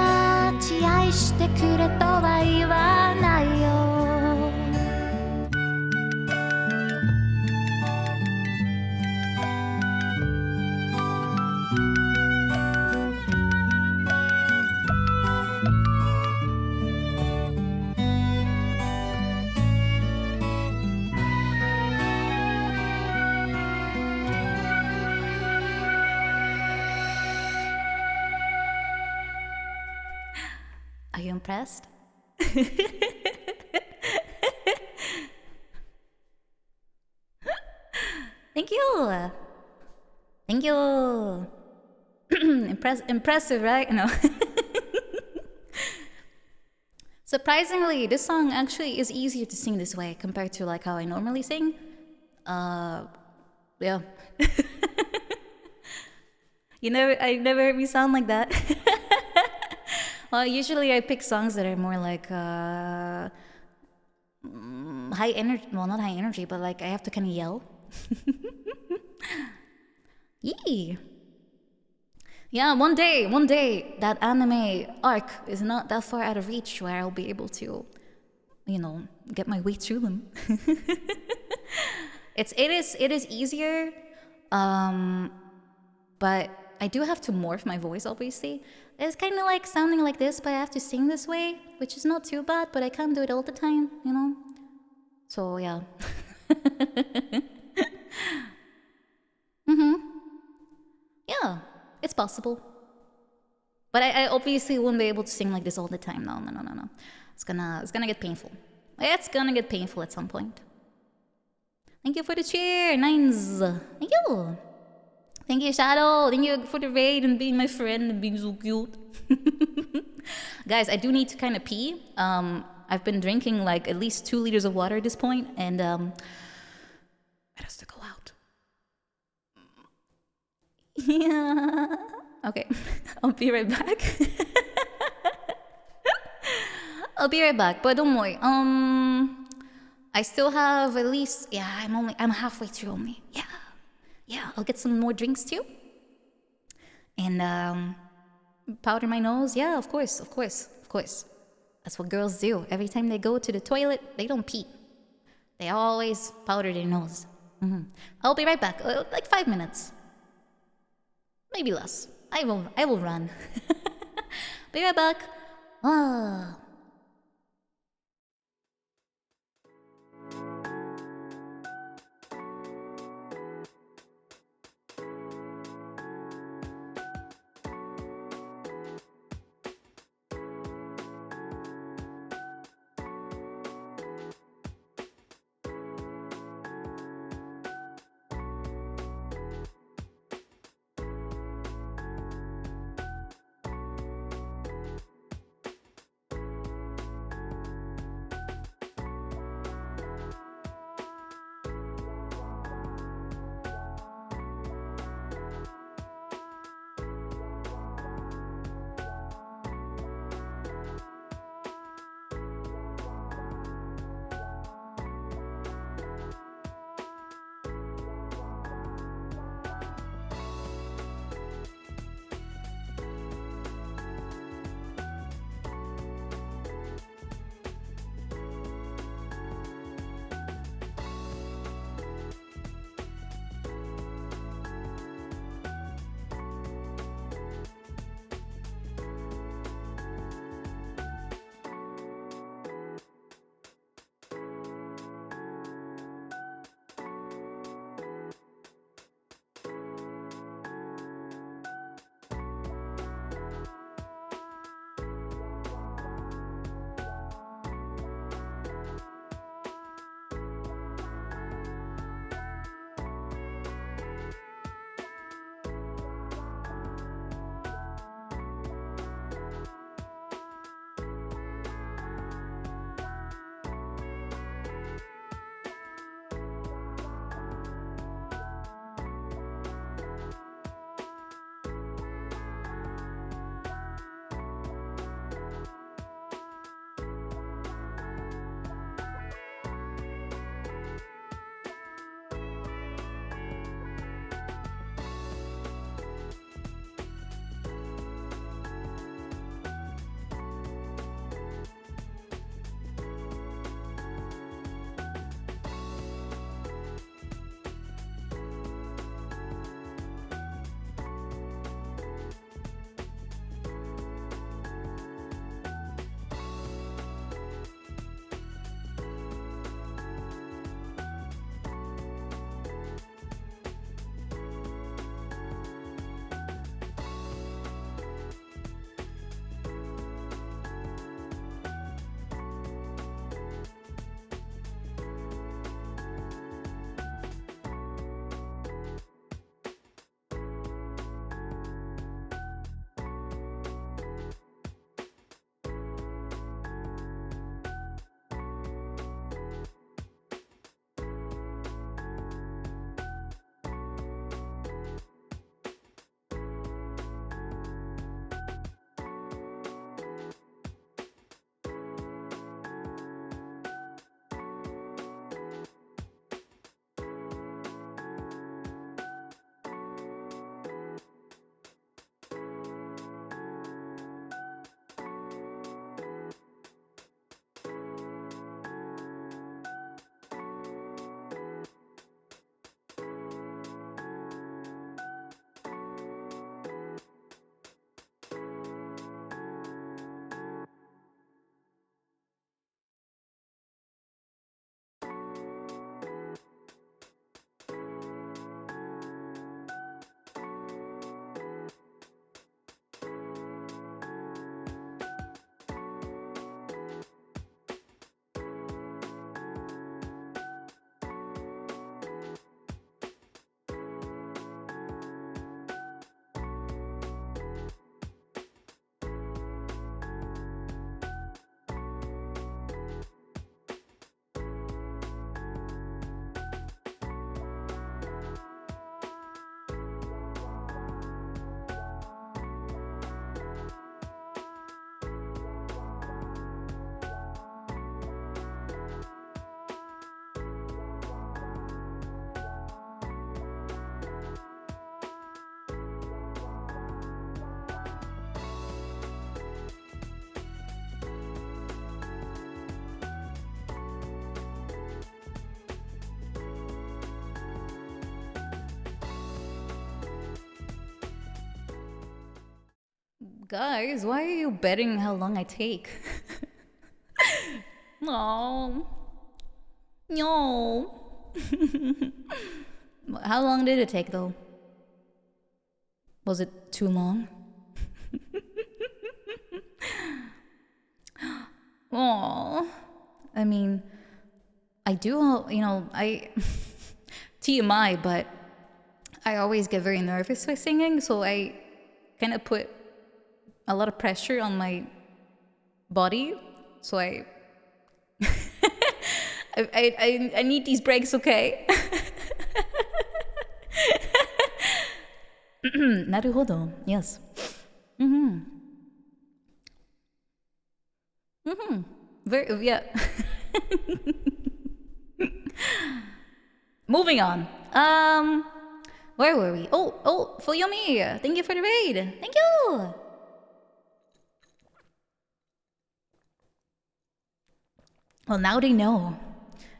ち愛してくれとは言わないよAre you impressed? Thank you. Thank you. Impressive, right? No. Surprisingly, this song actually is easier to sing this way compared to like how I normally sing. Yeah. I never heard me sound like that. Well, usually I pick songs that are more like high energy. Well, not high energy, but like I have to kind of yell. Yee. Yeah, one day, that anime arc is not that far out of reach where I'll be able to, get my way through them. It is easier, but I do have to morph my voice, obviously. It's kind of like sounding like this, but I have to sing this way, which is not too bad, but I can't do it all the time, So, yeah. Yeah, it's possible. But I obviously won't be able to sing like this all the time. No. It's gonna get painful. It's gonna get painful at some point. Thank you for the cheer, Nines. Thank you. Thank you, Shadow. Thank you for the raid and being my friend and being so cute. Guys, I do need to kind of pee. I've been drinking like at least 2 liters of water at this point, and it has to go out. Yeah. Okay, I'll be right back. I'll be right back, but don't worry. I still have at least, I'm halfway through only. Yeah, I'll get some more drinks too. And powder my nose. Yeah, of course. That's what girls do. Every time they go to the toilet, they don't pee. They always powder their nose. I'll be right back. Like 5 minutes. Maybe less. I will run. Be right back. Guys, why are you betting how long I take? No. No. How long did it take though? Was it too long? Oh, I mean, I do, I TMI, but I always get very nervous by singing, so I kind of put a lot of pressure on my body. So I I need these breaks, okay? Naruhodo, yes. Very, yeah. Moving on. Where were we? Oh, Fuyomi, thank you for the raid. Thank you. Well, now they know.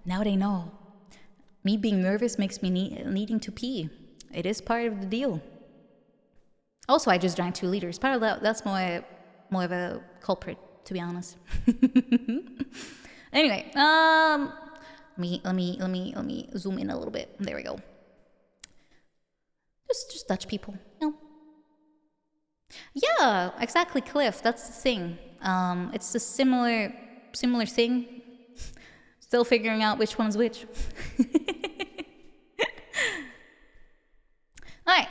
Now they know. Me being nervous makes me needing to pee. It is part of the deal. Also, I just drank 2 liters. Part of that's more of a culprit, to be honest. Anyway, let me zoom in a little bit. There we go. Just Dutch people, Yeah, exactly, Cliff. That's the thing. It's a similar thing. Still figuring out which one's which. Alright,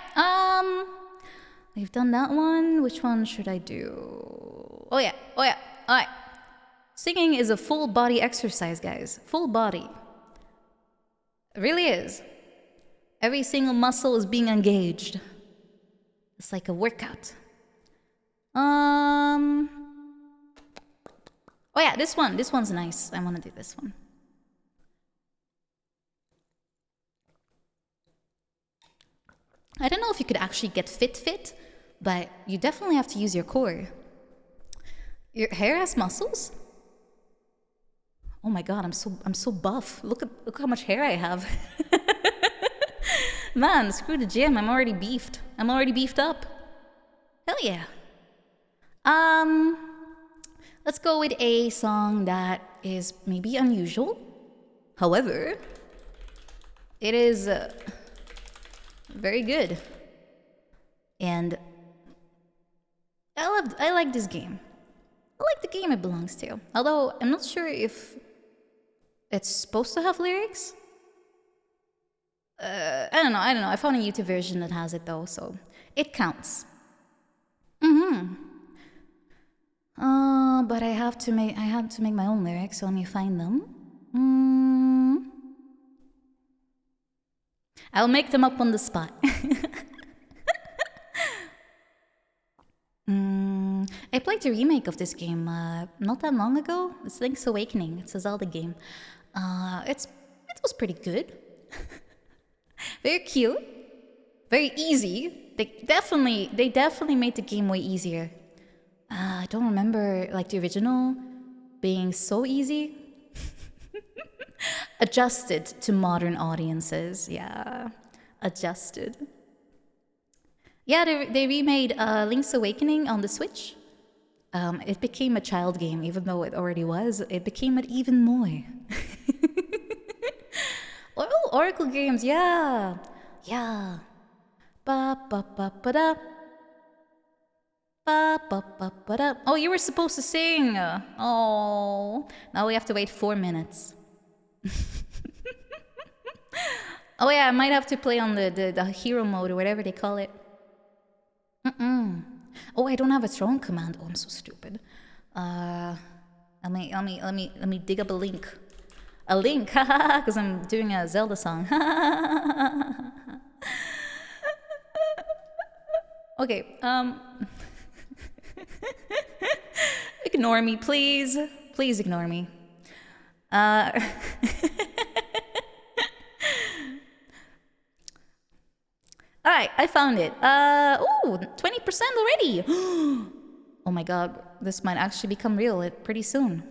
we've done that one. Which one should I do? Oh yeah. Alright. Singing is a full body exercise, guys. Full body. It really is. Every single muscle is being engaged. It's like a workout. Oh yeah, this one's nice. I want to do this one. I don't know if you could actually get fit, but you definitely have to use your core. Your hair has muscles? Oh my god, I'm so buff. Look how much hair I have. Man, screw the gym. I'm already beefed. I'm already beefed up. Hell yeah. Let's go with a song that is maybe unusual. However, it is very good. And I like this game. I like the game it belongs to. Although I'm not sure if it's supposed to have lyrics. I don't know. I found a YouTube version that has it though, so it counts. But I have to make my own lyrics, so let me find them. I'll make them up on the spot. I played the remake of this game not that long ago. It's Link's Awakening. It's a Zelda game. It was pretty good. Very cute. Very easy. They definitely made the game way easier. I don't remember like the original being so easy. Adjusted to modern audiences. Yeah. Adjusted. Yeah, they remade Link's Awakening on the Switch. It became a child game, even though it already was. It became it even more. Oh, Oracle games, yeah. Yeah. Ba ba ba ba da. Ba ba ba ba da. Oh, you were supposed to sing. Oh, now we have to wait 4 minutes. Oh yeah, I might have to play on the hero mode or whatever they call it. Oh, I don't have a throne command. Oh, I'm so stupid. Let me dig up a link. A link, haha, because I'm doing a Zelda song. Okay, ignore me, please. Please ignore me. Alright, I found it. Ooh, 20% already. Oh my god, this might actually become real pretty soon.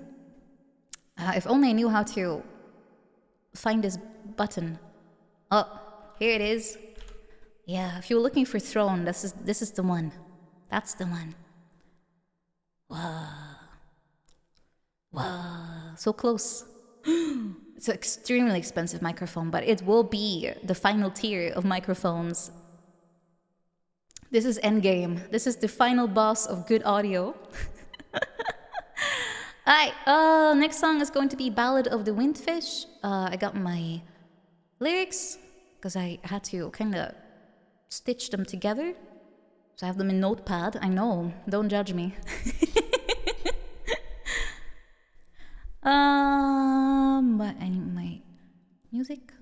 If only I knew how to find this button. Oh, here it is. Yeah, if you were looking for throne, this is the one. That's the one. Wow, so close. It's an extremely expensive microphone, but it will be the final tier of microphones. This is endgame. This is the final boss of good audio. Alright, next song is going to be Ballad of the Windfish. I got my lyrics because I had to kind of stitch them together. So I have them in Notepad. I know, don't judge me. But I need my music.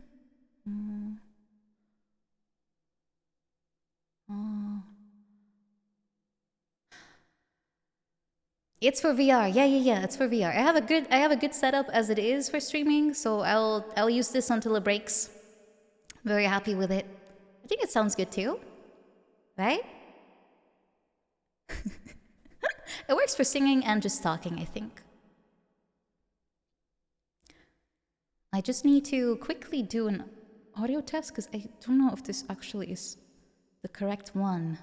It's for VR. Yeah. It's for VR. I have a good setup as it is for streaming, so I'll use this until it breaks. Very happy with it. I think it sounds good too, right? It works for singing and just talking, I think. I just need to quickly do an audio test because I don't know if this actually is the correct one.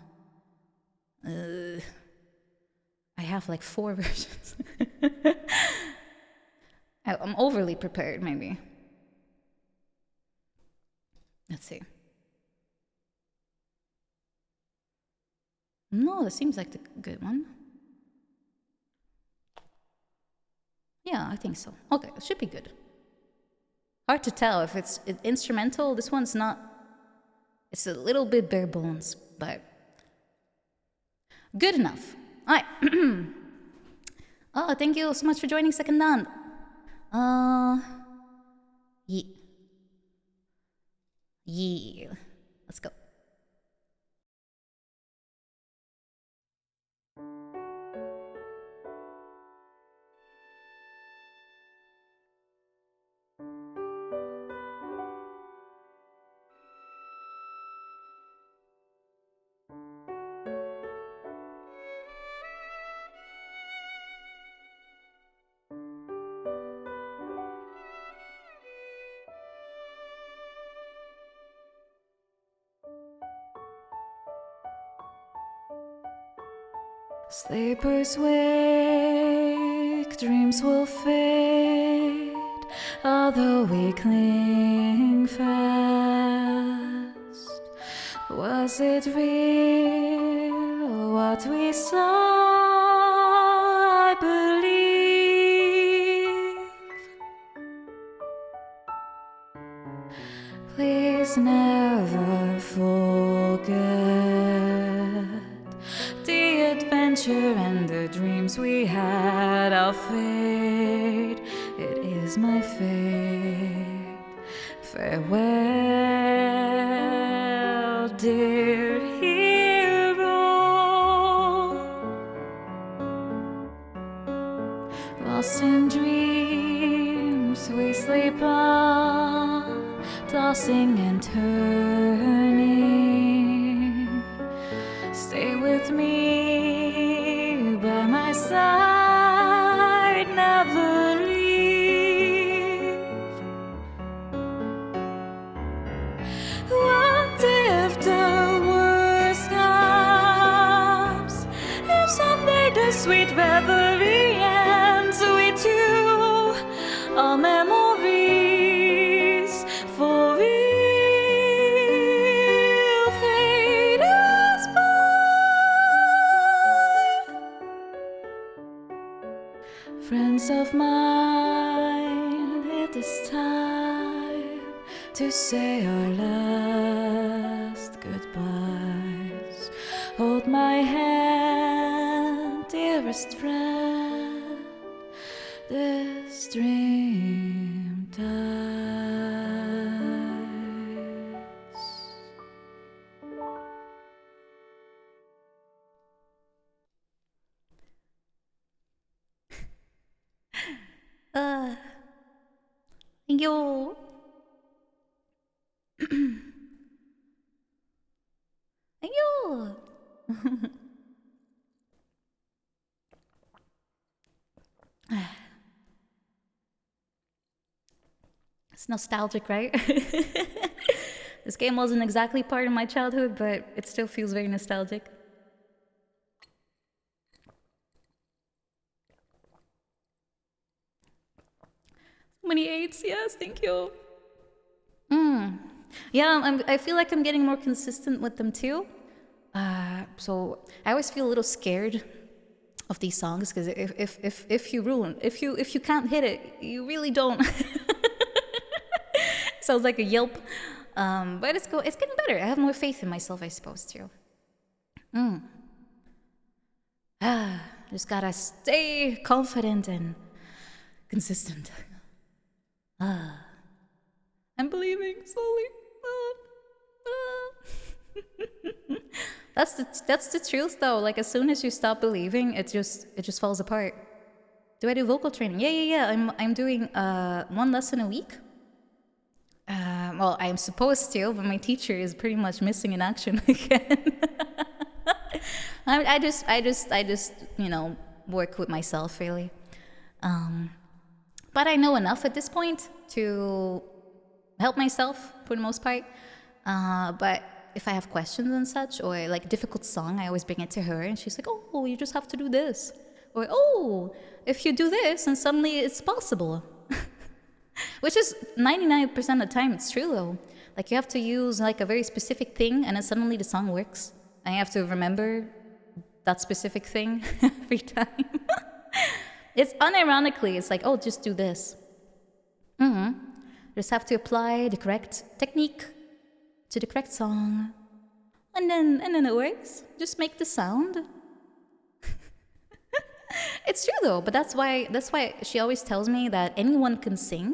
I have like 4 versions. I'm overly prepared, maybe. Let's see. No, that seems like the good one. Yeah, I think so. Okay, it should be good. Hard to tell if it's instrumental. This one's not. It's a little bit bare bones, but good enough. All right. Oh, thank you so much for joining Second Dan. Yeah. Let's go. Sleepers wake, dreams will fade, although we cling fast. Was it real, what we saw? I believe. Please never forget the adventure and the dreams we had. I'll fade, it is my fate. Farewell, dear hero. Lost in dreams, we sleep on, tossing and turning. Stay with me, by my side, never leave. What if the worst comes? If someday the sweet reverie ends, we two, all memories for real fade us by. Friends of mine, it is time to say our last goodbyes. Hold my hand, dearest friend, this dream dies. Thank you. Thank you. It's nostalgic, right? This game wasn't exactly part of my childhood, but it still feels very nostalgic. Many eights, yes, thank you. Yeah, I feel like I'm getting more consistent with them too. So I always feel a little scared of these songs because if you can't hit it, you really don't. Sounds like a yelp. But it's getting better. I have more faith in myself, I suppose, too. Just gotta stay confident and consistent. I'm believing slowly. That's the truth, though. Like as soon as you stop believing, it just falls apart. Do I do vocal training? Yeah. I'm doing 1 lesson a week. Well, I'm supposed to, but my teacher is pretty much missing in action again. I just work with myself really. But I know enough at this point to help myself for the most part. But if I have questions and such, or like difficult song, I always bring it to her, and she's like, "Oh, you just have to do this," or "Oh, if you do this, and suddenly it's possible." Which is 99% of the time it's true though. Like you have to use like a very specific thing, and then suddenly the song works, and you have to remember that specific thing every time. It's unironically, it's like, oh, just do this. Just have to apply the correct technique to the correct song, and then it works. Just make the sound. It's true though, but that's why she always tells me that anyone can sing,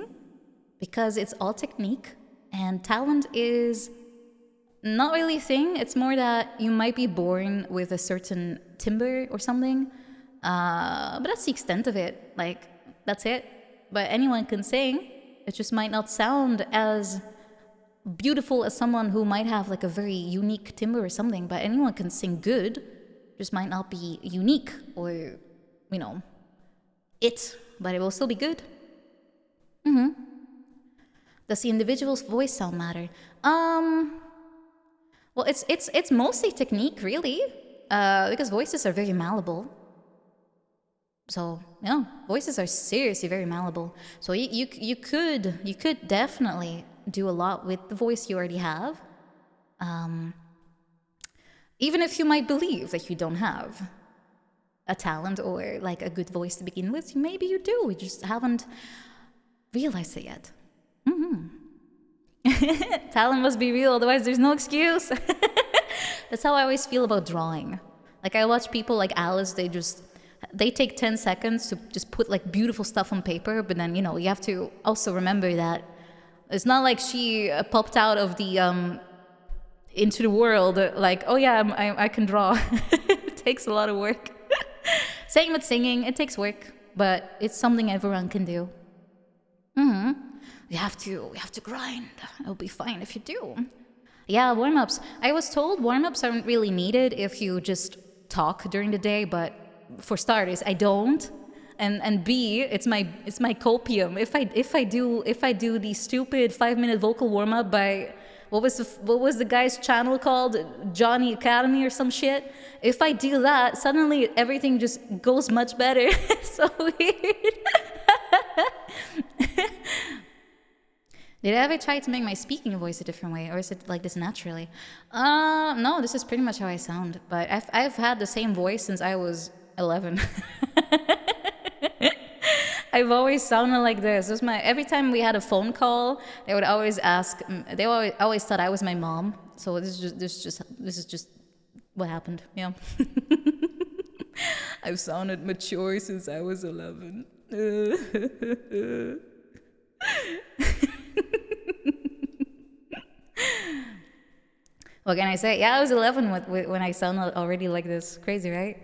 because it's all technique, and talent is not really a thing. It's more that you might be born with a certain timbre or something, but that's the extent of it. Like that's it. But anyone can sing. It just might not sound as beautiful as someone who might have like a very unique timbre or something. But anyone can sing good. Just might not be unique or, but it will still be good. Does the individual's voice sound matter? Well, it's mostly technique, really, because voices are very malleable. So yeah, voices are seriously very malleable. So you could definitely do a lot with the voice you already have, even if you might believe that you don't have a talent or like a good voice to begin with. Maybe you do. You just haven't realized it yet. Talent must be real, otherwise there's no excuse. That's how I always feel about drawing. Like I watch people like Alice, they take 10 seconds to just put like beautiful stuff on paper, but then you have to also remember that it's not like she popped out of the into the world like, oh yeah, I can draw. It takes a lot of work. Same with singing, it takes work, but it's something everyone can do. You have to grind. It'll be fine if you do. Yeah, warm-ups. I was told warm-ups aren't really needed if you just talk during the day, but for starters, I don't. And B, it's my copium. If I do the stupid 5-minute vocal warm-up by what was the guy's channel called? Johnny Academy or some shit. If I do that, suddenly everything just goes much better. It's so weird. Did I ever try to make my speaking voice a different way, or is it like this naturally? No, this is pretty much how I sound. But I've had the same voice since I was 11. I've always sounded like this. Every time we had a phone call, they would always ask. They always thought I was my mom. So this is just what happened. Yeah. I've sounded mature since I was 11. What can I say? Yeah, I was 11 when I sounded already like this. Crazy, right?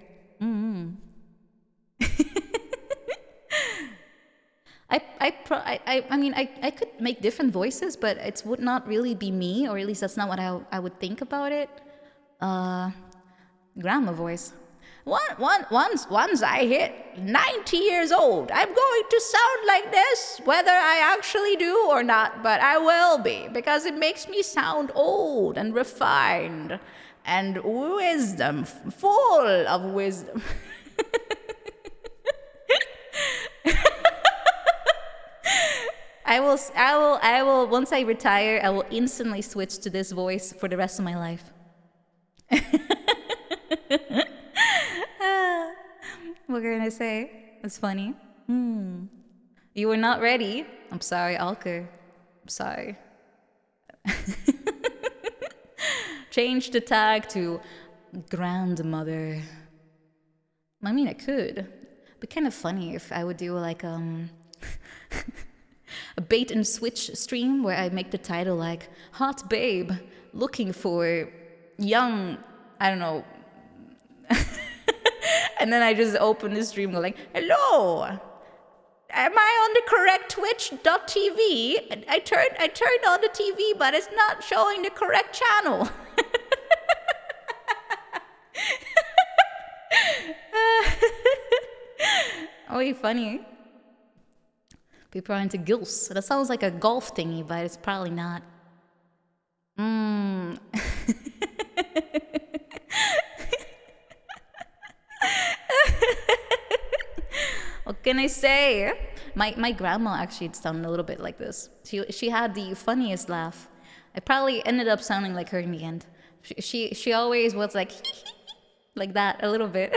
I could make different voices, but it would not really be me, or at least that's not what I would think about it. Grandma voice. Once I hit 90 years old, I'm going to sound like this, whether I actually do or not, but I will be, because it makes me sound old and refined and wisdom, full of wisdom. I will, once I retire, I will instantly switch to this voice for the rest of my life. What can I say? It's funny. You were not ready. I'm sorry, Alker. I'm sorry. Change the tag to grandmother. I mean, I could. It'd be kind of funny if I would do like a bait and switch stream where I make the title like "Hot Babe Looking for Young," I don't know. And then I just open the stream and go like, "Hello, am I on the correct Twitch.tv? I turned on the TV, but it's not showing the correct channel." Oh, you funny. People are into gills. That sounds like a golf thingy, but it's probably not. What can I say? My grandma actually sounded a little bit like this. She had the funniest laugh. I probably ended up sounding like her in the end. She always was like like that a little bit.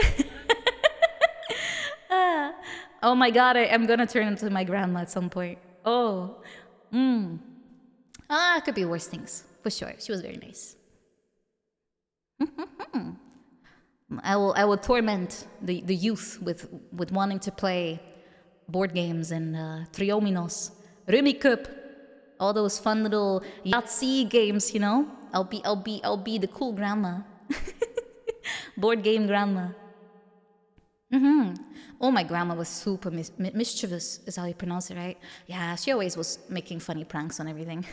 Oh my god, I am gonna turn into my grandma at some point. Oh. It could be worse things, for sure. She was very nice. I will torment the youth with wanting to play board games and Triominos, Rummy Cup, all those fun little Yahtzee games, you know? I'll be the cool grandma. Board game grandma. Oh, my grandma was super mischievous, is how you pronounce it, right? Yeah, she always was making funny pranks on everything.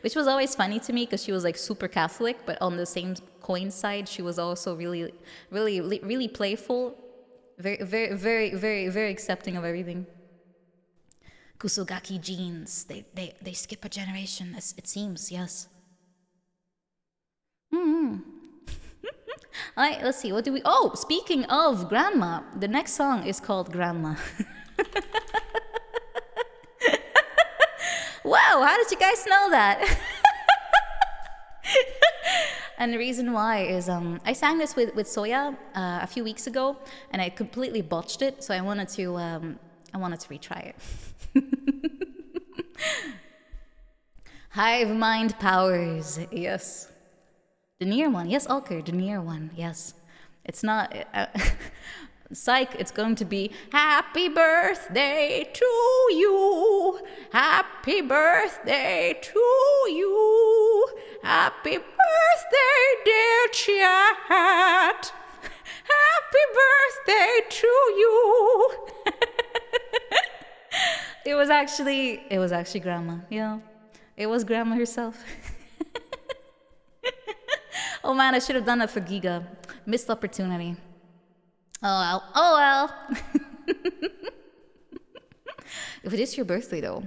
Which was always funny to me because she was like super Catholic, but on the same coin side, she was also really, really, really playful. Very, very, very, very, very accepting of everything. Kusogaki genes, they skip a generation, it seems, yes. All right, let's see. What do we... Oh, speaking of grandma, the next song is called Grandma. Wow, how did you guys know that? And the reason why is I sang this with Soya a few weeks ago, and I completely botched it, so I wanted to retry it. Hive mind powers, yes. The near one, yes, Alker, the near one, yes. It's not, psych, it's going to be happy birthday to you, happy birthday to you, happy birthday, dear chat, happy birthday to you. It was actually grandma, yeah. It was grandma herself. Oh man, I should have done that for Giga. Missed opportunity. Oh well. If it is your birthday though,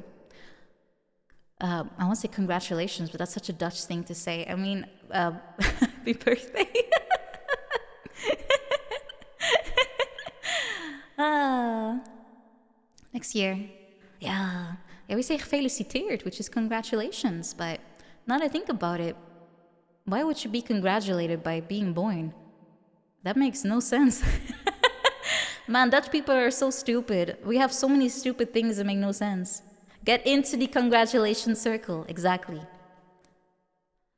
I want to say congratulations, but that's such a Dutch thing to say. I mean, happy birthday. Next year. Yeah, we say gefeliciteerd, which is congratulations, but now that I think about it, why would you be congratulated by being born? That makes no sense. Man, Dutch people are so stupid. We have so many stupid things that make no sense. Get into the congratulations circle. Exactly.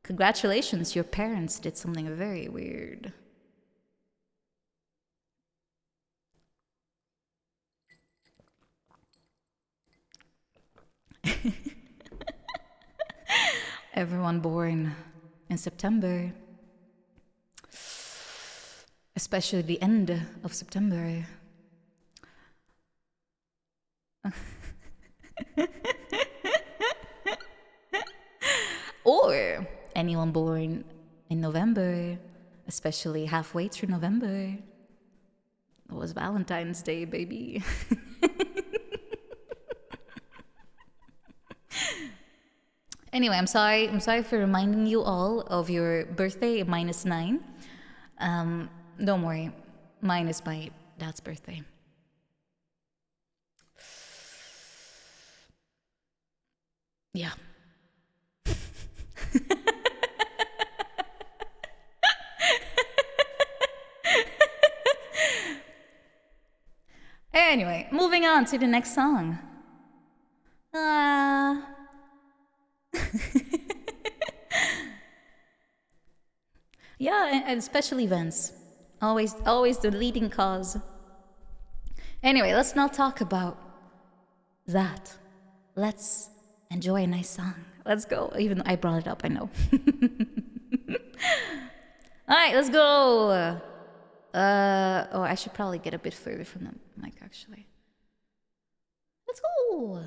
Congratulations, your parents did something very weird. Everyone born in September, especially the end of September. Or anyone born in November, especially halfway through November. It was Valentine's Day, baby. Anyway, I'm sorry for reminding you all of your birthday -9. Don't worry, mine is my dad's birthday. Yeah. Anyway, moving on to the next song. Yeah, and special events. Always the leading cause. Anyway, let's not talk about that. Let's enjoy a nice song. Let's go. Even though I brought it up, I know. All right, let's go. Oh, I should probably get a bit further from the mic, actually. Let's go.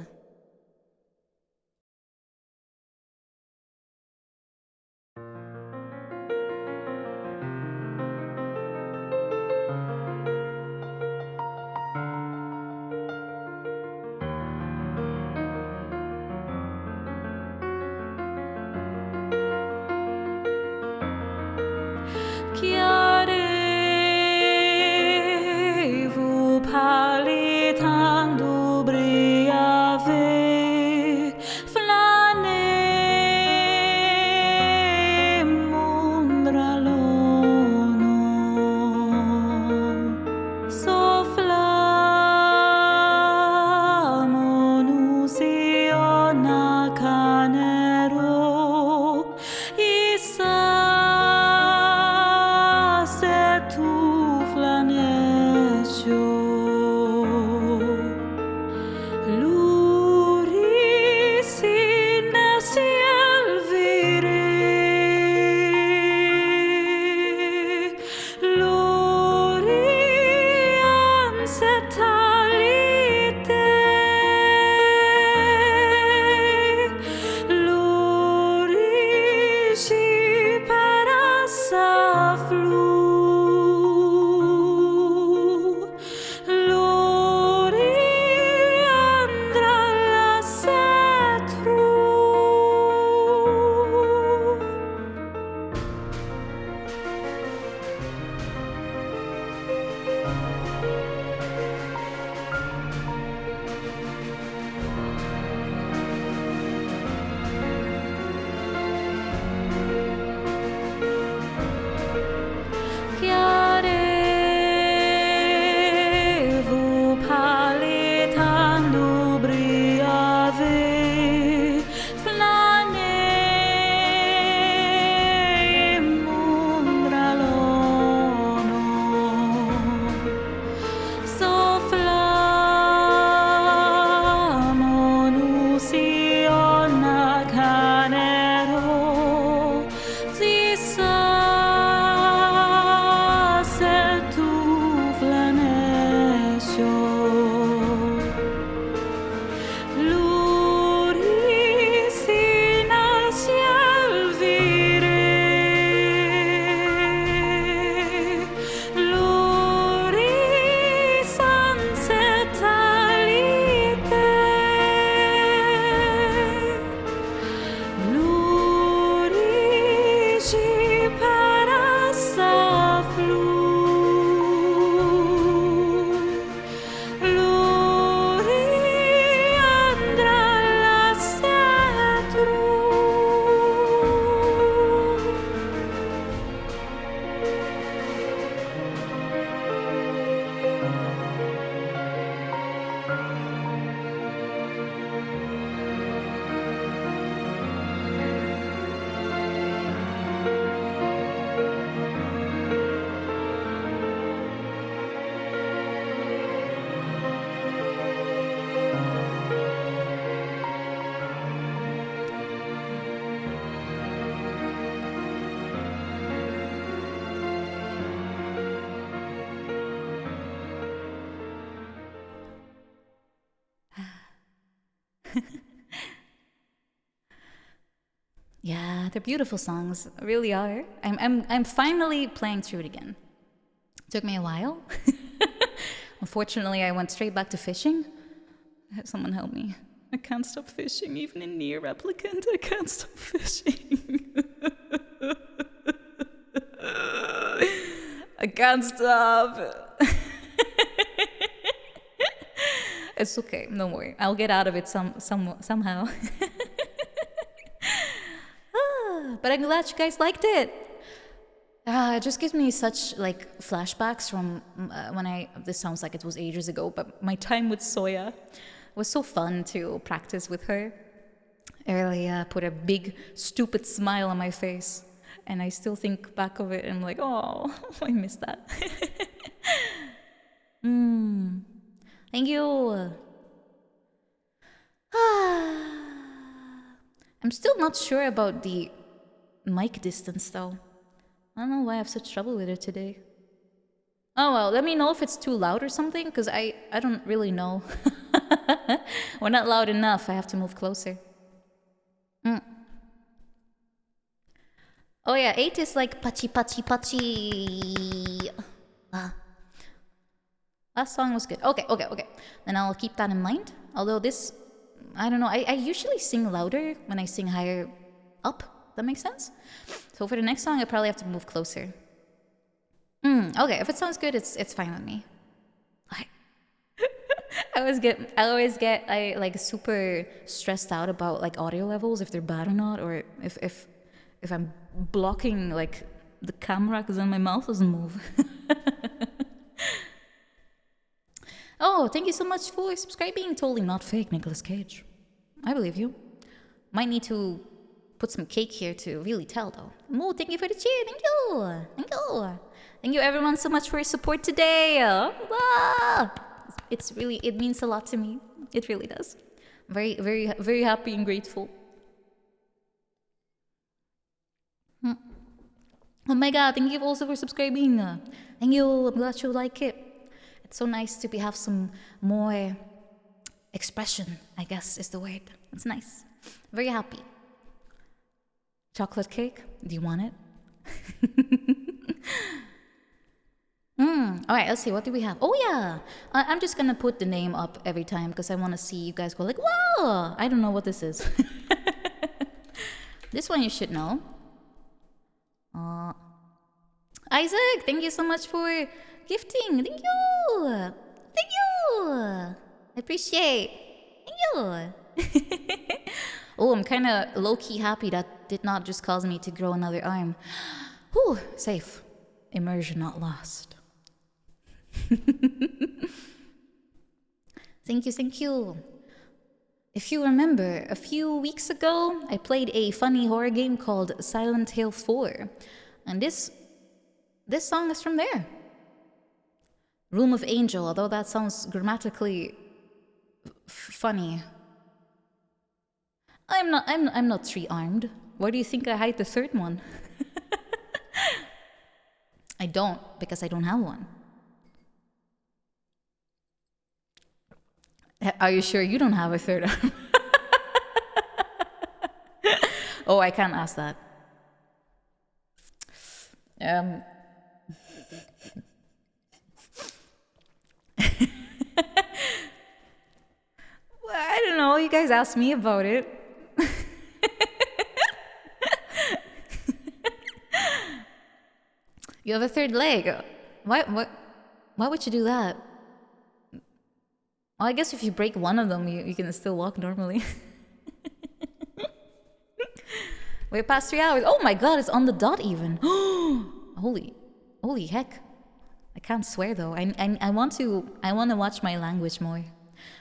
Chiarevo palitando briave flane mondralono soflamo nusiona canero isa tu flanescio l'uricina si elvire l'urian se talite l'urici parassa flu Yeah, they're beautiful songs, really are. I'm finally playing through it again. Took me a while. Unfortunately, I went straight back to fishing. Someone help me. I can't stop fishing, even in Nier Replicant. I can't stop fishing. I can't stop. It's okay, don't worry. I'll get out of it somehow. But I'm glad you guys liked it. It just gives me such like flashbacks from this sounds like it was ages ago, but my time with Soya was so fun to practice with her. It really put a big, stupid smile on my face. And I still think back of it and I'm like, oh, I miss that. Thank you. I'm still not sure about the mic distance though. I don't know why I have such trouble with it today. Oh well, let me know if it's too loud or something, because I don't really know. We're not loud enough, I have to move closer. Oh yeah, 8 is like pachi pachi pachi. Last song was good. Okay. Then I'll keep that in mind. Although this, I don't know, I usually sing louder when I sing higher up. That makes sense? So for the next song, I probably have to move closer. Okay, if it sounds good, it's fine with me. I always get like super stressed out about like audio levels, if they're bad or not, or if I'm blocking like the camera because then my mouth doesn't move. Oh, thank you so much for subscribing. Totally not fake, Nicolas Cage. I believe you. Might need to put some cake here to really tell though. Oh, thank you for the cheer. Thank you. Thank you everyone so much for your support today. It means a lot to me. It really does. Very, very, very happy and grateful. Oh my god, thank you also for subscribing. Thank you. I'm glad you like it. It's so nice to have some more expression, I guess is the word. It's nice. Very happy. Chocolate cake? Do you want it? All right, let's see. What do we have? Oh, yeah. I'm just going to put the name up every time because I want to see you guys go like, whoa! I don't know what this is. This one you should know. Isaac, thank you so much for gifting. Thank you. Thank you. I appreciate. Thank you. Oh, I'm kind of low-key happy that did not just cause me to grow another arm. Whew, safe. Immersion not lost. Thank you. If you remember, a few weeks ago, I played a funny horror game called Silent Hill 4. And this song is from there. Room of Angel, although that sounds grammatically funny. I'm not three-armed. Where do you think I hide the third one? I don't, because I don't have one. Are you sure you don't have a third arm? Oh, I can't ask that. Well, I don't know. You guys asked me about it. You have a third leg. Why would you do that? Well, I guess if you break one of them, you can still walk normally. We're past 3 hours. Oh my god, it's on the dot even. Holy heck. I can't swear though. I want to watch my language more.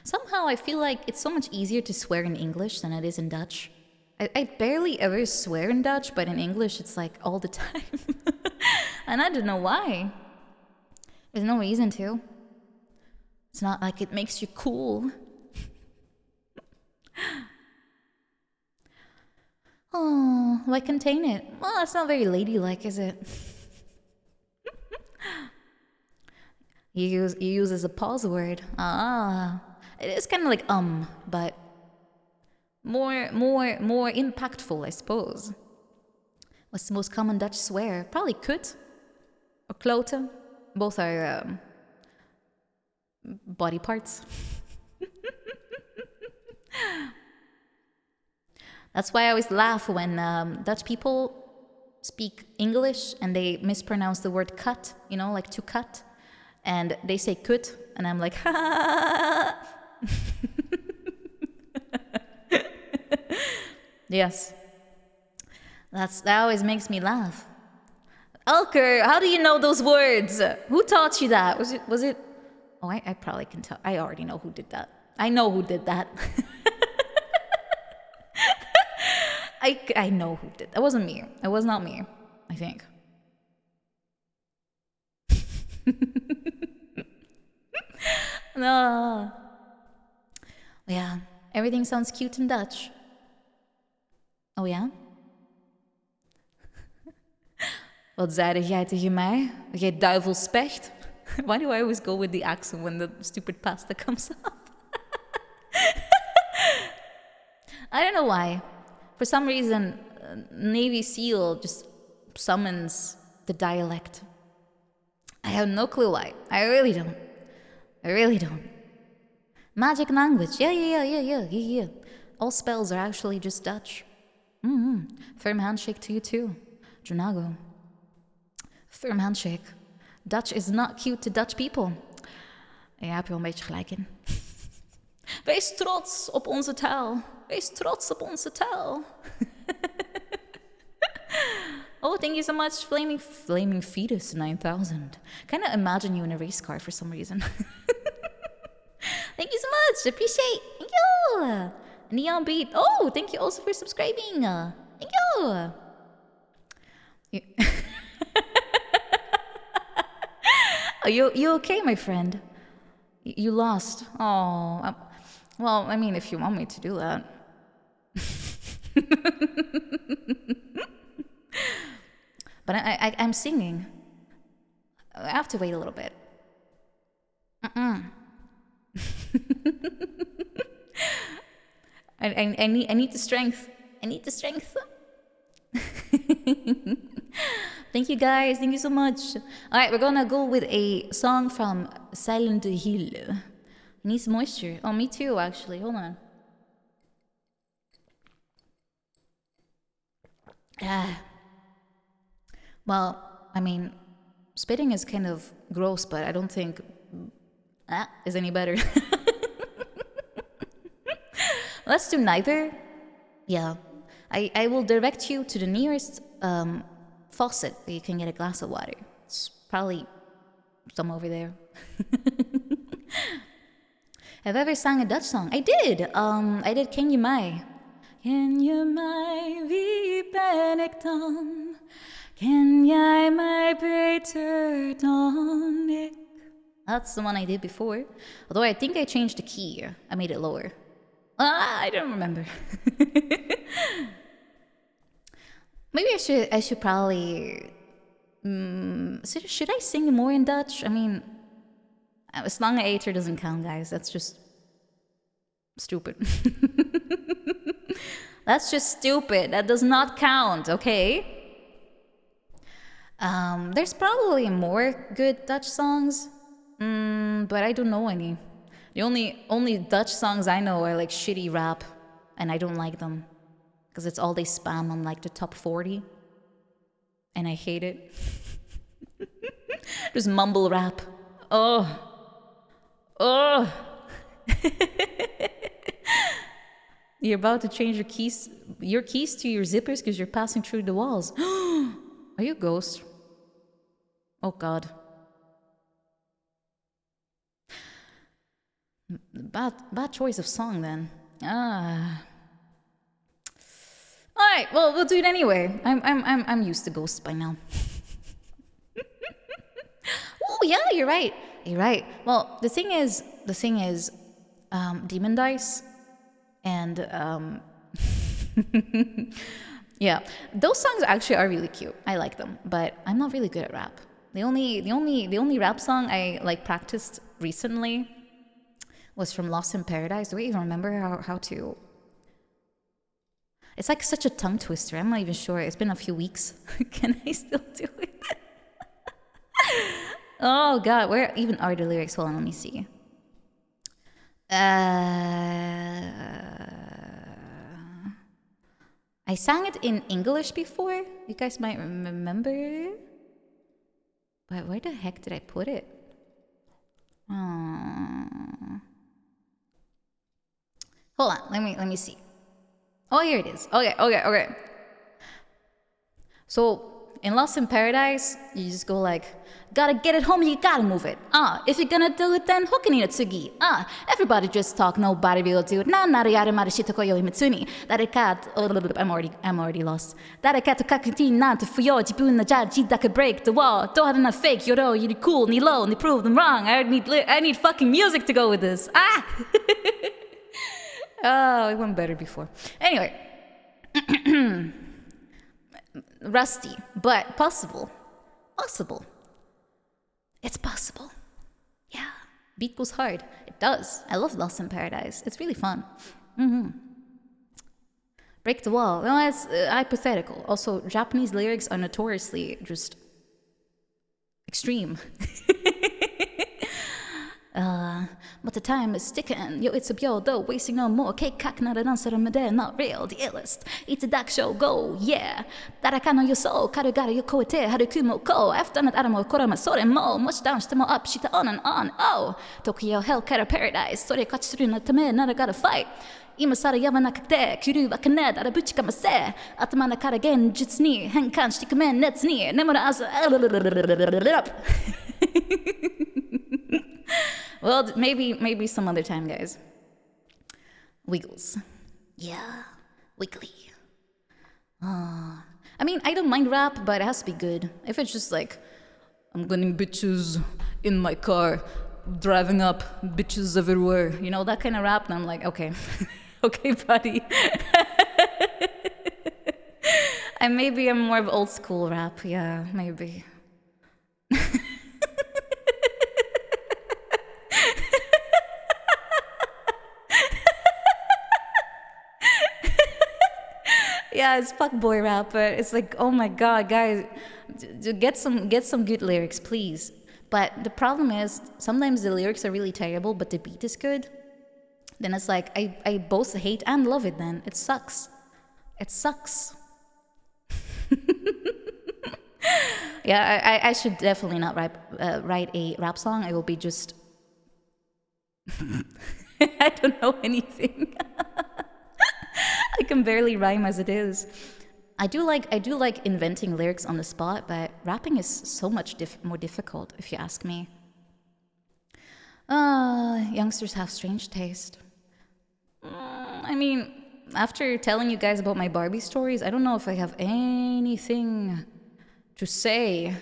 Somehow I feel like it's so much easier to swear in English than it is in Dutch. I barely ever swear in Dutch, but in English it's like all the time. And I don't know why. There's no reason to. It's not like it makes you cool. Oh, why contain it? Well, that's not very ladylike, is it? You use as a pause word. It is kind of like but more impactful, I suppose. What's the most common Dutch swear? Probably kut or kloten. Both are body parts. That's why I always laugh when Dutch people speak English and they mispronounce the word cut, like to cut. And they say kut, and I'm like, ha. Yes. That always makes me laugh. Elker, how do you know those words? Who taught you that? Was it? Oh, I probably can tell. I already know who did that. I know who did that. I know who did. That wasn't me. It was not me, I think. No. Yeah, everything sounds cute in Dutch. Oh ja? Wat zeide jij tegen mij? Jij duivelspecht? Why do I always go with the accent when the stupid pasta comes up? I don't know why. For some reason, Navy SEAL just summons the dialect. I have no clue why. I really don't. Magic language. Yeah. All spells are actually just Dutch. Firm handshake to you too. Junago. Firm handshake. Dutch is not cute to Dutch people. Ja, heb je wel een beetje gelijk in. Wees trots op onze taal. Wees trots op onze taal. Oh, thank you so much, Flaming Fetus 9000. Kind of imagine you in a race car for some reason. Thank you so much. Appreciate. Thank you. Neon Beat. Oh, thank you also for subscribing. Thank you. Are you okay, my friend? You lost. Oh, well, I mean, if you want me to do that. But I'm singing. I have to wait a little bit. I need the strength. I need the strength. Thank you guys. Thank you so much. All right, we're gonna go with a song from Silent Hill. I need some moisture. Oh, me too, actually. Hold on. Well, I mean, spitting is kind of gross, but I don't think that is any better. Let's do neither. Yeah. I will direct you to the nearest faucet where you can get a glass of water. It's probably some over there. Have I ever sang a Dutch song? I did. I did Ken Je Mij. Ken je mij, wie ben ik dan? Ken jij mij beter dan ik? That's the one I did before. Although I think I changed the key. I made it lower. I don't remember. Maybe I should probably... should I sing more in Dutch? I mean, Slange Eater doesn't count, guys. That's just stupid. That's just stupid. That does not count, okay? There's probably more good Dutch songs, but I don't know any. The only Dutch songs I know are like shitty rap, and I don't like them because it's all they spam on like the top 40, and I hate it. Just mumble rap. Oh. You're about to change your keys to your zippers because you're passing through the walls. Are you a ghost? Oh God. Bad choice of song then. All right, well, we'll do it anyway. I'm used to ghosts by now. Oh yeah, you're right. Well, the thing is, Demon Dice, and yeah, those songs actually are really cute. I like them, but I'm not really good at rap. The only rap song I like practiced recently was from Lost in Paradise. Do I even remember how to? It's like such a tongue twister. I'm not even sure. It's been a few weeks. Can I still do it? Oh God, where even are the lyrics? Hold on, let me see. I sang it in English before. You guys might remember. But where the heck did I put it? Hold on, let me see. Oh, here it is. Okay. So in Lost in Paradise, you just go like, gotta get it home, you gotta move it. If you're gonna do it, then hokkini no tsugi. Everybody just talk, nobody will do it. Nanaru yarumaru shitoko yo imitsuni. I'm already lost. Dareka to kakuti nan to fuyo jibun na jaji that could break the wall. Don't have fake yoro, you cool, ni low, ni prove them wrong. I need fucking music to go with this. Oh, it went better before. Anyway. Rusty, but possible. Possible. It's possible. Yeah. Beat goes hard. It does. I love Lost in Paradise. It's really fun. Break the wall. Well, it's hypothetical. Also, Japanese lyrics are notoriously just extreme. But the time is ticking. Yo, it's a byo, though. Wasting no more. Cake cock, not an answer, not real. The illest. It's a dark show. Go, yeah. Daraka no yoso. Karugara yo koete. Haruku mo ko. After that, aramo korama sore mo. Much down, shite mo up, shita on and on. Oh, Tokyo hell, Kara paradise. Sore katsuru no tame, not gotta fight. 今更やまなくて狂うわけねえだらぶちかませ頭のから現実に変換してくめん熱に眠らず Well, maybe some other time, guys. Wiggles. Yeah, wiggly. I mean, I don't mind rap, but it has to be good. If it's just like, I'm getting bitches in my car, driving up, bitches everywhere, you know, that kind of rap, and I'm like, okay. Okay, buddy. And maybe I'm more of old school rap, yeah, maybe. Yeah, it's fuckboy rap, but it's like, oh my god, guys, get some good lyrics, please. But the problem is, sometimes the lyrics are really terrible, but the beat is good. Then it's like, I both hate and love it then. It sucks. It sucks. Yeah, I should definitely not write a rap song. I will be just... I don't know anything. I can barely rhyme as it is. I do like inventing lyrics on the spot, but rapping is so much more difficult, if you ask me. Youngsters have strange taste. I mean, after telling you guys about my Barbie stories, I don't know if I have anything to say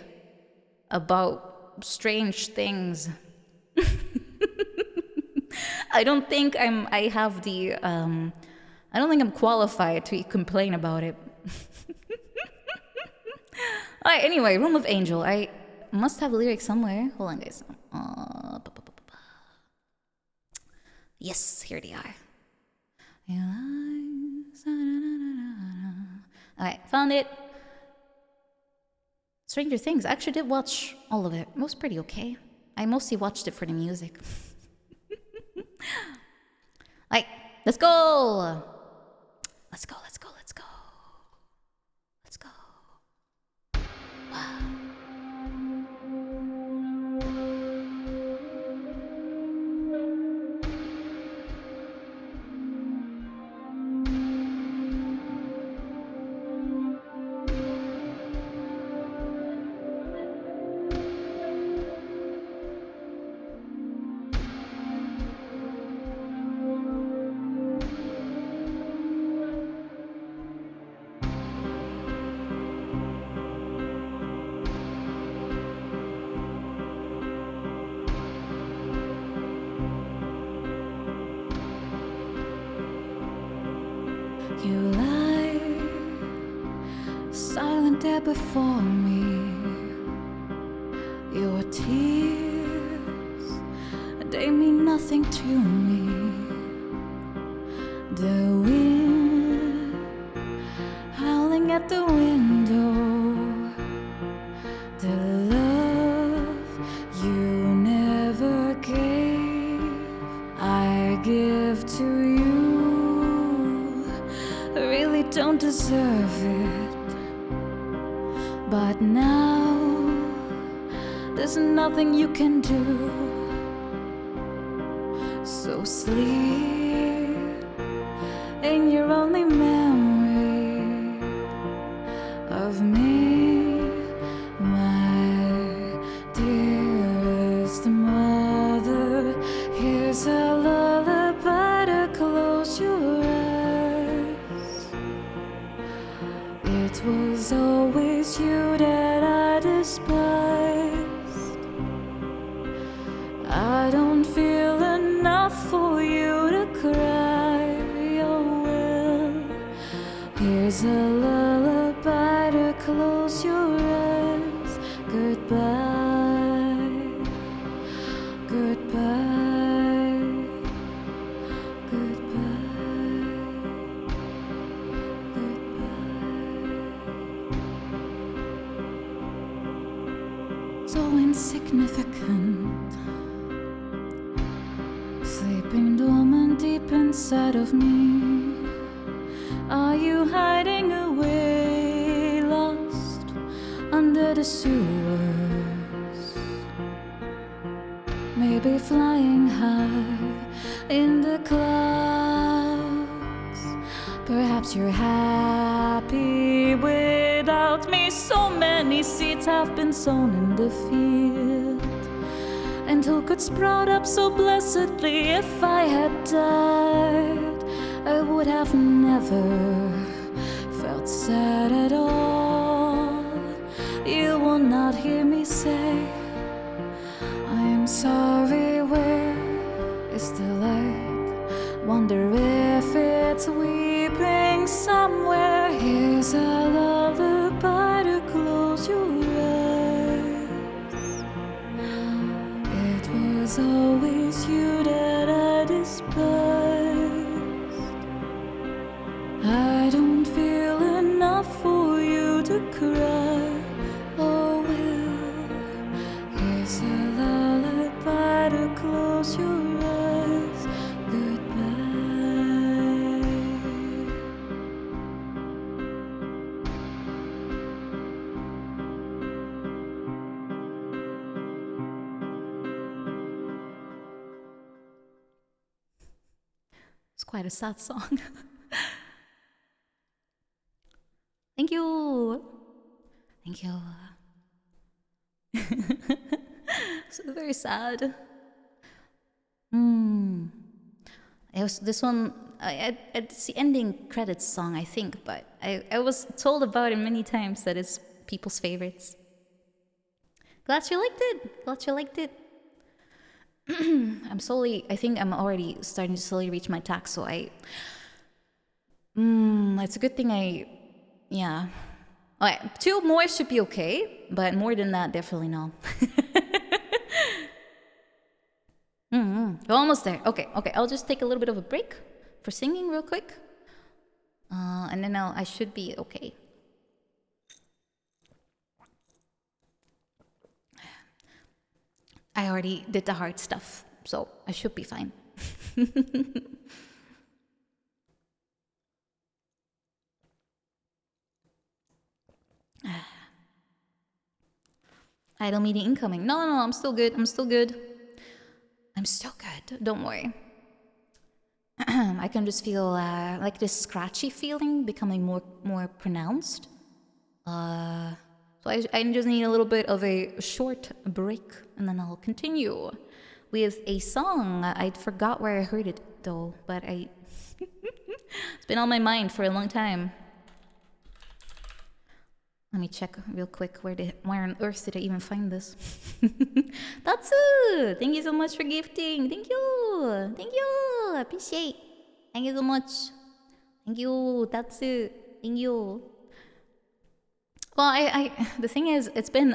about strange things. I don't think I'm qualified to complain about it. Alright, anyway, Room of Angel. I must have lyrics somewhere. Hold on, guys. Yes, here they are. Alright, found it. Stranger Things. I actually did watch all of it. It was pretty okay. I mostly watched it for the music. Alright, let's go! Let's go. Wow. You lie silent there before me. Your tears, they mean nothing to me. The wind howling at the window. The love you never gave, I give to you. Really don't deserve it, but now there's nothing you can do. So sleep in your only memory of me. so insignificant, sleeping dormant deep inside of me. Are you hiding away, lost under the sewers? Maybe flying high in the clouds. Perhaps you're happy without me. So many seeds have been sown in the field, and who could sprout up so blessedly? If I had died, I would have never felt sad at all. You will not hear me say, I'm sorry, where is the light? Wonder if it's weeping somewhere. Here's a lullaby to close your eyes. It was always you that I despised. I don't feel enough for you to cry. Oh well, here's a lullaby to close your eyes. Goodbye. It's quite a sad song. Thank you. Thank you. So very sad. It was this one. It's the ending credits song, I think, but I was told about it many times that it's people's favorites. Glad you liked it. Glad you liked it. I think I'm already starting to slowly reach my tax, so it's a good thing yeah. Okay, 2 more should be okay, but more than that, definitely no. We're almost there. Okay, I'll just take a little bit of a break for singing real quick. And then I should be okay. I already did the hard stuff, so I should be fine. Idle meeting incoming. No, I'm still good. Don't worry. I can just feel like this scratchy feeling becoming more pronounced. So I just need a little bit of a short break, and then I'll continue with a song. I forgot where I heard it though, but it's been on my mind for a long time. Let me check real quick where on earth did I even find this? Tatsu! Thank you so much for gifting. Thank you. Appreciate. Thank you so much. Thank you, Tatsu. Thank you. Well, the thing is, it's been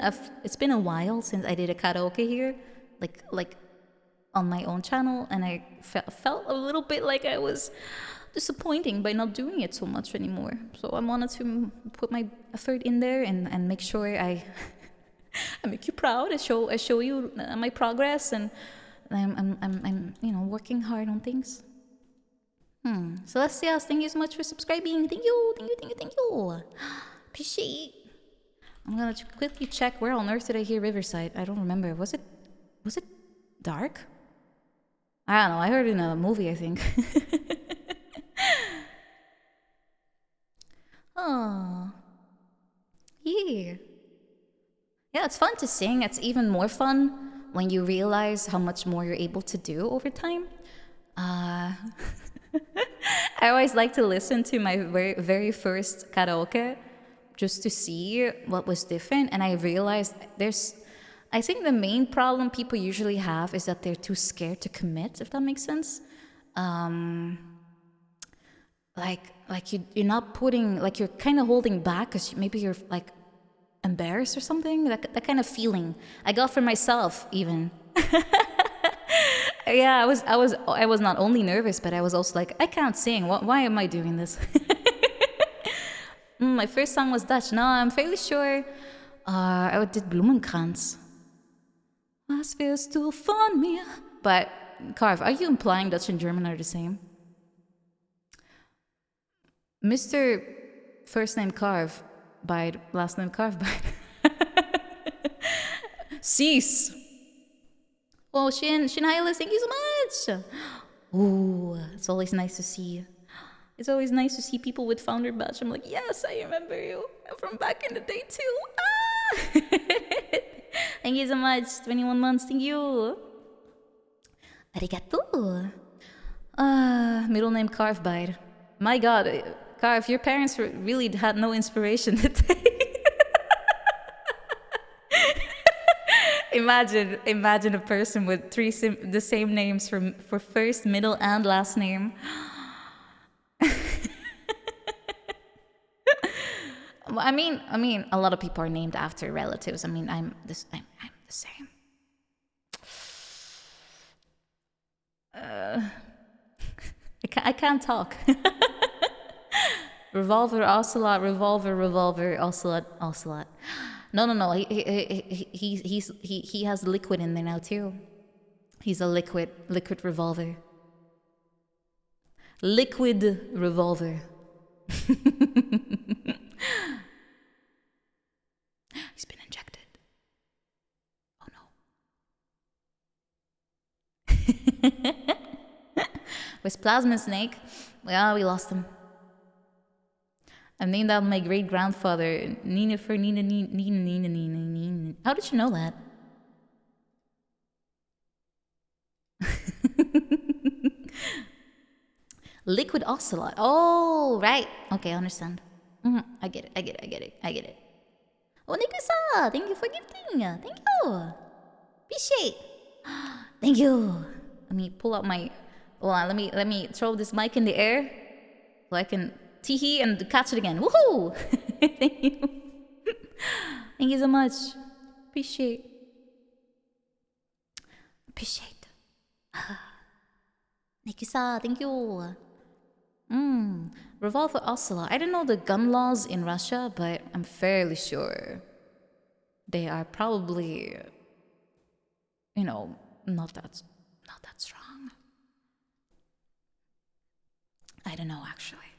a while since I did a karaoke here, like on my own channel, and I felt a little bit like I was disappointing by not doing it so much anymore. So I wanted to put my effort in there and make sure I make you proud. I show you my progress, and I'm working hard on things. Celestias, thank you so much for subscribing. Thank you. Appreciate. I'm gonna quickly check where on earth did I hear Riverside. I don't remember. Was it dark? I don't know. I heard it in a movie, I think. Oh, yeah. Yeah, it's fun to sing. It's even more fun when you realize how much more you're able to do over time. I always like to listen to my very, very first karaoke just to see what was different. And I realized I think the main problem people usually have is that they're too scared to commit, if that makes sense. You're not putting, like you're kind of holding back because maybe you're like embarrassed or something. That kind of feeling I got for myself even. Yeah, I was not only nervous, but I was also like, I can't sing. Why am I doing this? My first song was Dutch. No, I'm fairly sure I did Blumenkrantz. Was willst du von mir? But, Carv, are you implying Dutch and German are the same? Mr. First name Carv, by last name Carv, by Cease. Oh, Shin Hylas, thank you so much. Ooh, it's always nice to see. It's always nice to see people with founder badge. I'm like, yes, I remember you. I'm from back in the day too. Ah! Thank you so much. 21 months, thank you. Arigato. Middle name Carvbite. My God, Carv, your parents really had no inspiration today. Imagine a person with the same names for first, middle, and last name. I mean, a lot of people are named after relatives. I mean, I'm the same. I can't talk. Revolver, ocelot, revolver, ocelot. No. He has liquid in there now too. He's a liquid revolver. Liquid revolver. He's been injected. Oh no. With plasma snake. Well, we lost him. I named after my great grandfather, Nina. How did you know that? Liquid ocelot. Oh, right. Okay, I understand. I get it. Oh, Nikusa, thank you for gifting. Thank you. Appreciate. Thank you. Let me pull out my. Hold on. Let me throw this mic in the air so I can tee and catch it again. Woohoo! Thank you. Thank you so much. Appreciate. Nikusa, thank you. Revolver ocelot. I don't know the gun laws in Russia, but I'm fairly sure they are probably, not that strong. I don't know actually.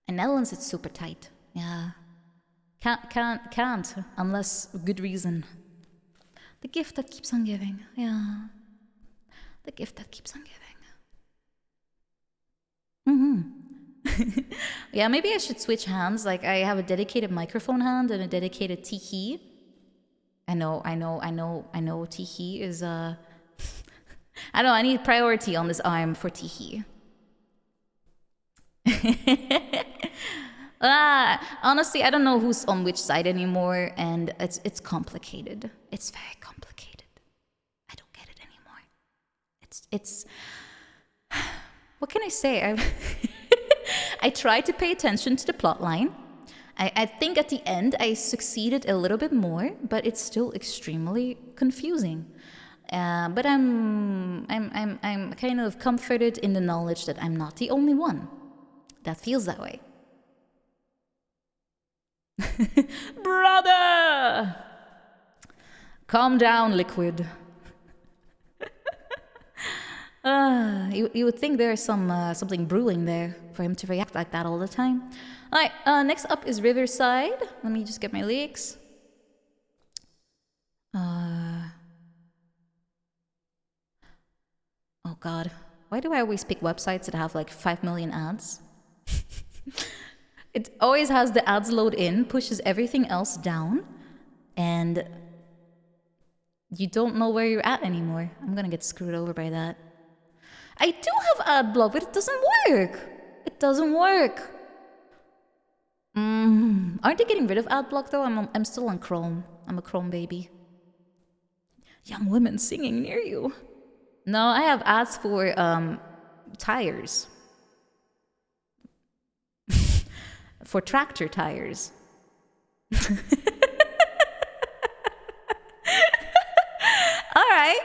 In Netherlands, it's super tight. Yeah, can't unless good reason. The gift that keeps on giving. Yeah, the gift that keeps on giving. Yeah, maybe I should switch hands. Like I have a dedicated microphone hand and a dedicated tee. I know. Tee is I know. I need priority on this arm for tee. Honestly, I don't know who's on which side anymore, and it's complicated. It's very complicated. I don't get it anymore. It's. What can I say? I tried to pay attention to the plot line. I think at the end I succeeded a little bit more, but it's still extremely confusing. But I'm kind of comforted in the knowledge that I'm not the only one that feels that way. Brother! Calm down, Liquid. You would think there's something brewing there for him to react like that all the time. All right, next up is Riverside. Let me just get my leaks. Oh God, why do I always pick websites that have like 5 million ads? It always has the ads load in, pushes everything else down, and you don't know where you're at anymore. I'm gonna get screwed over by that. I do have ad block, but it doesn't work. It doesn't work. Aren't they getting rid of ad block though? I'm still on Chrome. I'm a Chrome baby. Young women singing near you. No, I have ads for tires. For tractor tires. All right.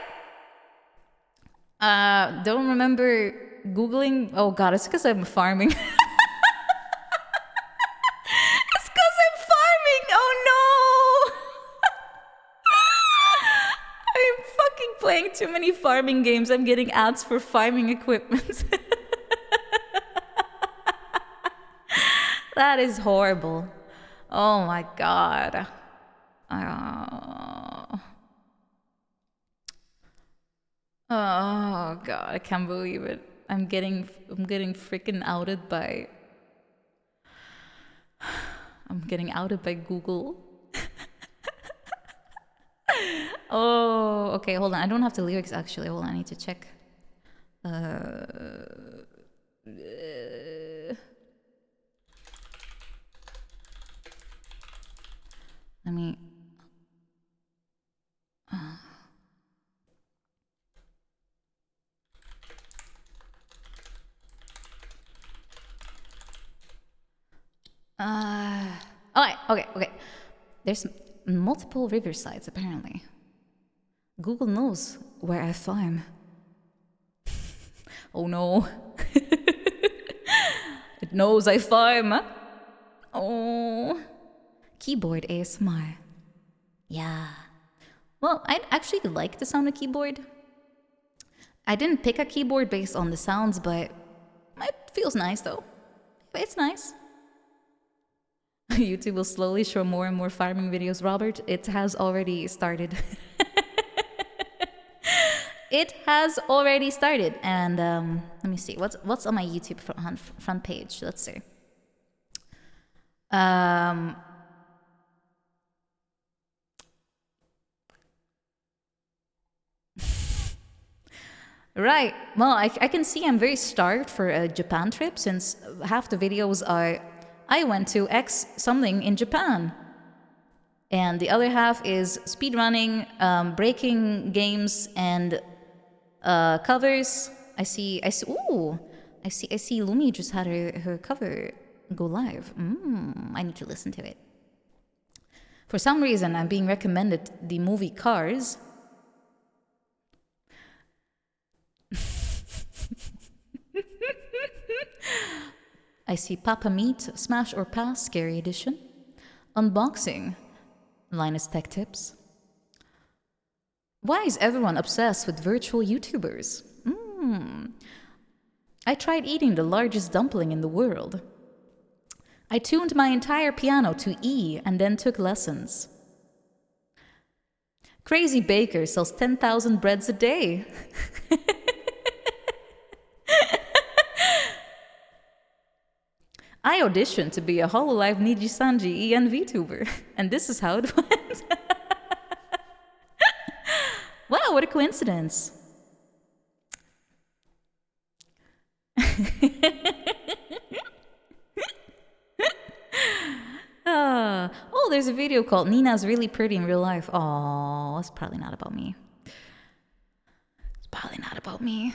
Don't remember Googling. Oh God, it's because I'm farming. It's because I'm farming. Oh no. I playing too many farming games. I'm getting ads for farming equipment. That is horrible. Oh my god. Oh god, I can't believe it. I'm getting freaking outed by Google. Oh, okay, hold on. I don't have the lyrics actually. Hold on, I need to check. Let me. Okay. There's multiple riversides apparently. Google knows where I farm. Oh no. It knows I farm. Oh. Keyboard ASMR. Yeah. Well, I actually like the sound of keyboard. I didn't pick a keyboard based on the sounds, but it feels nice though. It's nice. YouTube will slowly show more and more farming videos. Robert, it has already started. It has already started. And let me see. What's on my YouTube front page? Let's see. Right. Well, I can see I'm very starved for a Japan trip since half the videos are I went to X something in Japan. And the other half is speedrunning, breaking games, and covers. I see. Ooh, I see. Lumi just had her cover go live. I need to listen to it. For some reason, I'm being recommended the movie Cars. I see Papa Meat, Smash or Pass, Scary Edition. Unboxing, Linus Tech Tips. Why is everyone obsessed with virtual YouTubers? I tried eating the largest dumpling in the world. I tuned my entire piano to E and then took lessons. Crazy Baker sells 10,000 breads a day. I auditioned to be a Hololive Nijisanji EN VTuber, and this is how it went. Wow, what a coincidence. Oh, there's a video called Nina's Really Pretty in Real Life. Oh, it's probably not about me. It's probably not about me.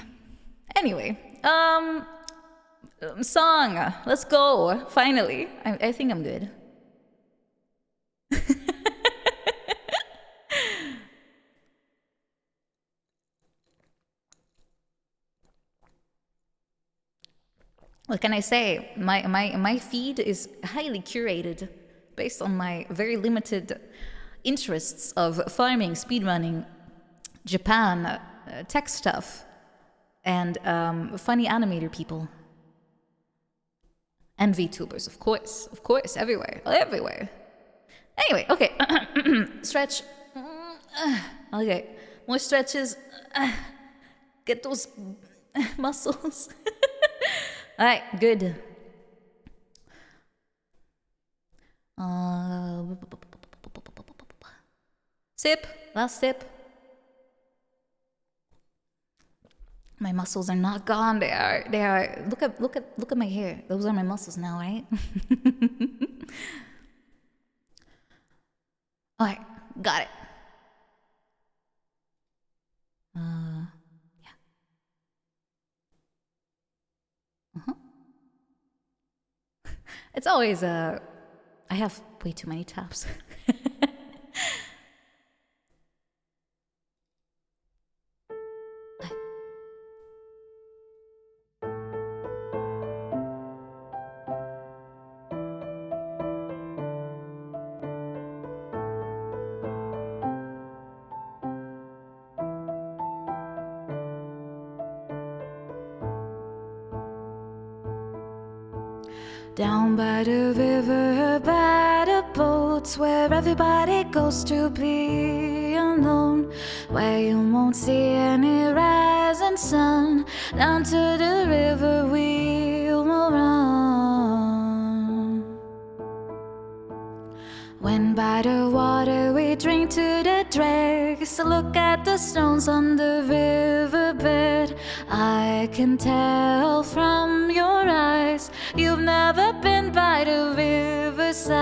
Anyway, song. Let's go. Finally. I think I'm good. What can I say? My feed is highly curated based on my very limited interests of farming, speedrunning, Japan, tech stuff, and funny animator people. And VTubers, of course, everywhere. Anyway, okay, stretch. Okay, more stretches. Get those muscles. All right, good. Sip, last sip. My muscles are not gone. They are. Look at my hair. Those are my muscles now, right? All right, got it. Yeah. It's always I have way too many tabs. Down by the river, by the boats, where everybody goes to be alone, where you won't see any rising sun. Down to the river we will run. When by the water we drink to the dregs, look at the stones on the riverbed. I can tell from your eyes you've never been by the riverside.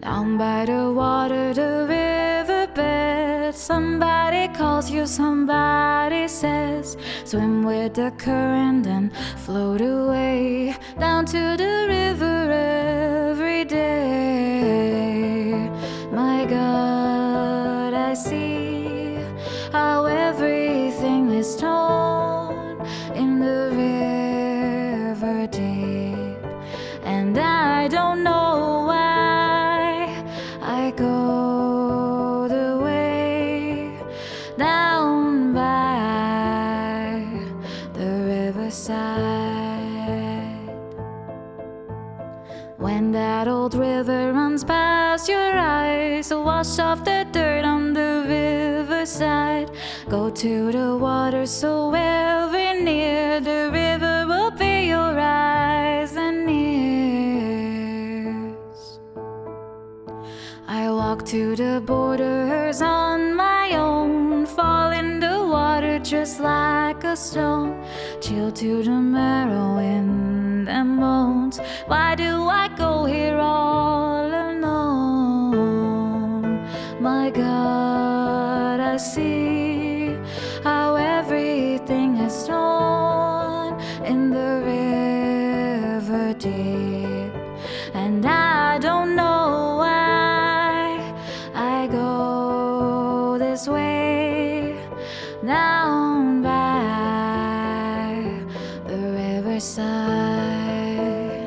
Down by the water, the riverbed, somebody calls you, somebody says, swim with the current and float away down to the river every day. My God, I see how everything is torn in the river deep, and I don't know why I go the way down by the riverside. When that old river runs past your eyes, wash off the dirt on the riverside. Go to the water so very near, the river will be your eyes and ears. I walk to the borders on my own, fall in the water just like a stone, chill to the marrow in them bones. Why do I go here all alone? My God, I see how everything is torn in the river deep, and I don't know why I go this way down by the riverside.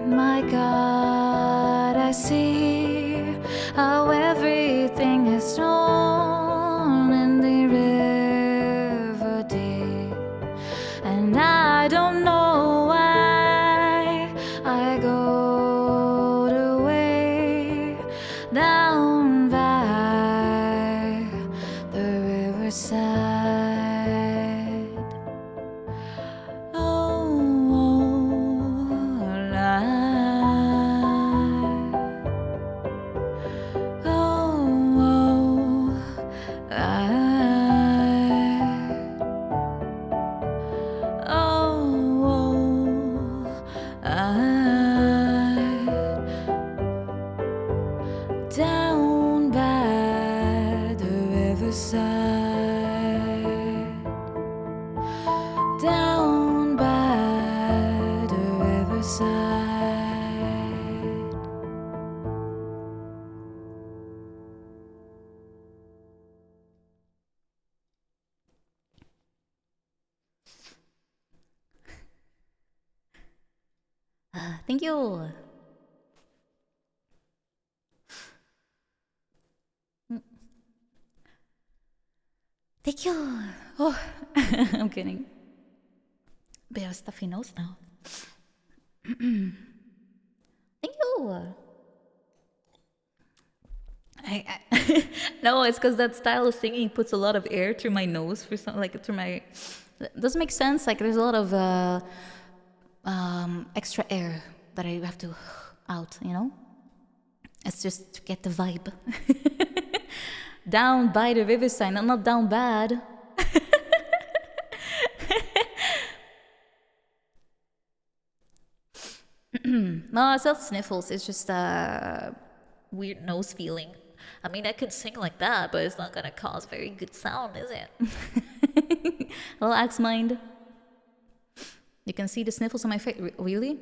My God, I see how everything is torn in the river deep, and I don't know why I go the way down by the riverside. Oh, down by the riverside, down by the riverside. Thank you. Thank you. Oh, I'm kidding. But I have stuffy nose now. Thank you. No, it's because that style of singing puts a lot of air through my nose for some, like through my. Does it make sense? Like there's a lot of extra air that I have to out. You know, it's just to get the vibe. Down by the riverside, not down bad. No, it's not sniffles. It's just a weird nose feeling. I mean, I could sing like that, but it's not gonna cause very good sound, is it? Well, axe mind. You can see the sniffles on my face. Really?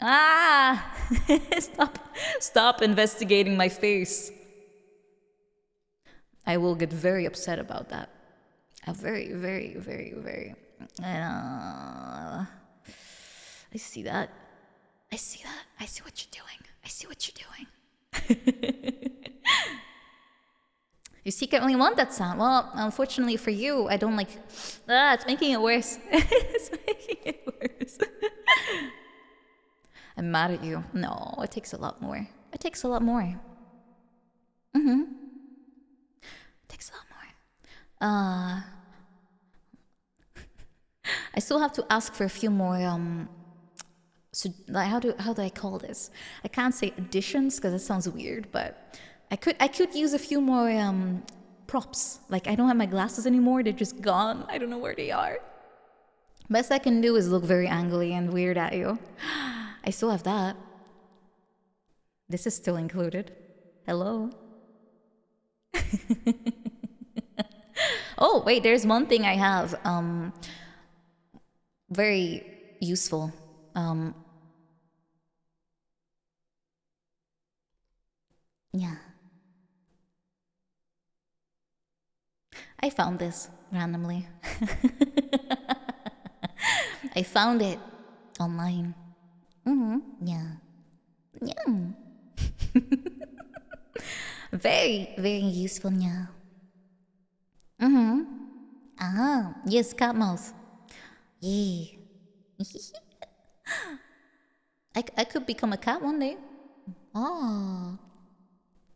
Ah! Stop investigating my face. I will get very upset about that. Very, very, very, very. I see that. I see that. I see what you're doing. I see what you're doing. You secretly want that sound. Well, unfortunately for you, I don't like... it's making it worse. It's making it worse. I'm mad at you. No, it takes a lot more. It takes a lot more. Mm-hmm. It takes a lot more. I still have to ask for a few more, so like, how do I call this? I can't say additions because that sounds weird, but I could use a few more props. Like, I don't have my glasses anymore, they're just gone. I don't know where they are. Best I can do is look very angry and weird at you. I still have that. This is still included. Hello. Oh, wait, there's one thing I have. Very useful. Yeah. I found this randomly. I found it online. Yeah. Yeah. Very, very useful, yeah. Yes, cat mouth. Yeah. I could become a cat one day. Oh.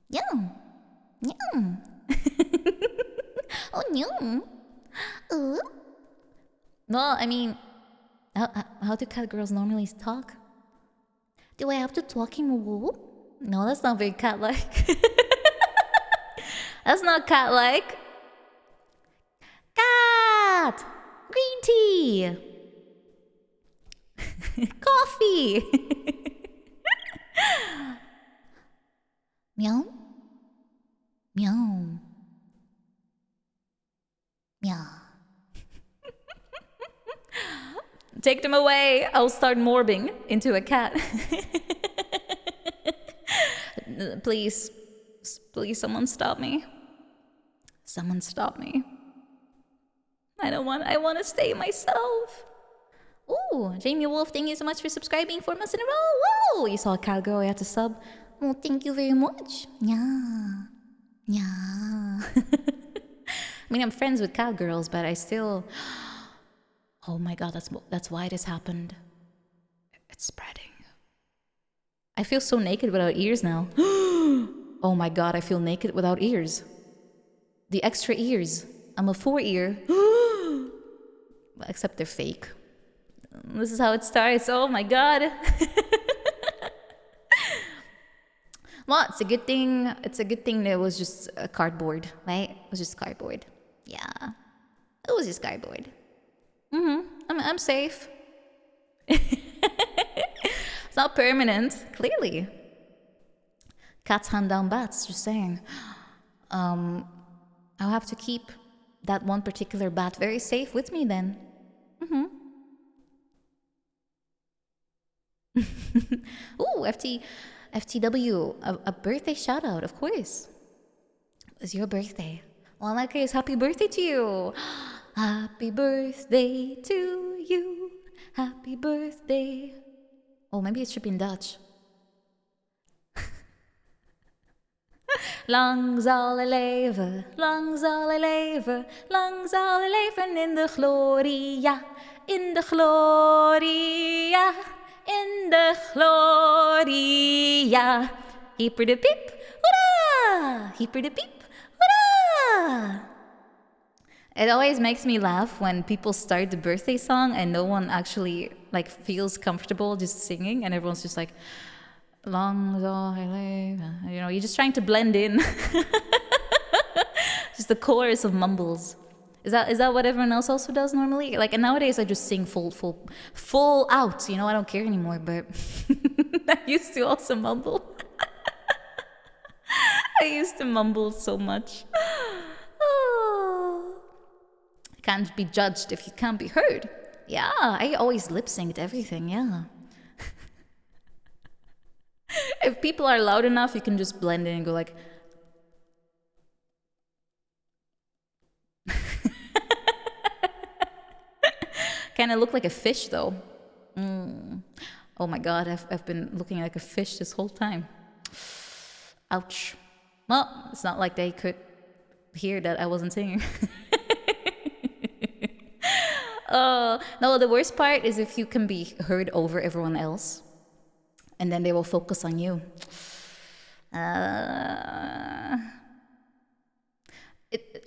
Yeah. Yeah. Oh, no. Well, I mean, how do cat girls normally talk? Do I have to talk in woo? No, that's not very cat-like. That's not cat-like. Cat! Green tea! Coffee! Meow? Meow. Meow. Take them away. I'll start morbing into a cat. Please, please, someone stop me. Someone stop me. I want to stay myself. Ooh, Jamie Wolf, thank you so much for subscribing 4 months in a row. Whoa, you saw a cat girl, I had to sub. Well, thank you very much. Yeah. Yeah. I mean, I'm friends with cat girls, but I still... Oh my god, that's why this happened. It's spreading. I feel so naked without ears now. Oh my god, I feel naked without ears. The extra ears. I'm a 4-ear. Except they're fake. This is how it starts. Oh my god. Well, it's a good thing. It's a good thing that it was just a cardboard, right? It was just cardboard. Yeah. It was just cardboard. I'm safe. It's not permanent, clearly. Cats hand down bats, just saying. I'll have to keep that one particular bat very safe with me then. Ooh, FTW, a birthday shout out, of course. It was your birthday. Well, in that case, happy birthday to you. Happy birthday to you. Happy birthday. Oh, maybe it should be in Dutch. Lang zal hij leven, lang zal hij leven, lang zal hij leven in de gloria, in de gloria, in de gloria. Hyper de piep, hoera! Hyper de piep, hoera! It always makes me laugh when people start the birthday song and no one actually like feels comfortable just singing and everyone's just like, long zal hij leven. You know, you're just trying to blend in. Just the chorus of mumbles. Is that what everyone else also does normally? Like, and nowadays I just sing full out. You know, I don't care anymore. But I used to also mumble. I used to mumble so much. Oh. Can't be judged if you can't be heard. Yeah, I always lip synced everything. Yeah. If people are loud enough, you can just blend in and go like. Kind of look like a fish though. Oh my god, I've been looking like a fish this whole time. Ouch. Well, it's not like they could hear that I wasn't singing. No, the worst part is if you can be heard over everyone else, and then they will focus on you.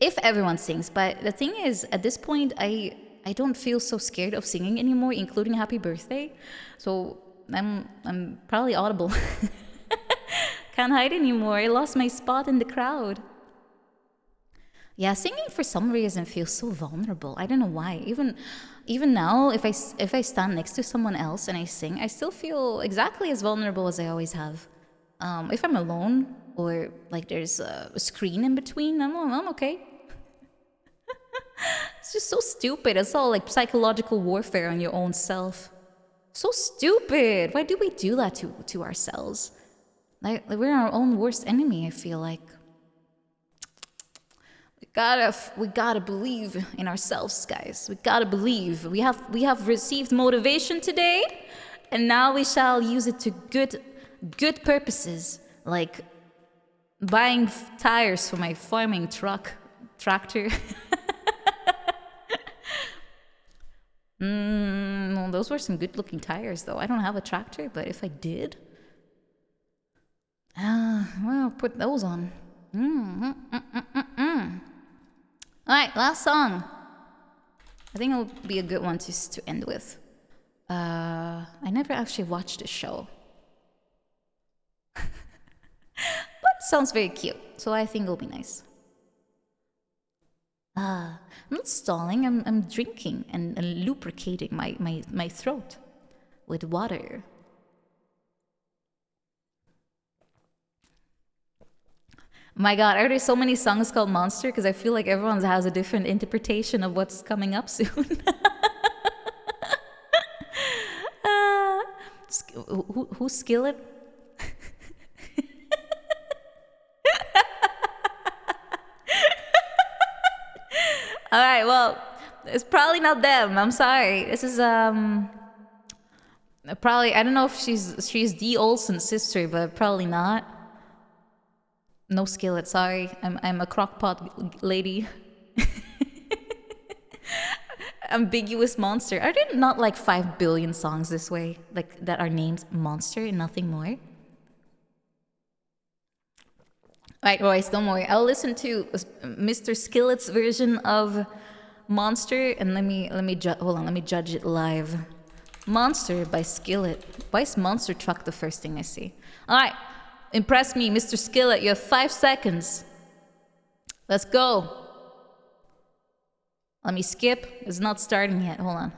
If everyone sings, but the thing is, at this point, I don't feel so scared of singing anymore, including Happy Birthday. So I'm probably audible. Can't hide anymore. I lost my spot in the crowd. Yeah, singing for some reason feels so vulnerable. I don't know why. Even now, if I stand next to someone else and I sing, I still feel exactly as vulnerable as I always have. If I'm alone or like there's a screen in between, I'm okay. It's just so stupid. It's all like psychological warfare on your own self. So stupid. Why do we do that to ourselves? Like we're our own worst enemy, I feel like. We gotta believe in ourselves, guys. We gotta believe. We have received motivation today, and now we shall use it to good purposes, like buying tires for my farming tractor. Well, those were some good-looking tires, though. I don't have a tractor, but if I did, well, put those on. All right, last song. I think it will be a good one to end with. I never actually watched the show. But it sounds very cute, so I think it'll be nice. I'm not stalling, I'm drinking and lubricating my throat with water. My God, are there so many songs called Monster? Because I feel like everyone has a different interpretation of what's coming up soon. Who's Skillet? All right, well, it's probably not them. I'm sorry. This is probably, I don't know if she's Dee Olsen's sister, but probably not. No Skillet, sorry. I'm a crockpot lady. Ambiguous Monster. Are there not like 5 billion songs this way, like that are named Monster and nothing more? Right, Royce, don't worry. I'll listen to Mr. Skillet's version of Monster, and let me hold on. Let me judge it live. Monster by Skillet. Why is Monster Truck the first thing I see? All right, impress me, Mr. Skillet. You have 5 seconds. Let's go. Let me skip. It's not starting yet. Hold on.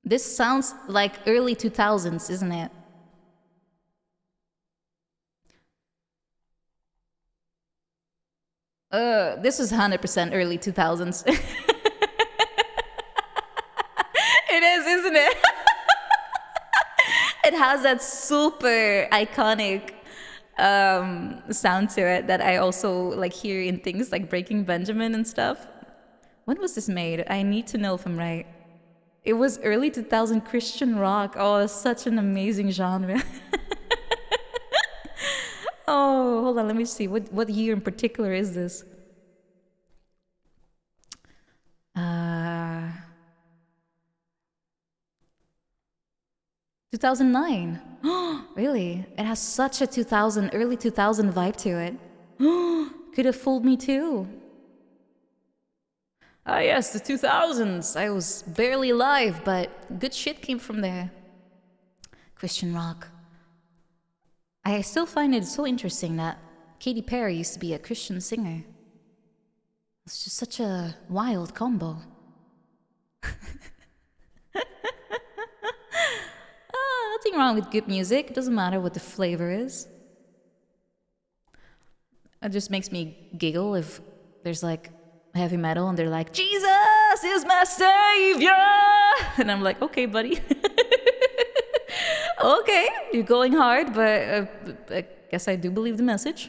This sounds like early 2000s, isn't it? This is 100% early 2000s. It is, isn't it? It has that super iconic sound to it that I also like hear in things like Breaking Benjamin and stuff. When was this made? I need to know if I'm right. It was early 2000 Christian rock. Oh, it's such an amazing genre. Oh, hold on, let me see. What year in particular is this? 2009. Really? It has such a early 2000 vibe to it. Could have fooled me too. Ah, yes, the 2000s. I was barely alive, but good shit came from there. Christian rock. I still find it so interesting that Katy Perry used to be a Christian singer. It's just such a wild combo. Nothing wrong with good music. It doesn't matter what the flavor is. It just makes me giggle if there's like heavy metal and they're like, Jesus is my savior! And I'm like, okay, buddy. Okay, you're going hard, but I guess I do believe the message.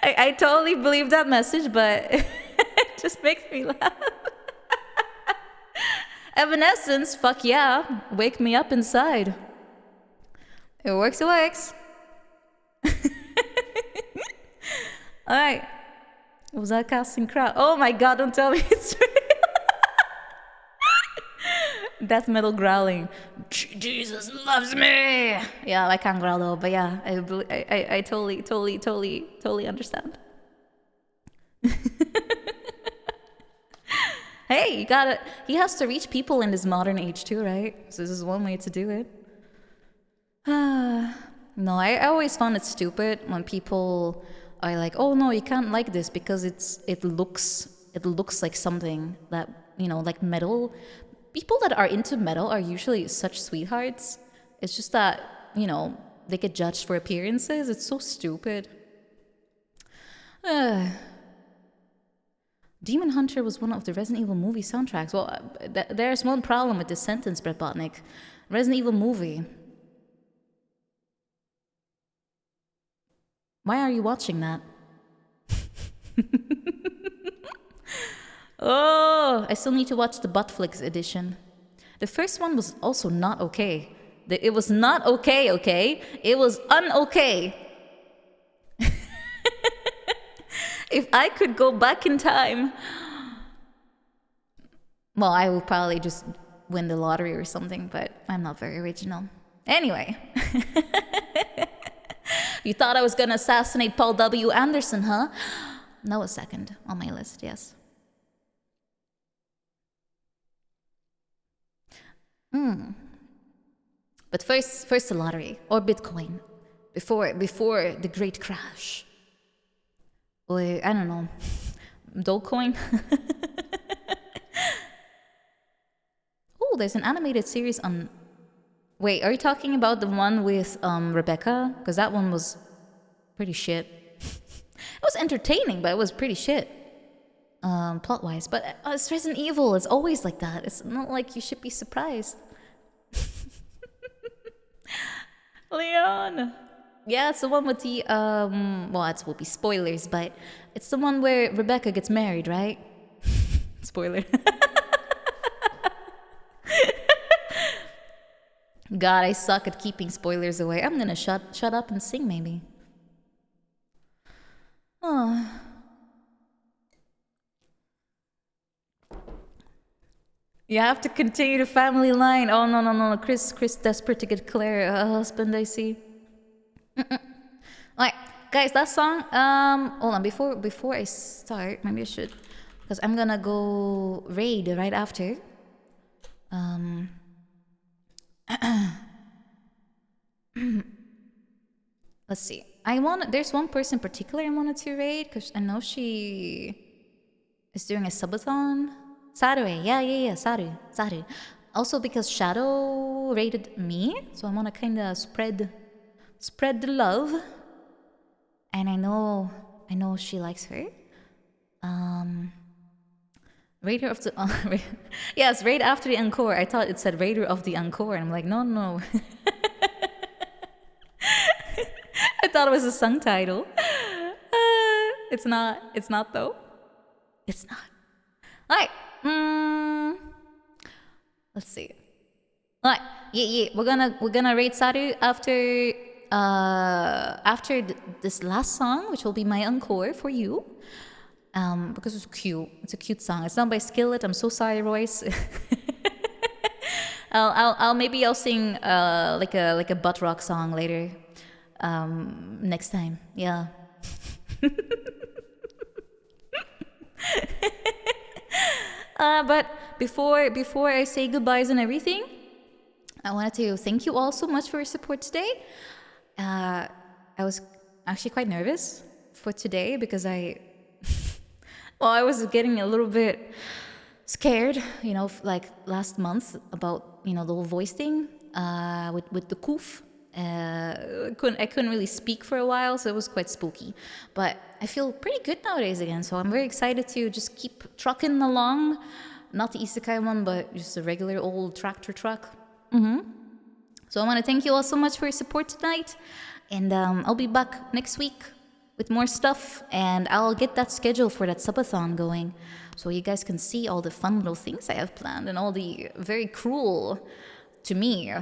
I totally believe that message, but it just makes me laugh. Evanescence, fuck yeah. Wake me up inside. It works, it works. Alright. Was that casting crowd? Oh my god, don't tell me it's real. Death metal growling. Jesus loves me. Yeah, I can't growl though, but yeah, I totally understand. Hey, you gotta. He has to reach people in this modern age too, right? So this is one way to do it. No, I always found it stupid when people are like, "Oh no, you can't like this because it looks like something that like metal." People that are into metal are usually such sweethearts. It's just that they get judged for appearances. It's so stupid. Demon Hunter was one of the Resident Evil movie soundtracks. Well, there's one problem with this sentence, Brett Botnick. Resident Evil movie. Why are you watching that? Oh, I still need to watch the Buttflix edition. The first one was also not okay. It was not okay, okay? It was un-okay. If I could go back in time... Well, I would probably just win the lottery or something, but I'm not very original. Anyway. You thought I was gonna assassinate Paul W. Anderson, huh? No, a second on my list, yes. But first the lottery or Bitcoin before the great crash. Or I don't know, Dogecoin. Oh, there's an animated series on. Wait, are you talking about the one with Rebecca? Because that one was pretty shit. It was entertaining, but it was pretty shit. Plot-wise, but it's Resident Evil. It's always like that. It's not like you should be surprised. Leon. Yeah, it's the one with the well, it will be spoilers, but it's the one where Rebecca gets married, right? Spoiler. God, I suck at keeping spoilers away. I'm gonna shut up and sing, maybe. Oh. You have to continue the family line. Oh no. Chris desperate to get Claire a husband, I see. Alright, guys, that song. Hold on, before I start, maybe I should, because I'm gonna go raid right after. Let's see. There's one person in particular I wanted to raid because I know she is doing a subathon. Saru, yeah, Saru. Also because Shadow raided me, so I want to kind of spread the love. And I know she likes her. Raider of the yes, raid after the encore. I thought it said Raider of the Encore, and I'm like, no. I thought it was a song title. It's not though. It's not. All right. Let's see. All right. Yeah. We're gonna raid Saru after this last song, which will be my encore for you. Because it's cute. It's a cute song. It's done by Skillet. I'm so sorry, Royce. I'll sing like a butt rock song later. Next time. Yeah. But before I say goodbyes and everything, I wanted to thank you all so much for your support today. I was actually quite nervous for today because I was getting a little bit scared, like last month about, the whole voice thing with the coof. I couldn't really speak for a while, so it was quite spooky. But I feel pretty good nowadays again, so I'm very excited to just keep trucking along. Not the isekai one, but just a regular old tractor truck. So I want to thank you all so much for your support tonight. And I'll be back next week with more stuff, and I'll get that schedule for that subathon going, so you guys can see all the fun little things I have planned and all the very cruel, to me,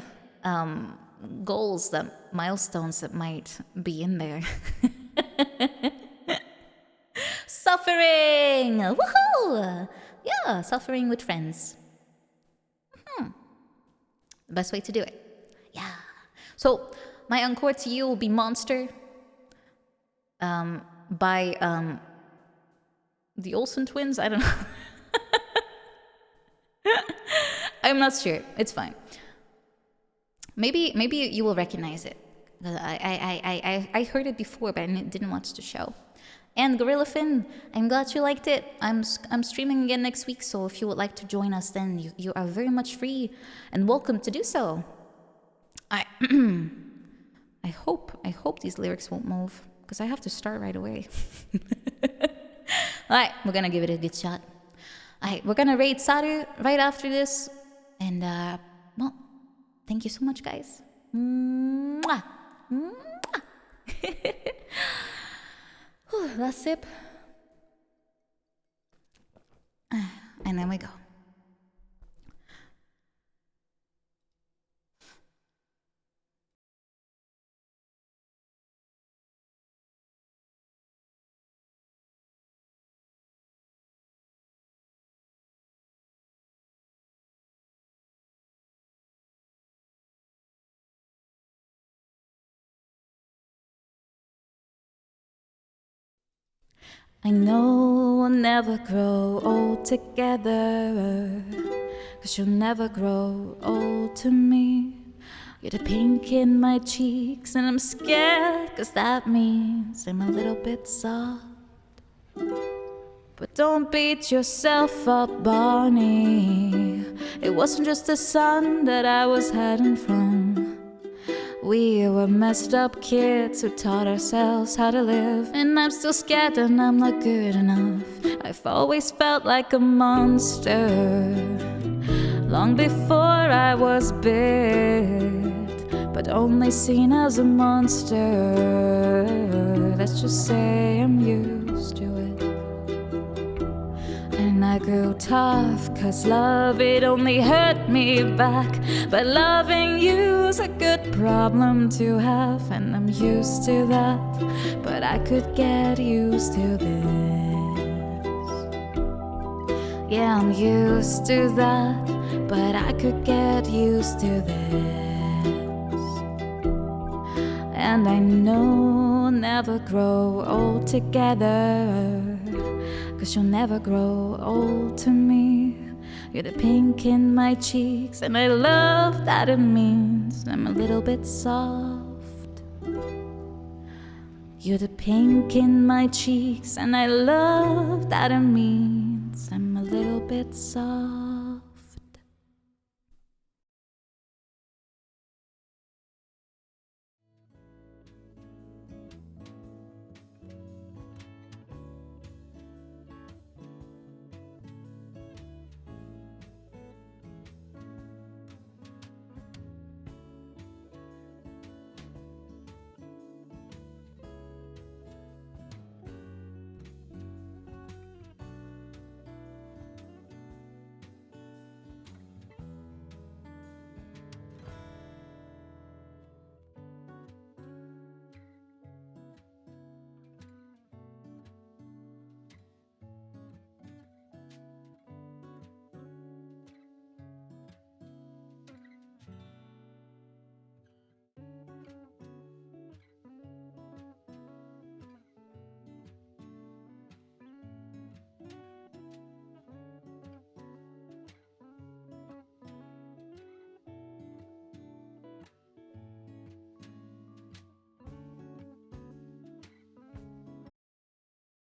goals, that milestones that might be in there. Suffering! Woohoo! Yeah, suffering with friends. The best way to do it. Yeah. So my encore to you will be Monster by the Olsen twins. I don't know. I'm not sure. It's fine. Maybe you will recognize it. I heard it before, but I didn't watch the show. And Gorilla Finn, I'm glad you liked it. I'm streaming again next week, so if you would like to join us, then you are very much free and welcome to do so. I hope these lyrics won't move, because I have to start right away. Alright, we're gonna give it a good shot. Alright, we're gonna raid Saru right after this. And well, thank you so much, guys. Mwah! Mwah! Last sip. And then we go. I know we'll never grow old together, 'cause you'll never grow old to me. You're the pink in my cheeks, and I'm scared, 'cause that means I'm a little bit soft. But don't beat yourself up, Barney. It wasn't just the sun that I was hiding from. We were messed up kids who taught ourselves how to live. And I'm still scared and I'm not good enough. I've always felt like a monster, long before I was bit, but only seen as a monster. Let's just say I'm used to it. And I grew tough, 'cause love, it only hurt me back. But loving you's a good problem to have, and I'm used to that. But I could get used to this. Yeah, I'm used to that, but I could get used to this. And I know we'll never grow old together, 'cause you'll never grow old to me. You're the pink in my cheeks, and I love that it means I'm a little bit soft. You're the pink in my cheeks, and I love that it means I'm a little bit soft.